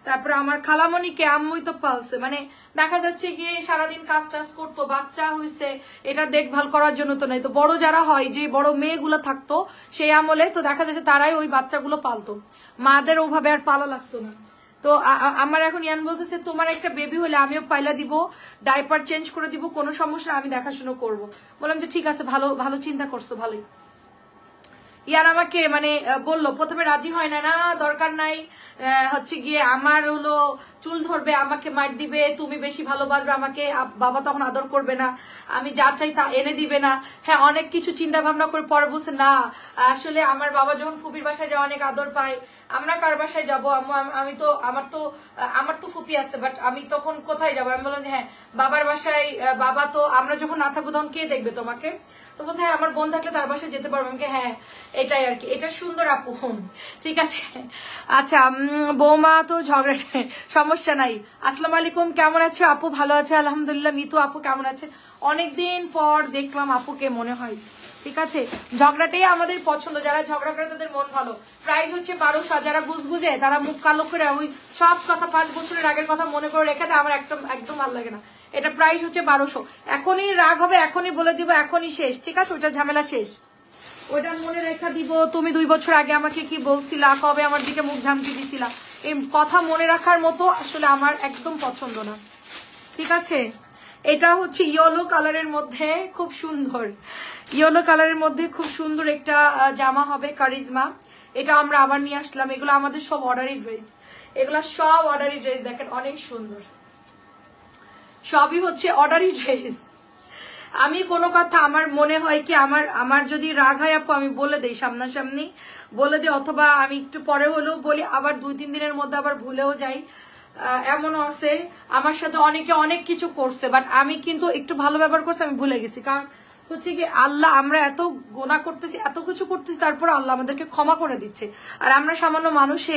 তারপরে আমার খালামণিকে আম্মুই তো পালছে। মানে দেখা যাচ্ছে গিয়ে সারাদিন কাজ টাজ করতো, বাচ্চা হয়েছে, এটা দেখভাল করার জন্য তো নাই। তো বড় যারা হয়, যে বড় মেয়েগুলো থাকতো সেই আমলে, তো দেখা যাচ্ছে তারাই ওই বাচ্চাগুলো পালতো, মাদের ওভাবে আর পালা লাগতো না। তো আমার এখন ইয়ান বলতেছে তোমার একটা বেবি হলে আমিও পাইলা দিব, ডাইপার চেঞ্জ করে দিব, কোনো সমস্যা, আমি দেখাশোনা করব। বললাম যে ঠিক আছে, ভালো ভালো চিন্তা করছো, ভালোই। ইয়ান আমাকে মানে বললো, প্রথমে রাজি হয় না, না দরকার নাই, হচ্ছে গিয়ে আমার হলো চুল ধরবে, আমাকে মার দিবে, তুমি বেশি ভালোবাসবে আমাকে, বাবা তখন আদর করবে না, আমি যা চাই তা এনে দিবে না। হ্যাঁ, অনেক কিছু চিন্তা ভাবনা করে পরে বলছে না, আসলে আমার বাবা যখন ফুপির বাসায় যায় অনেক আদর পায়, আমরা কার বাসায় যাবো আম্মু, আমি তো আমার তো ফুপি আছে, বাট আমি তখন কোথায় যাবো? আমি বললাম যে হ্যাঁ বাবার বাসায়, বাবা তো আমরা যখন না থাকবো তখন কে দেখবে তোমাকে? তো বলছে হ্যাঁ আমার বোন থাকলে তার বাসায় যেতে পারবো। আমাকে হ্যাঁ এটাই আর কি, এটা সুন্দর আপু, ঠিক আছে। আচ্ছা বৌমা তো ঝগড়া, সমস্যা নাই। আসসালামু আলাইকুম, কেমন আছো আপু? ভালো আছে আলহামদুলিল্লাহ। মিতু আপু কেমন আছে? অনেকদিন পর দেখলাম আপুকে, মনে হয় ঠিক আছে। ঝগড়াটাই আমাদের পছন্দ, যারা ঝগড়া করে তাদের মন ভালো। প্রাইস হচ্ছে 1200। যারা গুজগুজে তারা মুখ কালো করে ওই সব কথা 5 বছরের আগের কথা মনে করে রেখে দেয়, আমার একদম ভালো লাগে না। এটা প্রাইস হচ্ছে 1200। এখনই রাগ হবে, এখনই বলে দিব, এখনই শেষ, ঠিক আছে? ওইটা ঝামেলা শেষ, ওইটা মনে রেখা দিব। তুমি 2 বছর আগে আমাকে কি বলছিলা, কবে আমার দিকে মুখ ঝামকি দিছিলা, এই কথা মনে রাখার মতো আসলে আমার একদম পছন্দ না, ঠিক আছে? এটা হচ্ছে ইয়েলো কালারের মধ্যে খুব সুন্দর, ইয়েলো কালারের মধ্যে খুব সুন্দর একটা জামা হবে, কারিজমা। এটা আমরা আবার নিয়ে আসলাম। এগুলো আমাদের সব অর্ডারি ড্রেস, এগুলা সব অর্ডারি ড্রেস। দেখেন অনেক সুন্দর, সবই হচ্ছে অর্ডারি ড্রেস। আমি কোনো কথা আমার মনে হয় কি, আমার যদি রাগ হয় আপু আমি বলে দেই, সামনাসামনি বলে দিই, অথবা আমি একটু পরে হলেও বলি, আবার 2-3 দিনের মধ্যে আবার ভুলেও যাই। এমনও আছে আমার সাথে অনেকে অনেক কিছু করছে, বাট আমি কিন্তু একটু ভালো ব্যবহার করছি, আমি ভুলে গেছি। কারণ হচ্ছে কি, আল্লাহ, আমরা এত গোনা করতেছি, এত কিছু করতেছি, তারপর আল্লাহ আমাদেরকে ক্ষমা করে দিচ্ছে। আর আমরা সামান্য মানুষে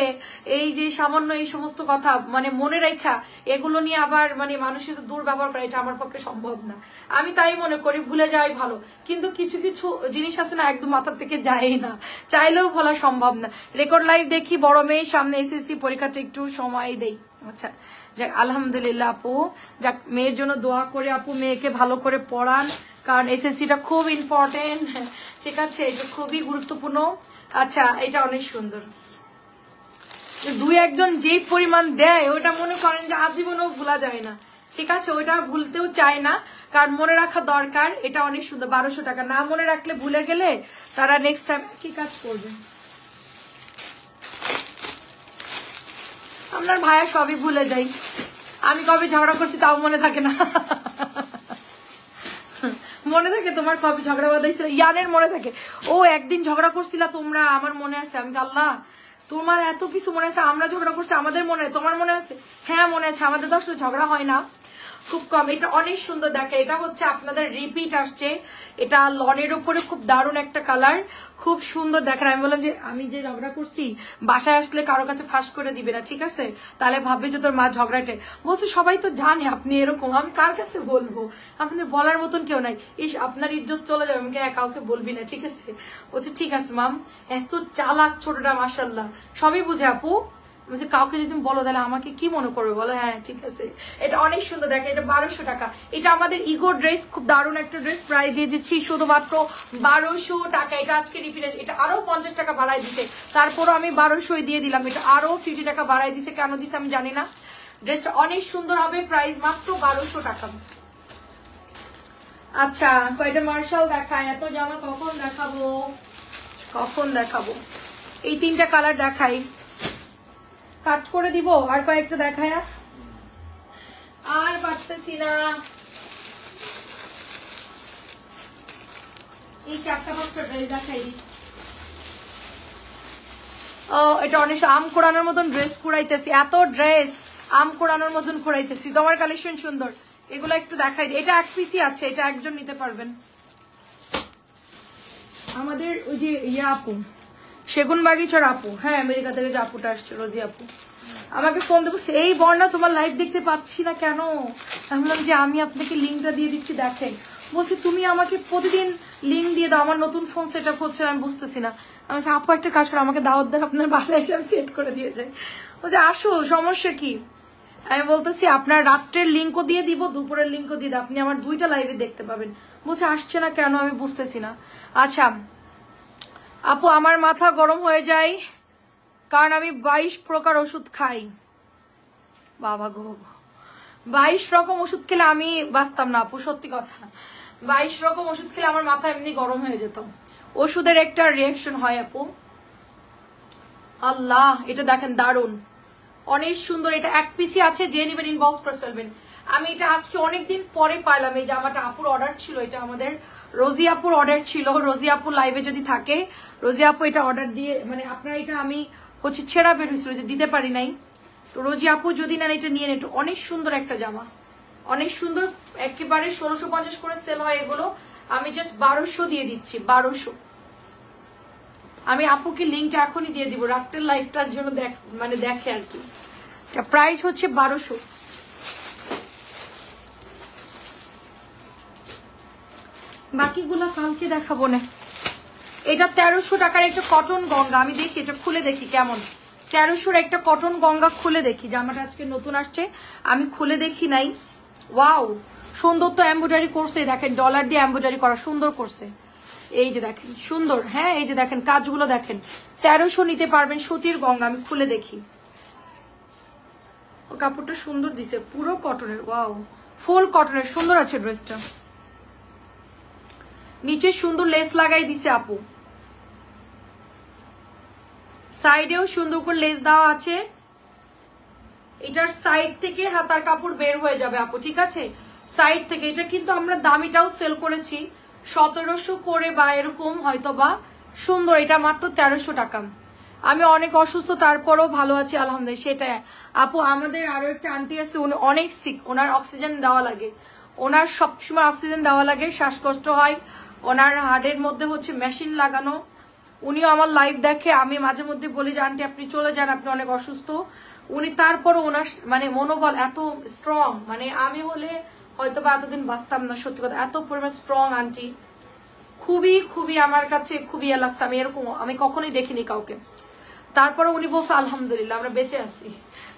এই যে সামান্য এই সমস্ত কথা মানে মনে রেখা এগুলো নিয়ে আবার মানে মানুষের তো দুর্ব্যবহার করা, এটা আমার পক্ষে সম্ভব না। আমি তাই মনে করি ভুলে যাওয়াই ভালো। কিন্তু কিছু কিছু জিনিস আছে না, একদম মাথার থেকে যায় না, চাইলেও ভোলা সম্ভব না। রেকর্ড লাইভ দেখি, বড় মেয়ের সামনে এসএসসি পরীক্ষাটা একটু সময় দেই। আচ্ছা যাক, আলহামদুলিল্লাহ আপু, যাক মেয়ের জন্য দোয়া করে আপু, মেয়েকে ভালো করে পড়ান, কারণ এসএসসিটা খুব ইম্পর্টেন্ট, ঠিক আছে? এটা খুবই গুরুত্বপূর্ণ। আচ্ছা এটা অনেক সুন্দর, 2-1 যেই পরিমাণ দেয় ওটা মনে করেন যে আজীবনও ভোলা যায় না, ঠিক আছে? ওইটা ভুলতেও চায় না, কারণ মনে রাখা দরকার। এটা অনেক সুন্দর, 1200 টাকা। না মনে রাখলে, ভুলে গেলে তারা নেক্সট টাইম কি কাজ করবে। আপনার ভাইয়া সবই ভুলে যাই, আমি কবে ঝগড়া করছি তাও মনে থাকে না। মনে থাকে তোমার কবে ঝগড়া বাঁধাইছিল? ইয়ানের মনে থাকে, ও একদিন ঝগড়া করছিলা তোমরা, আমার মনে আছে। আমি আল্লাহ, তোমার এত কিছু মনে আছে, আমরা ঝগড়া করছি আমাদের মনে, তোমার মনে আছে? হ্যাঁ মনে আছে, আমাদের তো আসলে ঝগড়া হয় না, খুব কম। এটা অনেক সুন্দর, দেখে এটা হচ্ছে আপনাদের রিপিট আসছে, এটা লনের উপরে খুব দারুণ একটা কালার, খুব সুন্দর। দেখেন আমি বললাম যে আমি যে ঝগড়া করছি বাসায় আসলে কারো কাছে ফাঁস করে দিবে না, ঠিক আছে? তাহলে ভাববে যে তোর মা ঝগড়াটে বলছে। সবাই তো জানে আপনি এরকম, আমি কার কাছে বলবো? আপনাদের বলার মতন কেউ নাই। ইস আপনার ইজ্জত চলে যাবে, আমাকে কাউকে বলবি না, ঠিক আছে? বলছে ঠিক আছে মাম। এত চালাক ছোটটা, মাশাল্লাহ, সবই বুঝে আপু। বলছে কাউকে যদি বলো তাহলে আমাকে কি মনে করবে বলো? হ্যাঁ ঠিক আছে। এটা অনেক সুন্দর, দেখে এটা 1200 টাকা। এটা আমাদের ইগো ড্রেস, খুব দারুণ একটা ড্রেস। প্রাইস দিয়ে দিচ্ছি শুধুমাত্র 1200 টাকা। এটা আজকে রিপিট, এটা আরো 50 টাকা বাড়াই দিছে, তারপরও আমি 1200 দিয়ে দিলাম। এটা আরো 50 টাকা বাড়াই দিছে, কেন দিছে আমি জানি না। ড্রেসটা অনেক সুন্দর হবে, প্রাইস মাত্র 1200 টাকা। আচ্ছা কয়টা মার্শাল দেখায়, এত জামা কখন দেখাবো, কখন দেখাবো? এই 3টা কালার দেখাই, কাট করে দিব, আর কয়েকটা দেখায়, আর পারতেছি না। এই 4টা-5টা ড্রেস দেখাই। ও এটা অনেক আম কোড়ানোর মতন ড্রেস কুড়াইতেছি, এত ড্রেস আম কোড়ানোর মতন কুড়াইতেছি। তোমার কালেকশন সুন্দর, এগুলো একটু দেখাই দিই। এটা 1 পিসই আছে, এটা একজন নিতে পারবেন। আমাদের ওই যে ইয়া আপু, সেগুন বাগিচার আপু, হ্যাঁ আমেরিকা থেকে যে আপুটা আসছে, রোজি আপু, আমাকে ফোন দেবো, এই বর্ণা তোমার লাইভ দেখতে পাচ্ছি না কেন? আমি বললাম যে আমি আপনাকে লিঙ্কটা দিয়ে দিচ্ছি, দেখেন। বলছি তুমি আমাকে প্রতিদিন লিঙ্ক দিয়ে দাও, আমার নতুন ফোন সেট আপ হচ্ছে, আমি বুঝতেছি না। আমি বলছি আপু একটা কাজ করে আমাকে দাওয়াত দেন, আপনার বাসায় এসে আমি সেট করে দিয়ে যাই। বলছে আসো, সমস্যা কি? আমি বলতেছি আপনার রাত্রের লিঙ্কও দিয়ে দিব, দুপুরের লিঙ্কও দিয়ে দিব, আপনি আমার 2টা লাইভে দেখতে পাবেন। বলছে আসছে না কেন, আমি বুঝতেছি না। আচ্ছা আপু আমার মাথা গরম হয়ে যায় কারণ আমি 22 প্রকার ওষুধ খাই। বাবা গো, 22 রকম ওষুধ খেলে আমি বাঁচতাম না আপু, সত্যি কথা। 22 রকম ওষুধ খেলে আমার মাথা এমনি গরম হয়ে যেত। ওষুধের একটা রিয়াকশন হয় আপু। আল্লাহ এটা দেখেন দারুন, অনেক সুন্দর। এটা 1 পিসই আছে, যে নেবেন ইনবক্স করে ফেলবেন। আমি এটা আজকে অনেকদিন পরে পাইলাম, এই জামাটা আপুর অর্ডার ছিল, এটা আমাদের রোজি আপুর অর্ডার ছিল। রোজি আপু লাইভে যদি থাকে, রোজি আপু এটা অর্ডার দিয়ে, মানে আপনার এটা আমি হচ্ছে ছেঁড়া বের হয়েছিল, যে দিতে পারি নাই। তো রোজি আপু যদি নেন এটা নিয়ে নেন, এটা অনেক সুন্দর একটা জামা, অনেক সুন্দর, একেবারে 1650 করে সেল হয় এগুলো, আমি জাস্ট 1200 দিয়ে দিচ্ছি, 1200। আমি আপুকে লিঙ্কটা এখনই দিয়ে দিব, রাত্রের লাইফটার জন্য মানে দেখে আর কি। প্রাইস হচ্ছে 1200। বাকিগুলা কালকে দেখাবো না। এটা 1300 টাকার একটা কটন গঙ্গা, আমি দেখি এটা খুলে দেখি কেমন। 1300 একটা কটন গঙ্গা খুলে দেখি, জামাটা আজকে নতুন আসছে, আমি খুলে দেখি নাই। ওয়াও, সুন্দর তো এমব্রয়ডারি করছে, দেখেন ডলার দিয়ে এমব্রয়ডারি করা, সুন্দর করছে। এই যে দেখেন সুন্দর, হ্যাঁ এই যে দেখেন কাজগুলো দেখেন। 1300 নিতে পারবেন, সুতির গঙ্গা। আমি খুলে দেখি, ও কাপড়টা সুন্দর দিছে, পুরো কটনের। ওয়াও, ফুল কটনের, সুন্দর আছে ড্রেসটা। নিচে সুন্দর লেস লাগাই দিছে আপু, সাইডেও সুন্দর করে লেস দেওয়া আছে। এটার সাইড থেকে হাতার কাপড় বের হয়ে যাবে আপু, ঠিক আছে? সাইড থেকে। এটা কিন্তু আমরা দামিটাও সেল করেছি 1700 করে বা এরকম হয়তো বা। সুন্দর, এটা মাত্র 1300 টাকা। আমি অনেক অসুস্থ, তারপরও ভালো আছি আলহামদুলিল্লাহ। সেটাই আপু, আমাদের আরো একটা আন্টি আছে, উনি অনেক সিক, ওনার অক্সিজেন দেওয়া লাগে, ওনার সবসময় অক্সিজেন দেওয়া লাগে, শ্বাসকষ্ট হয়, ওনার হার্টের মধ্যে হচ্ছে মেশিন লাগানো। উনিও আমার লাইভ দেখে, আমি মাঝে মধ্যে বলি যে আন্টি আপনি চলে যান, আপনি অনেক অসুস্থ। উনি তারপরও ওনার মানে মনোবল এত স্ট্রং, মানে আমি হলে হয়তো বা এতদিন বাঁচতাম না, সত্যি কথা, এত পরিমাণ স্ট্রং আন্টি। খুবই খুবই আমার কাছে খুবই লাগছে, আমি এরকম আমি কখনোই দেখিনি কাউকে। তারপরে উনি বলছে আলহামদুলিল্লাহ আমরা বেঁচে আছি,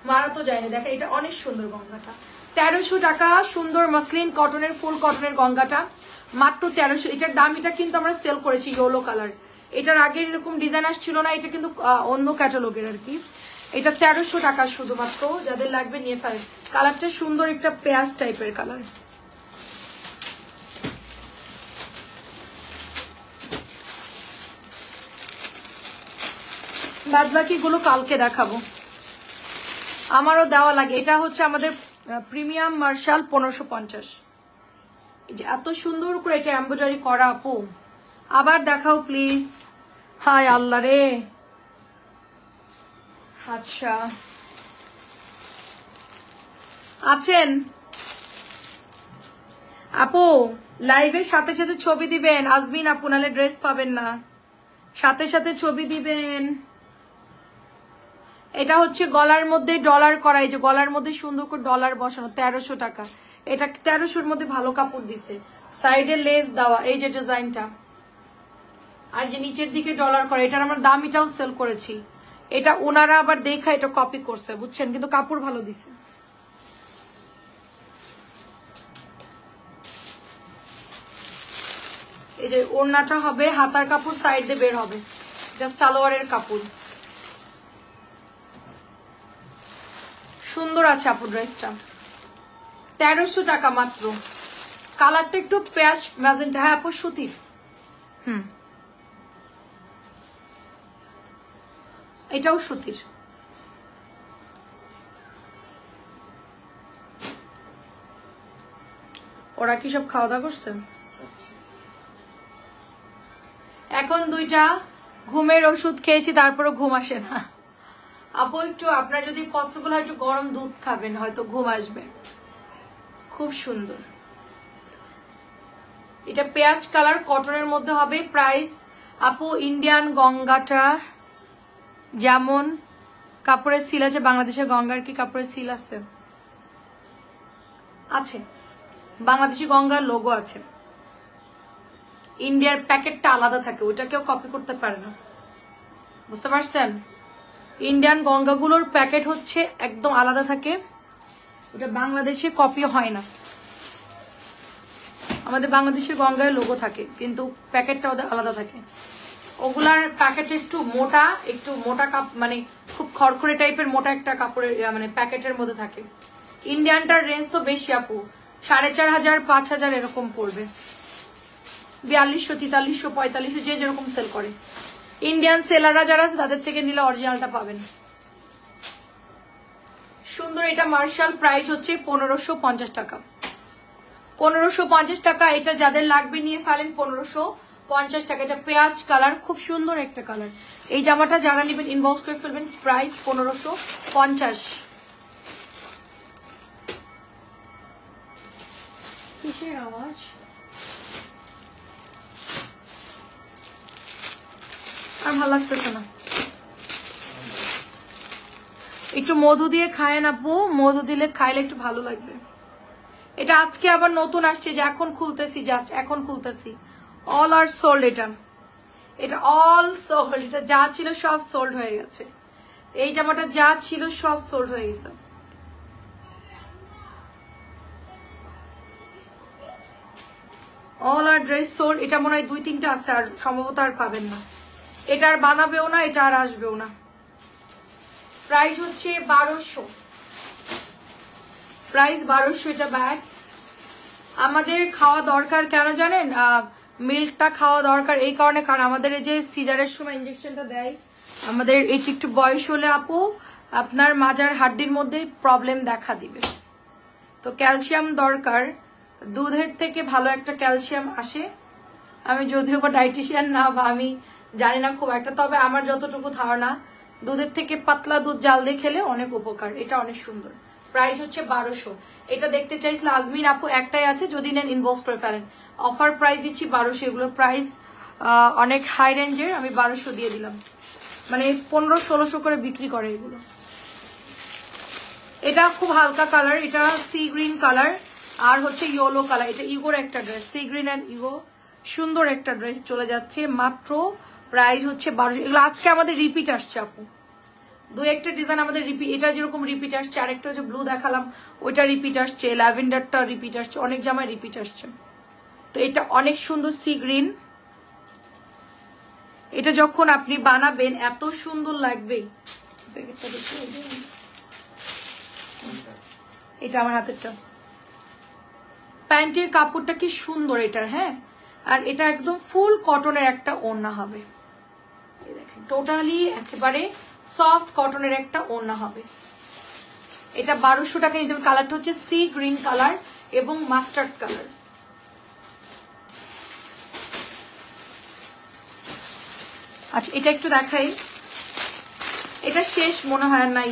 মারা তো যায়নি। দেখেন এটা অনেক সুন্দর গঙ্গাটা, 1300 টাকা। সুন্দর মাসলিন কটনের, ফুল কটনের গঙ্গাটা মাত্র 1300। এটার দাম, এটা কিন্তু আমরা সেল করেছি ইয়েলো কালার, এটার আগে এরকম ডিজাইন আসছিল না, এটা কিন্তু অন্য ক্যাটালগের আর কি। এটা 1300 টাকা শুধুমাত্র, যাদের লাগবে নিয়ে ফেলেন। কালারটা সুন্দর, একটা পেঁয়াজ টাইপের কালার। বাদ বাকিগুলো কালকে দেখাবো, আমারও দেওয়া লাগে। এটা হচ্ছে আমাদের প্রিমিয়াম মার্শাল 1550। এই যে এত সুন্দর করে এটা এমব্রয়ডারি করা আপু, আবার দেখাও প্লিজ। হায় আল্লাহ রে। আচ্ছা আছেন আপু, লাইভের সাথে সাথে ছবি দিবেন। আজমিন আপু, নাহলে ড্রেস পাবেন না, সাথে সাথে ছবি দিবেন। এটা হচ্ছে গলার মধ্যে ডলার করা, এই যে গলার মধ্যে সুন্দর করে ডলার বসানো, 1300 টাকা। এটা 1300-র মধ্যে ভালো কাপড় দিছে, সাইডে লেস দেওয়া, এই যে ডিজাইনটা, আর যে নিচের দিকে ডলার করা। এটার আমরা দামিটাও সেল করেছি, এটা ওনারা আবার দেখা এটা কপি করছে, বুঝছেন, কিন্তু কাপড় ভালো দিছে। এই যে ওড়নাটা হবে হাতার কাপড়, সাইড দিয়ে বের হবে, এটা সালোয়ারের কাপড়। সুন্দর আছে আপু ড্রেসটা, 1300 টাকা মাত্র। কালারটা একটু পেঁয়াজ ম্যাজেন্টা, হ্যাঁ আপু সুতির। এটাও সুতির। ওরা কি সব খাওয়া দাওয়া করছে? এখন 2টা ঘুমের ওষুধ খেয়েছি, তারপরও ঘুম আসে না আপু। একটু আপনার যদি পসিবল হয় একটু গরম দুধ খাবেন, হয়তো ঘুম আসবে। খুব সুন্দর, এটা পেঁয়াজ কালার কটনের মধ্যে হবে। প্রাইস আপু, ইন্ডিয়ান গঙ্গাটা যেমন কাপড়ের সিল আছে, বাংলাদেশের গঙ্গার কি কাপড়ের সিল আছে? আছে, বাংলাদেশি গঙ্গার লোগো আছে। ইন্ডিয়ার প্যাকেটটা আলাদা থাকে, ওটা কেউ কপি করতে পারে না, বুঝতে পারছেন? ইন্ডিয়ান গঙ্গাগুলোর প্যাকেট হচ্ছে একদম আলাদা থাকে, ওটা বাংলাদেশে কপি হয় না। আমাদের বাংলাদেশের গঙ্গায় লোগো থাকে, কিন্তু প্যাকেটটা ওদের আলাদা থাকে। ওগুলার প্যাকেট একটু মোটা কাপ, মানে খুব খড়খড়ে টাইপের মোটা একটা কাপড়ের মানে প্যাকেটের মধ্যে থাকে। ইন্ডিয়ানটার রেঞ্জ তো বেশি আপু, 4500 5000 এরকম পড়বে, 4200 4300 4500, যে যেরকম সেল করে। ইন্ডিয়ান সেলাররা যারা আছে তাদের থেকে নিলে অরিজিনালটা পাবেন। সুন্দর, এটা মার্শাল, প্রাইস হচ্ছে 1550 টাকা। 1550 টাকা, এটা যাদের লাগবে নিয়ে ফেলেন। 50 টাকা। এটা পেঁয়াজ কালার, খুব সুন্দর একটা কালার। এই জামাটা যারা নেবেন ইনবক্স করে ফেলবেন। প্রাইস 1550। কিসের আওয়াজ? আর ভালো লাগতেছে না। একটু মধু দিয়ে খায় না আপু, মধু দিলে খাইলে একটু ভালো লাগবে। এটা আজকে আবার নতুন আসছে, যে এখন খুলতেছি, জাস্ট এখন খুলতেছি। All are sold. এটা অল সোল্ড। এটা যা ছিল সব সোল্ড হয়ে গেছে। এই জামাটা যা ছিল সব সোল্ড হয়ে গেছে। অল আর ড্রেস সোল্ড। এটা মনে হয় 2-3টা আছে, আর সম্ভবত আর পাবেন না। এটা আর বানাবেও না, এটা আর আসবেও না। প্রাইস হচ্ছে 1200। প্রাইস 1200। এটা ব্যাগ আমাদের খাওয়া দরকার, কেন জানেন? মিল্কটা খাওয়া দরকার এই কারণে, কারণ আমাদের এই যে সিজারের সময় ইনজেকশনটা দেয়, আমাদের এটি একটু বয়স হলে আপু আপনার মাজার হাড্ডির মধ্যে প্রবলেম দেখা দিবে। তো ক্যালসিয়াম দরকার। দুধের থেকে ভালো একটা ক্যালসিয়াম আসে। আমি যদিও বা ডায়েটিশিয়ান না, বা আমি জানি না খুব একটা, তবে আমার যতটুকু ধারণা দুধের থেকে পাতলা দুধ জাল দিয়ে খেলে অনেক উপকার। এটা অনেক সুন্দর। প্রাইস হচ্ছে 1200। এটা দেখতে চাইছিল আজমিন আপু, একটাই আছে, যদি নেন ইনবক্স করে ফেলেন। অফার প্রাইস দিচ্ছি 1200। এগুলোর প্রাইস অনেক হাই রেঞ্জের, আমি 1200 দিয়ে দিলাম। মানে 1500-1600 করে বিক্রি করে এগুলো। এটা খুব হালকা কালার, এটা সি গ্রিন কালার আর হচ্ছে ইয়েলো কালার। এটা ইগোর একটা dress, sea green and ego, সুন্দর একটা ড্রেস চলে যাচ্ছে মাত্র। প্রাইস হচ্ছে 1200। এগুলো আজকে আমাদের রিপিট আসছে আপু, 2-একটা ডিজাইন আমাদের রিপিট। এটা যেরকম রিপিট আসছে, আরেকটা হচ্ছে ব্লু দেখালাম, ওইটা রিপিট আসছে, ল্যাভেন্ডারটা রিপিট আসছে, অনেক জামায় রিপিট আসছে। তো এটা অনেক সুন্দর সি গ্রিন। এটা যখন আপনি বানাবেন এত সুন্দর লাগবে। এটা আমার হাতেরটা। প্যান্টের কাপড়টা কি সুন্দর এটার, হ্যাঁ। আর এটা একদম ফুল কটনের একটা ওড়না হবে। দেখেন টোটালি একেবারে সফট কটনের একটা ওড়না হবে। এটা 1200 টাকা নিতে হবে। কালারটা হচ্ছে সি গ্রিন কালার এবং মাস্টার্ড কালার। আচ্ছা এটা একটু দেখাই। এটা শেষ মনে হয় নাই,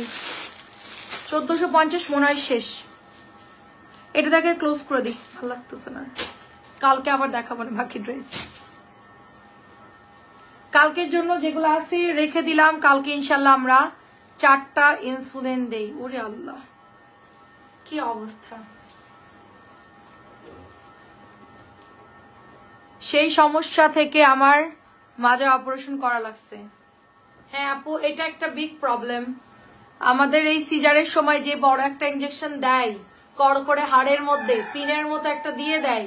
1450 মনে হয় শেষ। এটা দেখে ক্লোজ করে দিই, ভালো লাগতেছে না। কালকে আবার দেখাবো না বাকি ড্রেস। কালকের জন্য যেগুলো আছে রেখে দিলাম। কালকে ইনশাল্লাহ আমরা 4টা ইনসুলিন দেই। ওরে আল্লাহ কি অবস্থা! সেই সমস্যা থেকে আমার মাজা অপারেশন করা লাগছে। হ্যাঁ আপু, এটা একটা বিগ প্রবলেম। আমাদের এই সিজারের সময় যে বড় একটা ইনজেকশন দেয়, করে হাড়ের মধ্যে পিনের মতো একটা দিয়ে দেয়,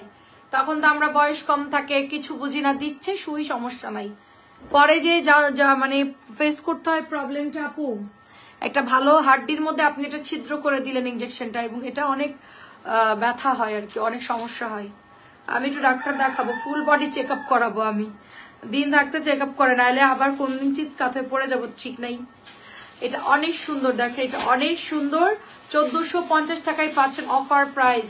তখন তো আমরা বয়স কম থাকে, কিছু বুঝি না, দিচ্ছে সুই, সমস্যা নাই। পরে যে যা মানে ফেস করতে হয় প্রবলেমটা আপু, একটা ভালো হাড্ডির মধ্যে আপনি এটা ছিদ্র করে দিলেন ইনজেকশনটা, এবং এটা অনেক ব্যথা হয় আর কি, অনেক সমস্যা হয়। আমি একটু ডাক্তার দেখাবো, ফুল বডি চেক আপ করাবো। আমি দিন থাকতে চেক আপ করে, নাহলে আবার কোন দিন চিৎকার হয়ে পড়ে যাবো, ঠিক নাই। এটা অনেক সুন্দর, দেখেন এটা অনেক সুন্দর। 1450 টাকায় পাচ্ছেন অফার প্রাইস।